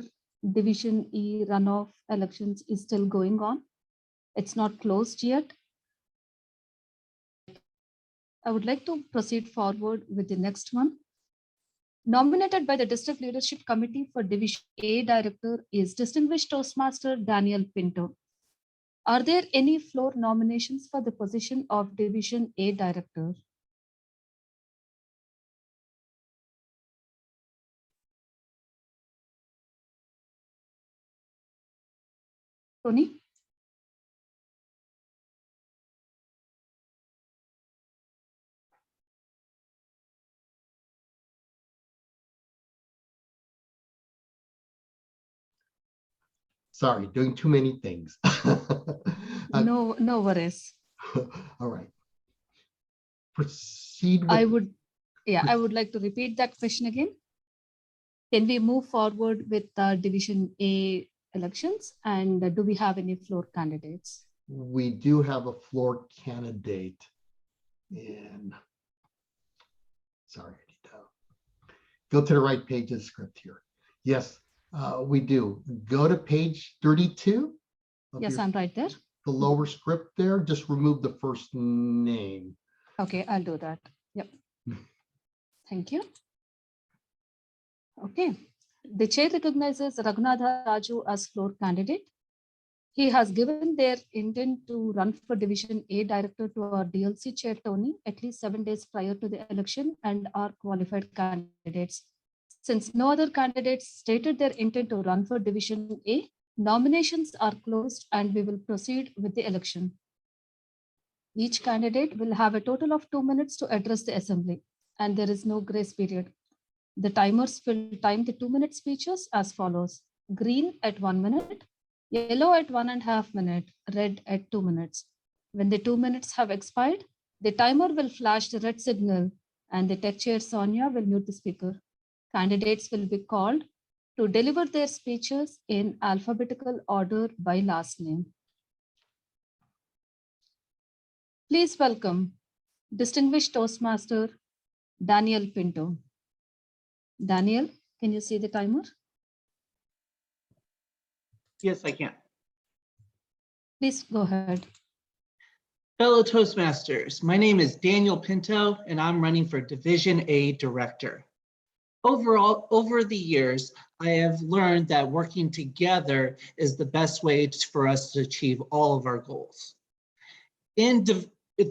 Division E runoff elections is still going on. It's not closed yet. I would like to proceed forward with the next one. Nominated by the District Leadership Committee for Division A Director is Distinguished Toastmaster Daniel Pinto. Are there any floor nominations for the position of Division A Director? Tony? Sorry, doing too many things. No worries. All right. Proceed with. I would like to repeat that question again. Can we move forward with Division A elections? And do we have any floor candidates? We do have a floor candidate in. Sorry, I need to go to the right page of the script here. Yes, we do. Go to page 32. Yes, I'm right there. The lower script there, just remove the first name. Okay, I'll do that. Yep. Thank you. Okay. The chair recognizes Raghunatha Raju as floor candidate. He has given their intent to run for Division A Director to our DLC Chair Tony at least 7 days prior to the election and are qualified candidates. Since no other candidates stated their intent to run for Division A, nominations are closed and we will proceed with the election. Each candidate will have a total of 2 minutes to address the assembly, and there is no grace period. The timers will time the 2-minute speeches as follows: green at 1 minute, yellow at 1.5 minutes, red at 2 minutes. When the 2 minutes have expired, the timer will flash the red signal and the tech chair Sonia will mute the speaker. Candidates will be called to deliver their speeches in alphabetical order by last name. Please welcome Distinguished Toastmaster Daniel Pinto. Daniel, can you see the timer? Yes, I can. Please go ahead. Fellow Toastmasters, my name is Daniel Pinto, and I'm running for Division A Director. Overall, over the years, I have learned that working together is the best way for us to achieve all of our goals.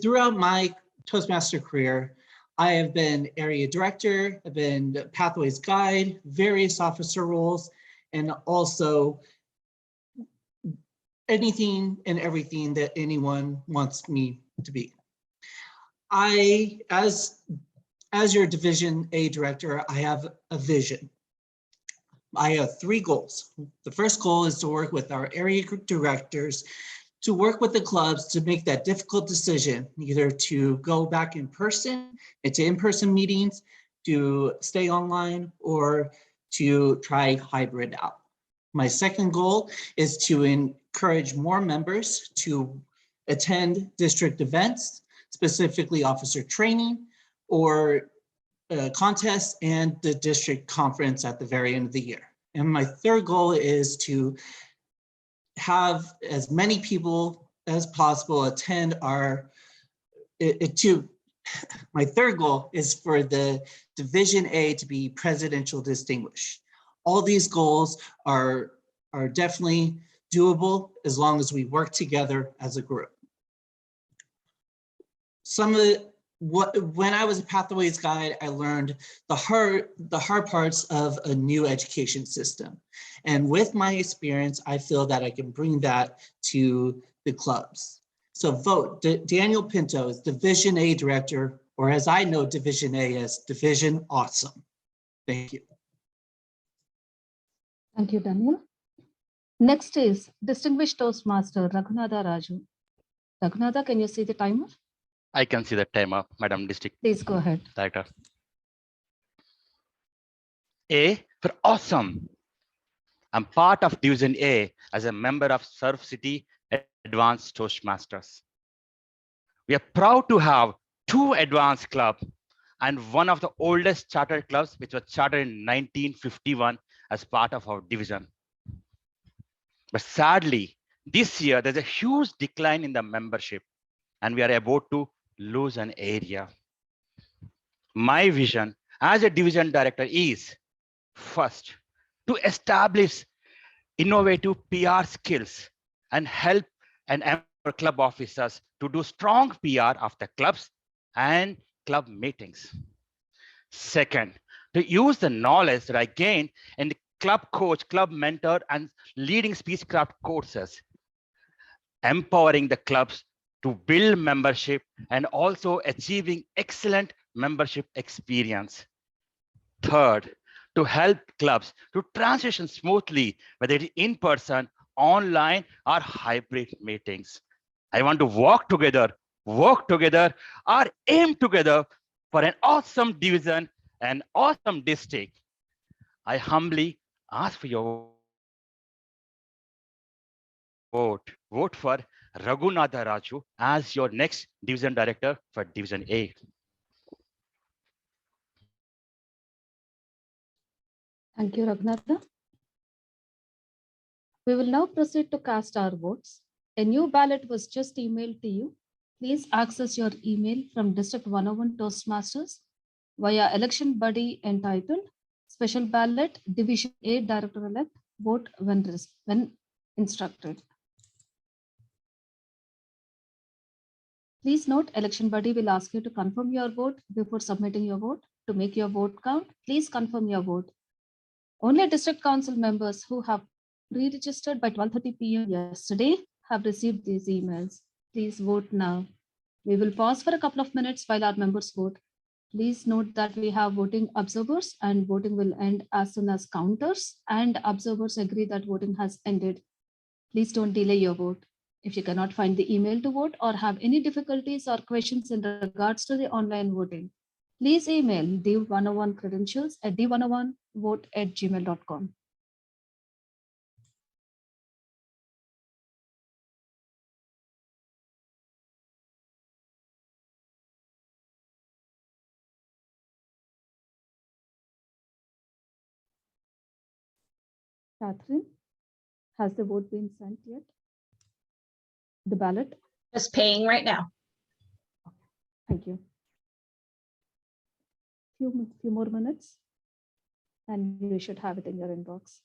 Throughout my Toastmaster career, I have been area director, I've been pathways guide, various officer roles, and also anything and everything that anyone wants me to be. As your Division A Director, I have a vision. I have 3 goals. The first goal is to work with our area directors to work with the clubs to make that difficult decision, either to go back in person, into in-person meetings, to stay online, or to try hybrid out. My second goal is to encourage more members to attend district events, specifically officer training or contests and the district conference at the very end of the year. And my third goal is to have as many people as possible attend my third goal is for the Division A to be presidential distinguished. All these goals are definitely doable as long as we work together as a group. When I was a Pathways Guide, I learned the hard parts of a new education system. And with my experience, I feel that I can bring that to the clubs. So vote Daniel Pinto as Division A Director, or as I know Division A as Division Awesome. Thank you. Thank you, Daniel. Next is Distinguished Toastmaster Raghunatha Raju. Raghunatha, can you see the timer? I can see the timer, Madam District. Please go ahead. Director. A for awesome. I'm part of Division A as a member of Surf City Advanced Toastmasters. We are proud to have 2 advanced clubs and one of the oldest chartered clubs, which was chartered in 1951 as part of our division. But sadly, this year, there's a huge decline in the membership, and we are about to lose an area. My vision as a division director is, first, to establish innovative PR skills and help and empower club officers to do strong PR of the clubs and club meetings. Second, to use the knowledge that I gained in the club coach, club mentor, and leading speechcraft courses, empowering the clubs to build membership and also achieving excellent membership experience. Third, to help clubs to transition smoothly, whether it is in person, online, or hybrid meetings. I want to work together, or aim together for an awesome division, an awesome district. I humbly ask for your vote. Vote for Raghunatha Raju as your next division director for Division A. Thank you, Raghunatha. We will now proceed to cast our votes. A new ballot was just emailed to you. Please access your email from District 101 Toastmasters via election buddy entitled Special Ballot Division A Director-elect Vote when instructed. Please note, election buddy will ask you to confirm your vote before submitting your vote. To make your vote count, please confirm your vote. Only district council members who have pre-registered by 12:30 p.m. yesterday have received these emails. Please vote now. We will pause for a couple of minutes while our members vote. Please note that we have voting observers and voting will end as soon as counters and observers agree that voting has ended. Please don't delay your vote. If you cannot find the email to vote or have any difficulties or questions in regards to the online voting, please email D101 credentials at d101vote@gmail.com. Catherine, has the vote been sent yet? The ballot? Just paying right now. Thank you. Few more minutes and you should have it in your inbox.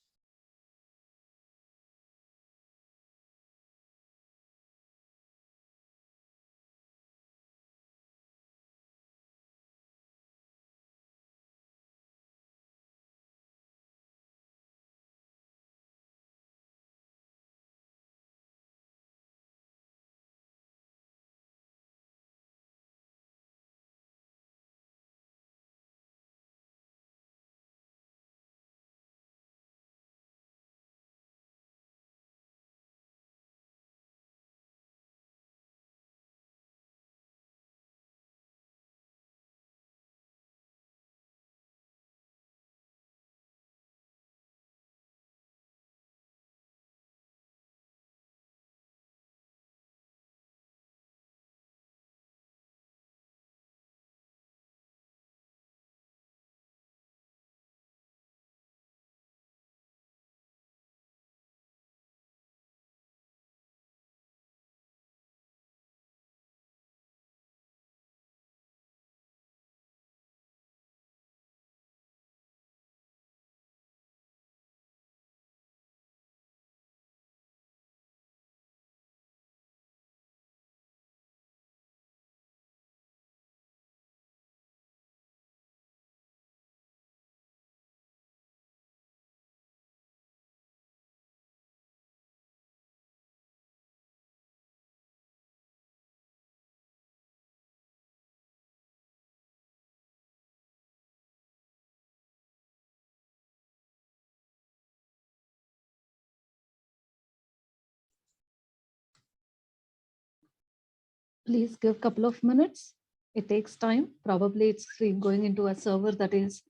Please give a couple of minutes. It takes time. Probably it's going into a server that is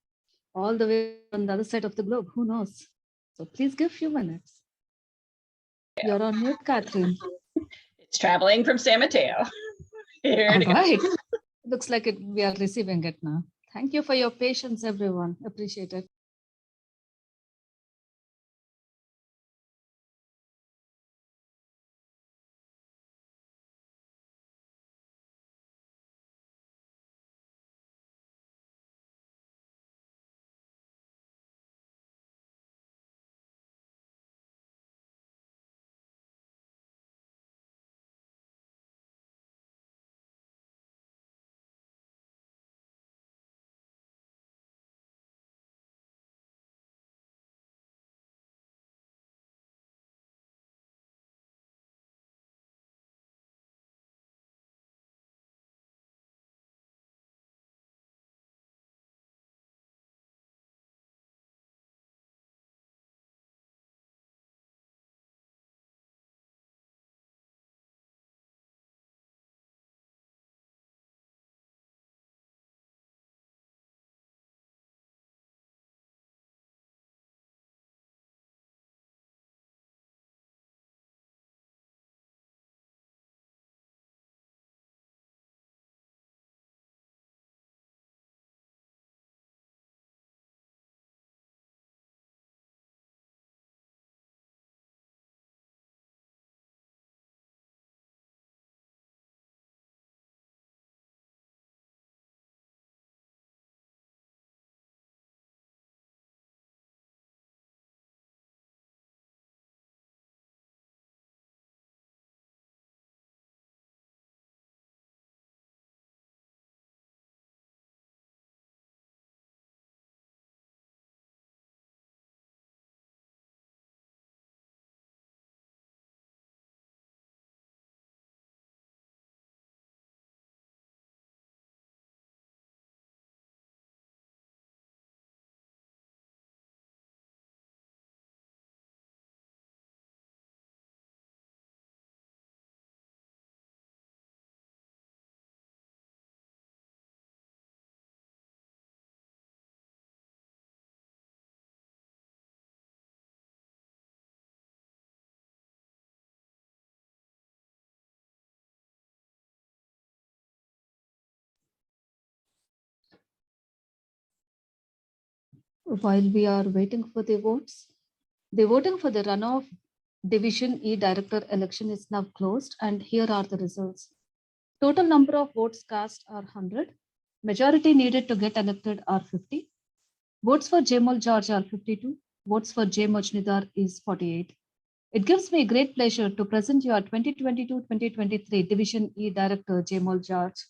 all the way on the other side of the globe. Who knows? So please give a few minutes. You're on mute, Catherine. It's traveling from San Mateo. Here All to go. right. Looks like we are receiving it now. Thank you for your patience, everyone. Appreciate it. While we are waiting for the votes, the voting for the runoff Division E Director election is now closed, and here are the results. Total number of votes cast are 100. Majority needed to get elected are 50. Votes for Jamal George are 52. Votes for J. Mojnidar is 48. It gives me great pleasure to present your 2022-2023 Division E Director, Jamal George.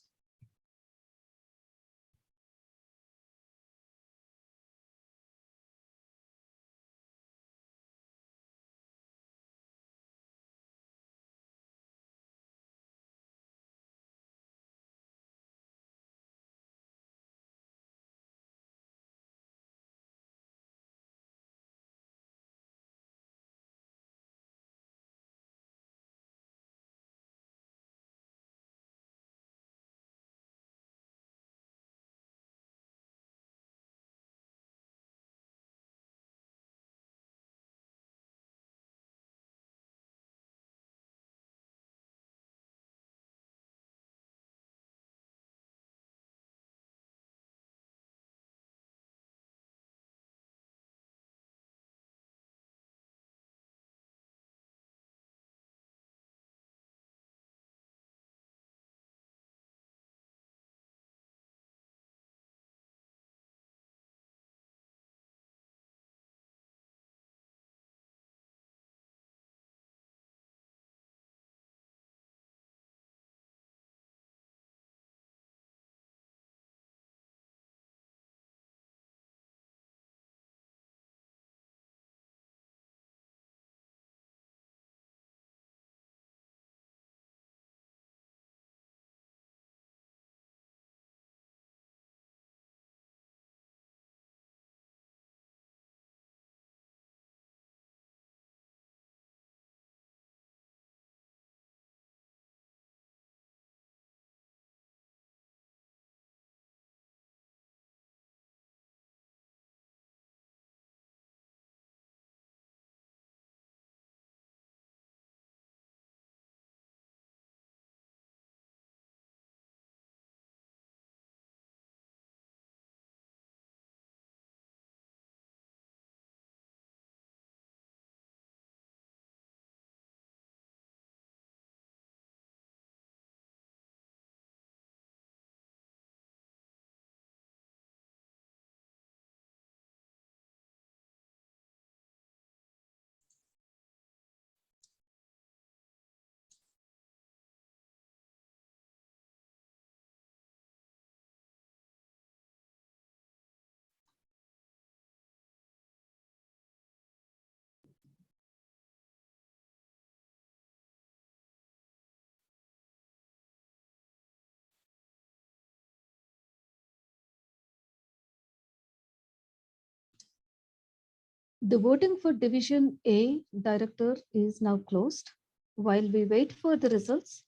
The voting for Division A director is now closed. While we wait for the results,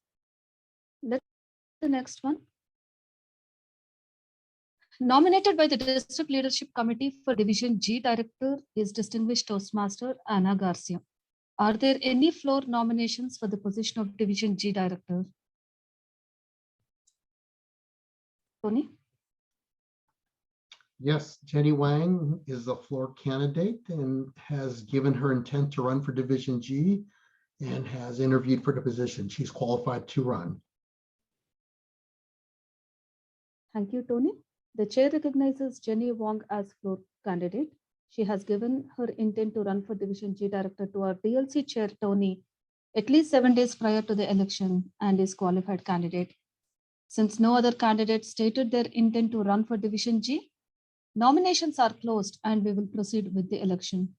let's the next one. Nominated by the District Leadership Committee for Division G Director is Distinguished Toastmaster Ana Garcia. Are there any floor nominations for the position of Division G Director? Tony? Yes, Jenny Wang is the floor candidate and has given her intent to run for Division G and has interviewed for the position. She's qualified to run. Thank you, Tony. The chair recognizes Jenny Wong as floor candidate. She has given her intent to run for Division G Director to our DLC chair, Tony, at least 7 days prior to the election and is qualified candidate. Since no other candidate stated their intent to run for Division G, nominations are closed and we will proceed with the election.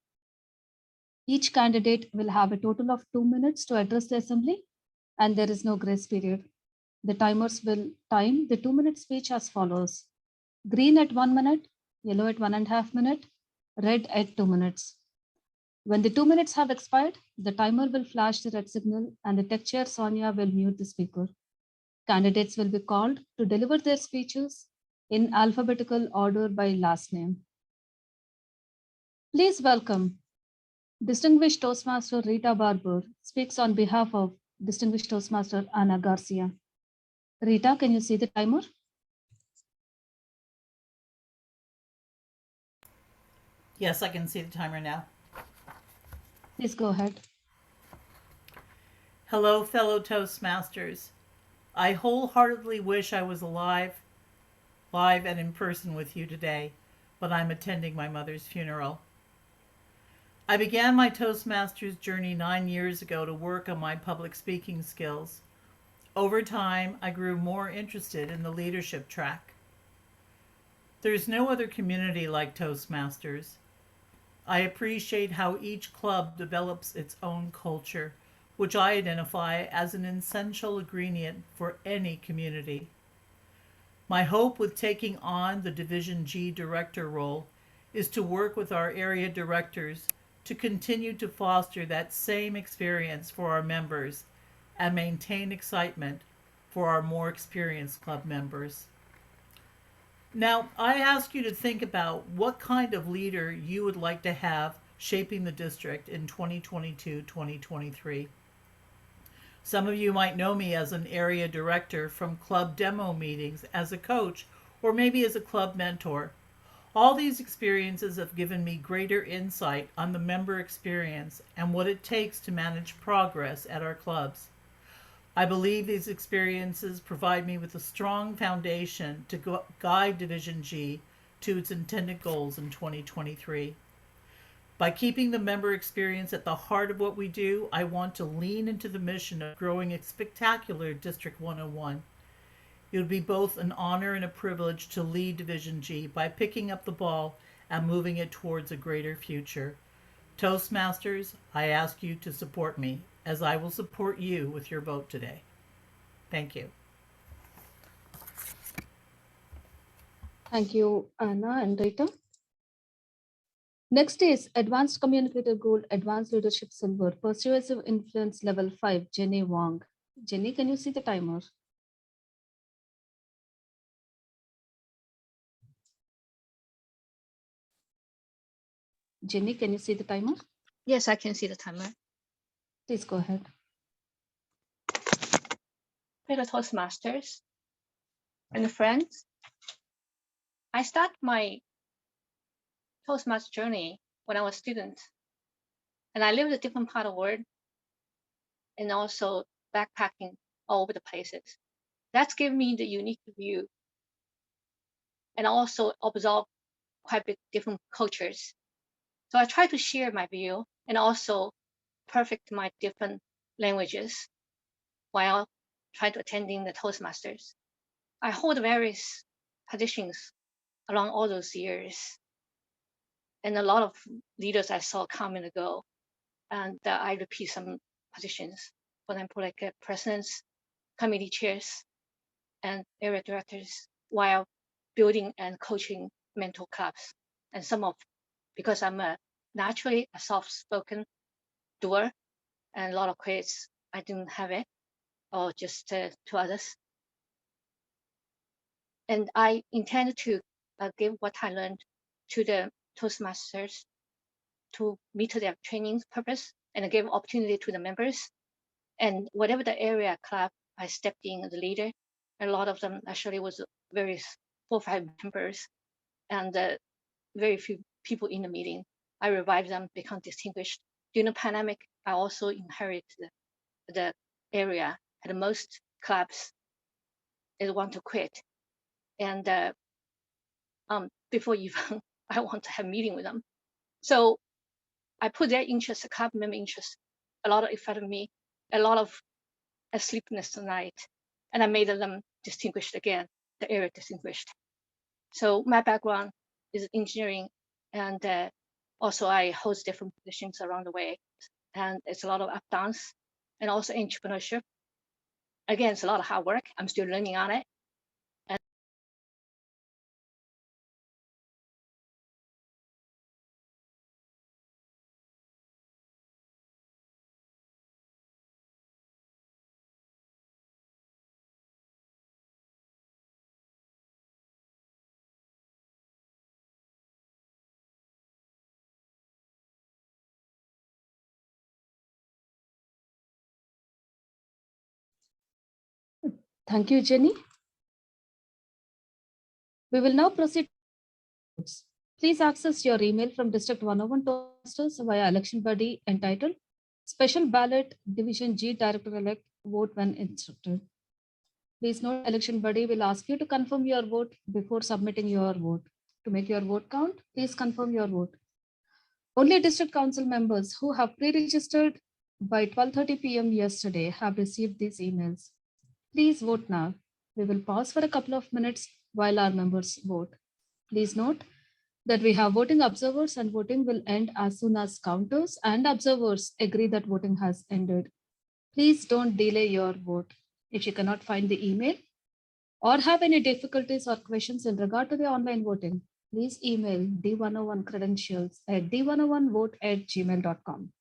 Each candidate will have a total of 2 minutes to address the assembly and there is no grace period. The timers will time the 2-minute speech as follows: green at 1 minute, yellow at 1.5 minutes, red at 2 minutes. When the 2 minutes have expired, the timer will flash the red signal and the tech chair Sonia will mute the speaker. Candidates will be called to deliver their speeches in alphabetical order by last name. Please welcome Distinguished Toastmaster Rita Barber speaks on behalf of Distinguished Toastmaster Ana Garcia. Rita, can you see the timer? Yes, I can see the timer now. Please go ahead. Hello, fellow Toastmasters. I wholeheartedly wish I was live and in person with you today, but I'm attending my mother's funeral. I began my Toastmasters journey 9 years ago to work on my public speaking skills. Over time, I grew more interested in the leadership track. There's no other community like Toastmasters. I appreciate how each club develops its own culture, which I identify as an essential ingredient for any community. My hope with taking on the Division G director role is to work with our area directors to continue to foster that same experience for our members and maintain excitement for our more experienced club members. Now, I ask you to think about what kind of leader you would like to have shaping the district in 2022-2023. Some of you might know me as an area director from club demo meetings, as a coach, or maybe as a club mentor. All these experiences have given me greater insight on the member experience and what it takes to manage progress at our clubs. I believe these experiences provide me with a strong foundation to guide Division G to its intended goals in 2023. By keeping the member experience at the heart of what we do, I want to lean into the mission of growing a spectacular District 101. It would be both an honor and a privilege to lead Division G by picking up the ball and moving it towards a greater future. Toastmasters, I ask you to support me as I will support you with your vote today. Thank you. Thank you, Anna and Rita. Next is Advanced Communicator Gold, Advanced Leadership Silver, Persuasive Influence Level 5, Jenny Wong. Jenny, can you see the timer? Jenny, can you see the timer? Yes, I can see the timer. Please go ahead. Fellow Toastmasters and friends, I started my Toastmaster journey when I was a student, and I lived a different part of the world and also backpacking all over the places. That's given me the unique view and also observe quite a bit different cultures. So I try to share my view and also perfect my different languages while trying to attending the Toastmasters. I hold various positions along all those years, and a lot of leaders I saw come and go, and I repeat some positions. For example, like presidents, committee chairs, and area directors, while building and coaching mentor clubs. And some of, because I'm a naturally a soft-spoken doer, and a lot of credits I didn't have it, or just to others. And I intend to give what I learned to the Toastmasters to meet their training purpose and give opportunity to the members. And whatever the area club, I stepped in as a leader. A lot of them actually was very 4 or 5 members, and very few people in the meeting. I revived them, become distinguished. During the pandemic, I also inherited the area, and most clubs is want to quit. And before even I want to have a meeting with them. So I put their interest, the club member interest, a lot of effort on me, a lot of sleeplessness tonight, and I made them distinguished again, the area distinguished. So my background is engineering, and also I host different positions around the way, and it's a lot of up downs, and also entrepreneurship. Again, it's a lot of hard work. I'm still learning on it. Thank you, Jenny. We will now proceed. Please access your email from District 101 Toastmasters via election body entitled Special Ballot Division G Director-elect Vote when instructed. Please note, election body will ask you to confirm your vote before submitting your vote. To make your vote count, please confirm your vote. Only district council members who have pre-registered by 12:30 p.m. yesterday have received these emails. Please vote now. We will pause for a couple of minutes while our members vote. Please note that we have voting observers, and voting will end as soon as counters and observers agree that voting has ended. Please don't delay your vote. If you cannot find the email or have any difficulties or questions in regard to the online voting, please email D101 credentials at d101vote@gmail.com.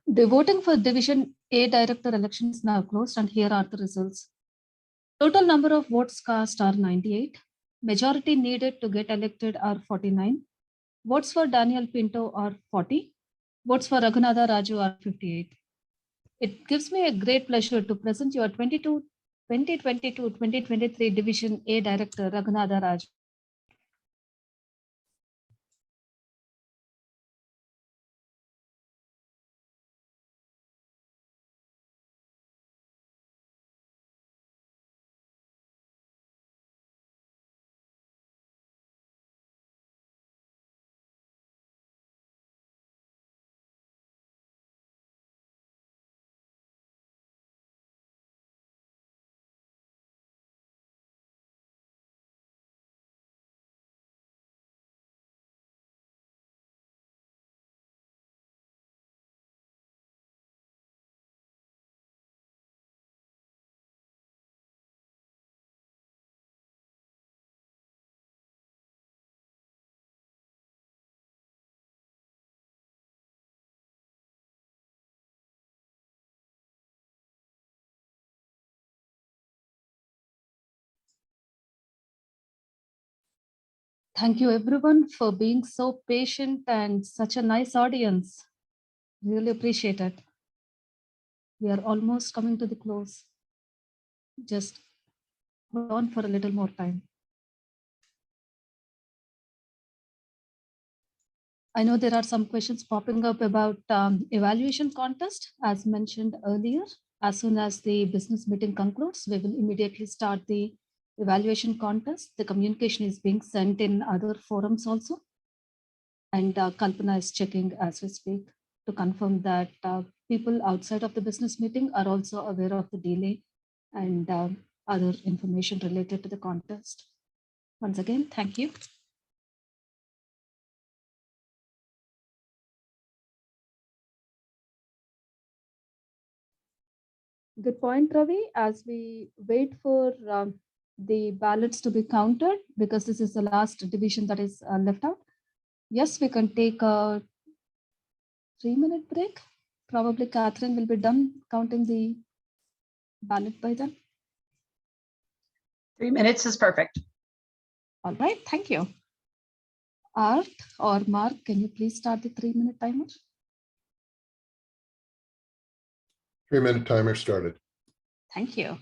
The voting for Division A Director election is now closed, and here are the results. Total number of votes cast are 98. Majority needed to get elected are 49. Votes for Daniel Pinto are 40. Votes for Raghunatha Raju are 58. It gives me a great pleasure to present your 2022-2023 Division A Director, Raghunatha Raju. Thank you everyone for being so patient and such a nice audience. Really appreciate it. We are almost coming to the close. Just hold on for a little more time. I know there are some questions popping up about evaluation contest. As mentioned earlier, as soon as the business meeting concludes, we will immediately start the evaluation contest. The communication is being sent in other forums also. And Kalpana is checking as we speak to confirm that people outside of the business meeting are also aware of the delay and other information related to the contest. Once again, thank you. Good point, Ravi. As we wait for the ballots to be counted, because this is the last division that is left out. Yes, we can take a 3-minute break. Probably Catherine will be done counting the ballot by then. 3 minutes is perfect. All right, thank you. Art or Mark, can you please start the 3-minute timer? 3-minute timer started. Thank you.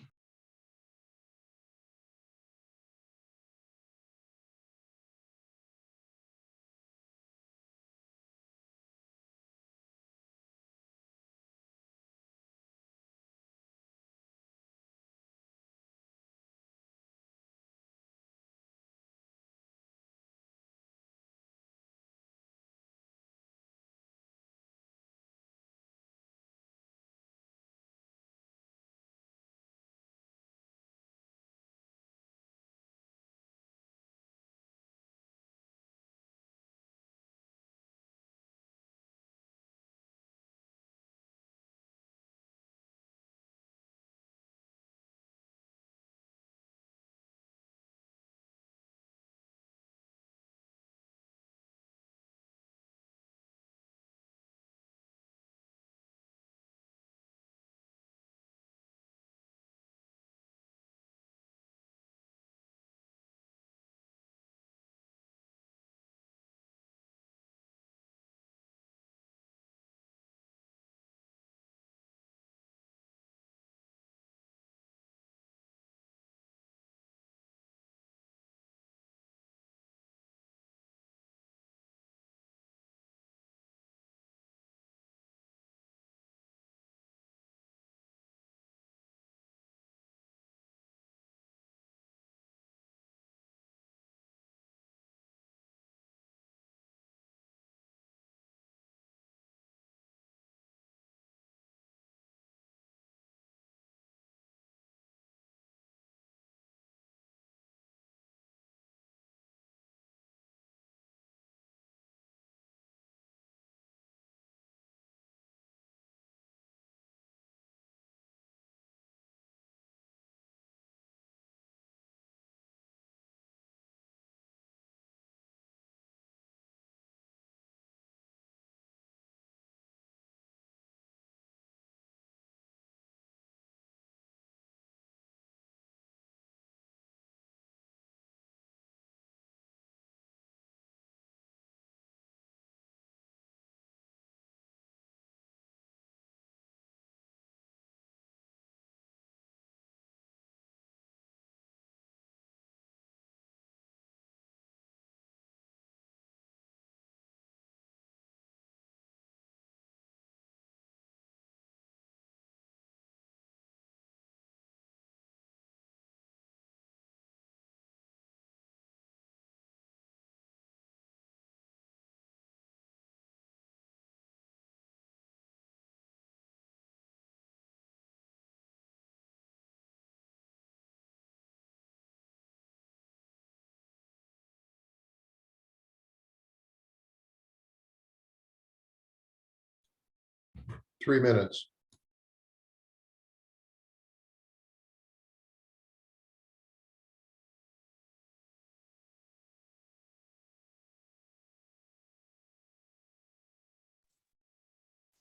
3 minutes.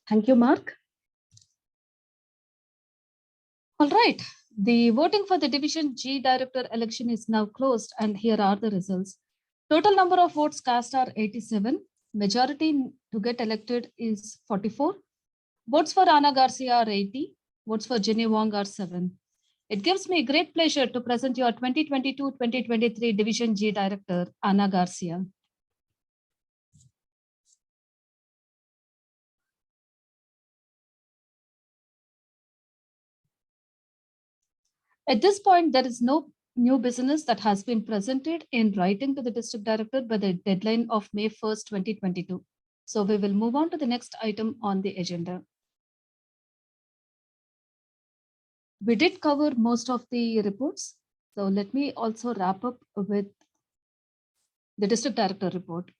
Thank you, Mark. All right, the voting for the Division G Director election is now closed, and here are the results. Total number of votes cast are 87. Majority to get elected is 44. Votes for Ana Garcia are 80. Votes for Jenny Wong are 7. It gives me great pleasure to present your 2022-2023 Division G Director, Ana Garcia. At this point, there is no new business that has been presented in writing to the district director by the deadline of May 1st, 2022. So we will move on to the next item on the agenda. We did cover most of the reports. So let me also wrap up with the district director report.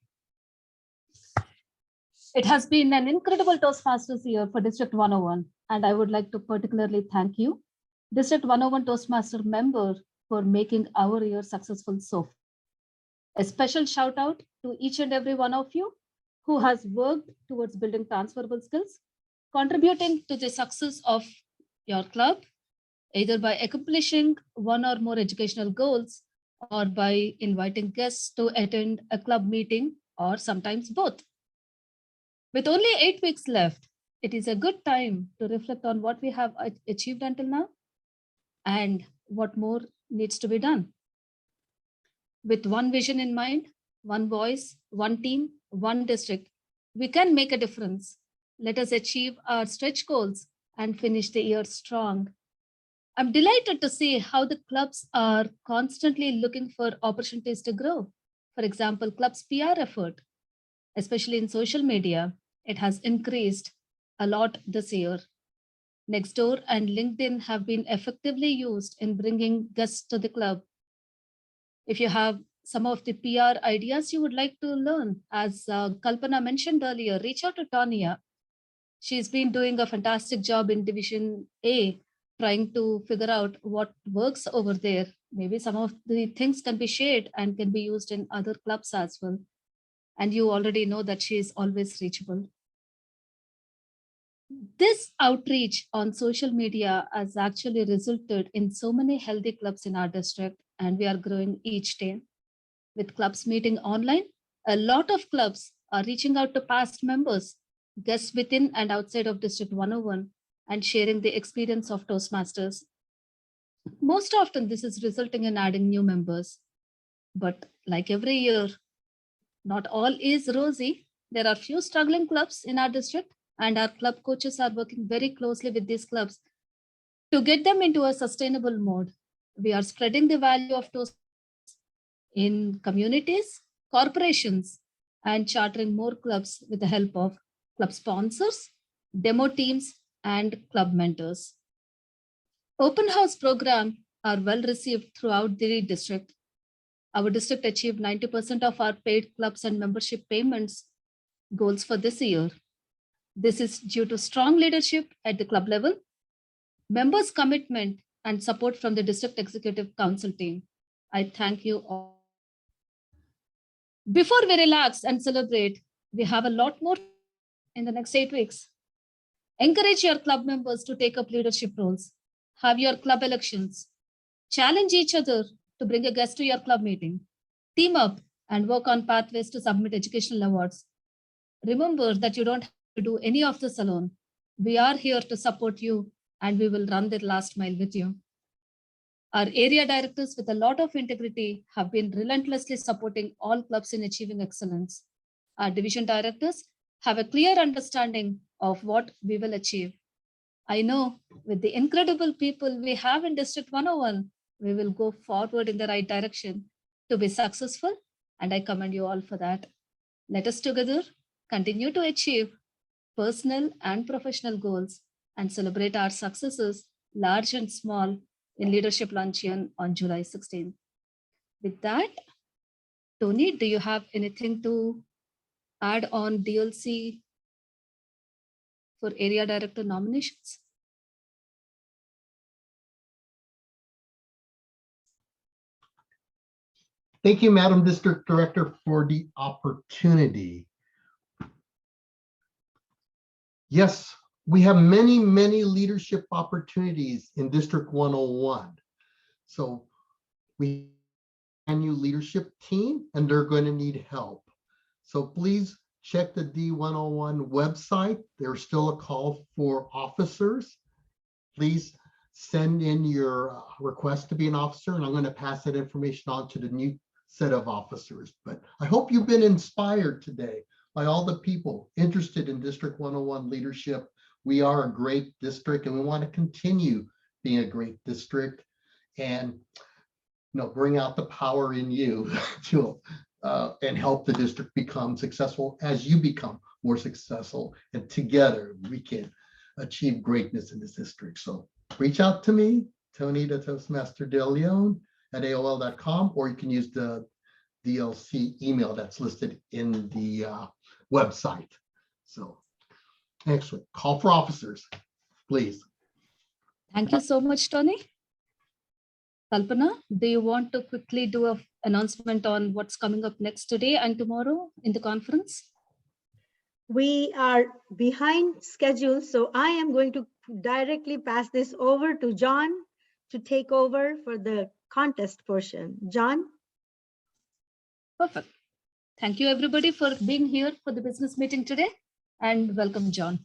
It has been an incredible Toastmasters year for District 101, and I would like to particularly thank you, District 101 Toastmaster member, for making our year successful so far. A special shout out to each and every one of you who has worked towards building transferable skills, contributing to the success of your club, either by accomplishing one or more educational goals or by inviting guests to attend a club meeting, or sometimes both. With only 8 weeks left, it is a good time to reflect on what we have achieved until now and what more needs to be done. With one vision in mind, one voice, one team, one district, we can make a difference. Let us achieve our stretch goals and finish the year strong. I'm delighted to see how the clubs are constantly looking for opportunities to grow. For example, club's PR effort, especially in social media, it has increased a lot this year. Nextdoor and LinkedIn have been effectively used in bringing guests to the club. If you have some of the PR ideas you would like to learn, as Kalpana mentioned earlier, reach out to Tonya. She's been doing a fantastic job in Division A, trying to figure out what works over there. Maybe some of the things can be shared and can be used in other clubs as well. And you already know that she is always reachable. This outreach on social media has actually resulted in so many healthy clubs in our district, and we are growing each day. With clubs meeting online, a lot of clubs are reaching out to past members, guests within and outside of District 101, and sharing the experience of Toastmasters. Most often, this is resulting in adding new members. But like every year, not all is rosy. There are few struggling clubs in our district, and our club coaches are working very closely with these clubs to get them into a sustainable mode. We are spreading the value of Toastmasters in communities, corporations, and chartering more clubs with the help of club sponsors, demo teams, and club mentors. Open house programs are well received throughout the district. Our district achieved 90% of our paid clubs and membership payments goals for this year. This is due to strong leadership at the club level, members' commitment, and support from the District Executive Council team. I thank you all. Before we relax and celebrate, we have a lot more in the next 8 weeks. Encourage your club members to take up leadership roles. Have your club elections. Challenge each other to bring a guest to your club meeting. Team up and work on pathways to submit educational awards. Remember that you don't have to do any of this alone. We are here to support you, and we will run the last mile with you. Our area directors with a lot of integrity have been relentlessly supporting all clubs in achieving excellence. Our division directors have a clear understanding of what we will achieve. I know with the incredible people we have in District 101, we will go forward in the right direction to be successful, and I commend you all for that. Let us together continue to achieve personal and professional goals and celebrate our successes, large and small, in Leadership Luncheon on July 16th. With that, Tony, do you have anything to add on DLC for area director nominations. Thank you, Madam District Director, for the opportunity. Yes, we have many, many leadership opportunities in District 101. So we have a new leadership team and they're going to need help. So please check the D101 website. There's still a call for officers. Please send in your request to be an officer, and I'm going to pass that information on to the new set of officers. But I hope you've been inspired today by all the people interested in District 101 leadership. We are a great district and we want to continue being a great district and bring out the power in you to and help the district become successful as you become more successful. And together we can achieve greatness in this district. So reach out to me, Tony the Toastmaster De Leon at AOL.com, or you can use the DLC email that's listed in the website. So excellent. Call for officers, please. Thank you so much, Tony. Kalpana, do you want to quickly do an announcement on what's coming up next today and tomorrow in the conference? We are behind schedule, so I am going to directly pass this over to John to take over for the contest portion. John? Perfect. Thank you, everybody, for being here for the business meeting today, and welcome, John.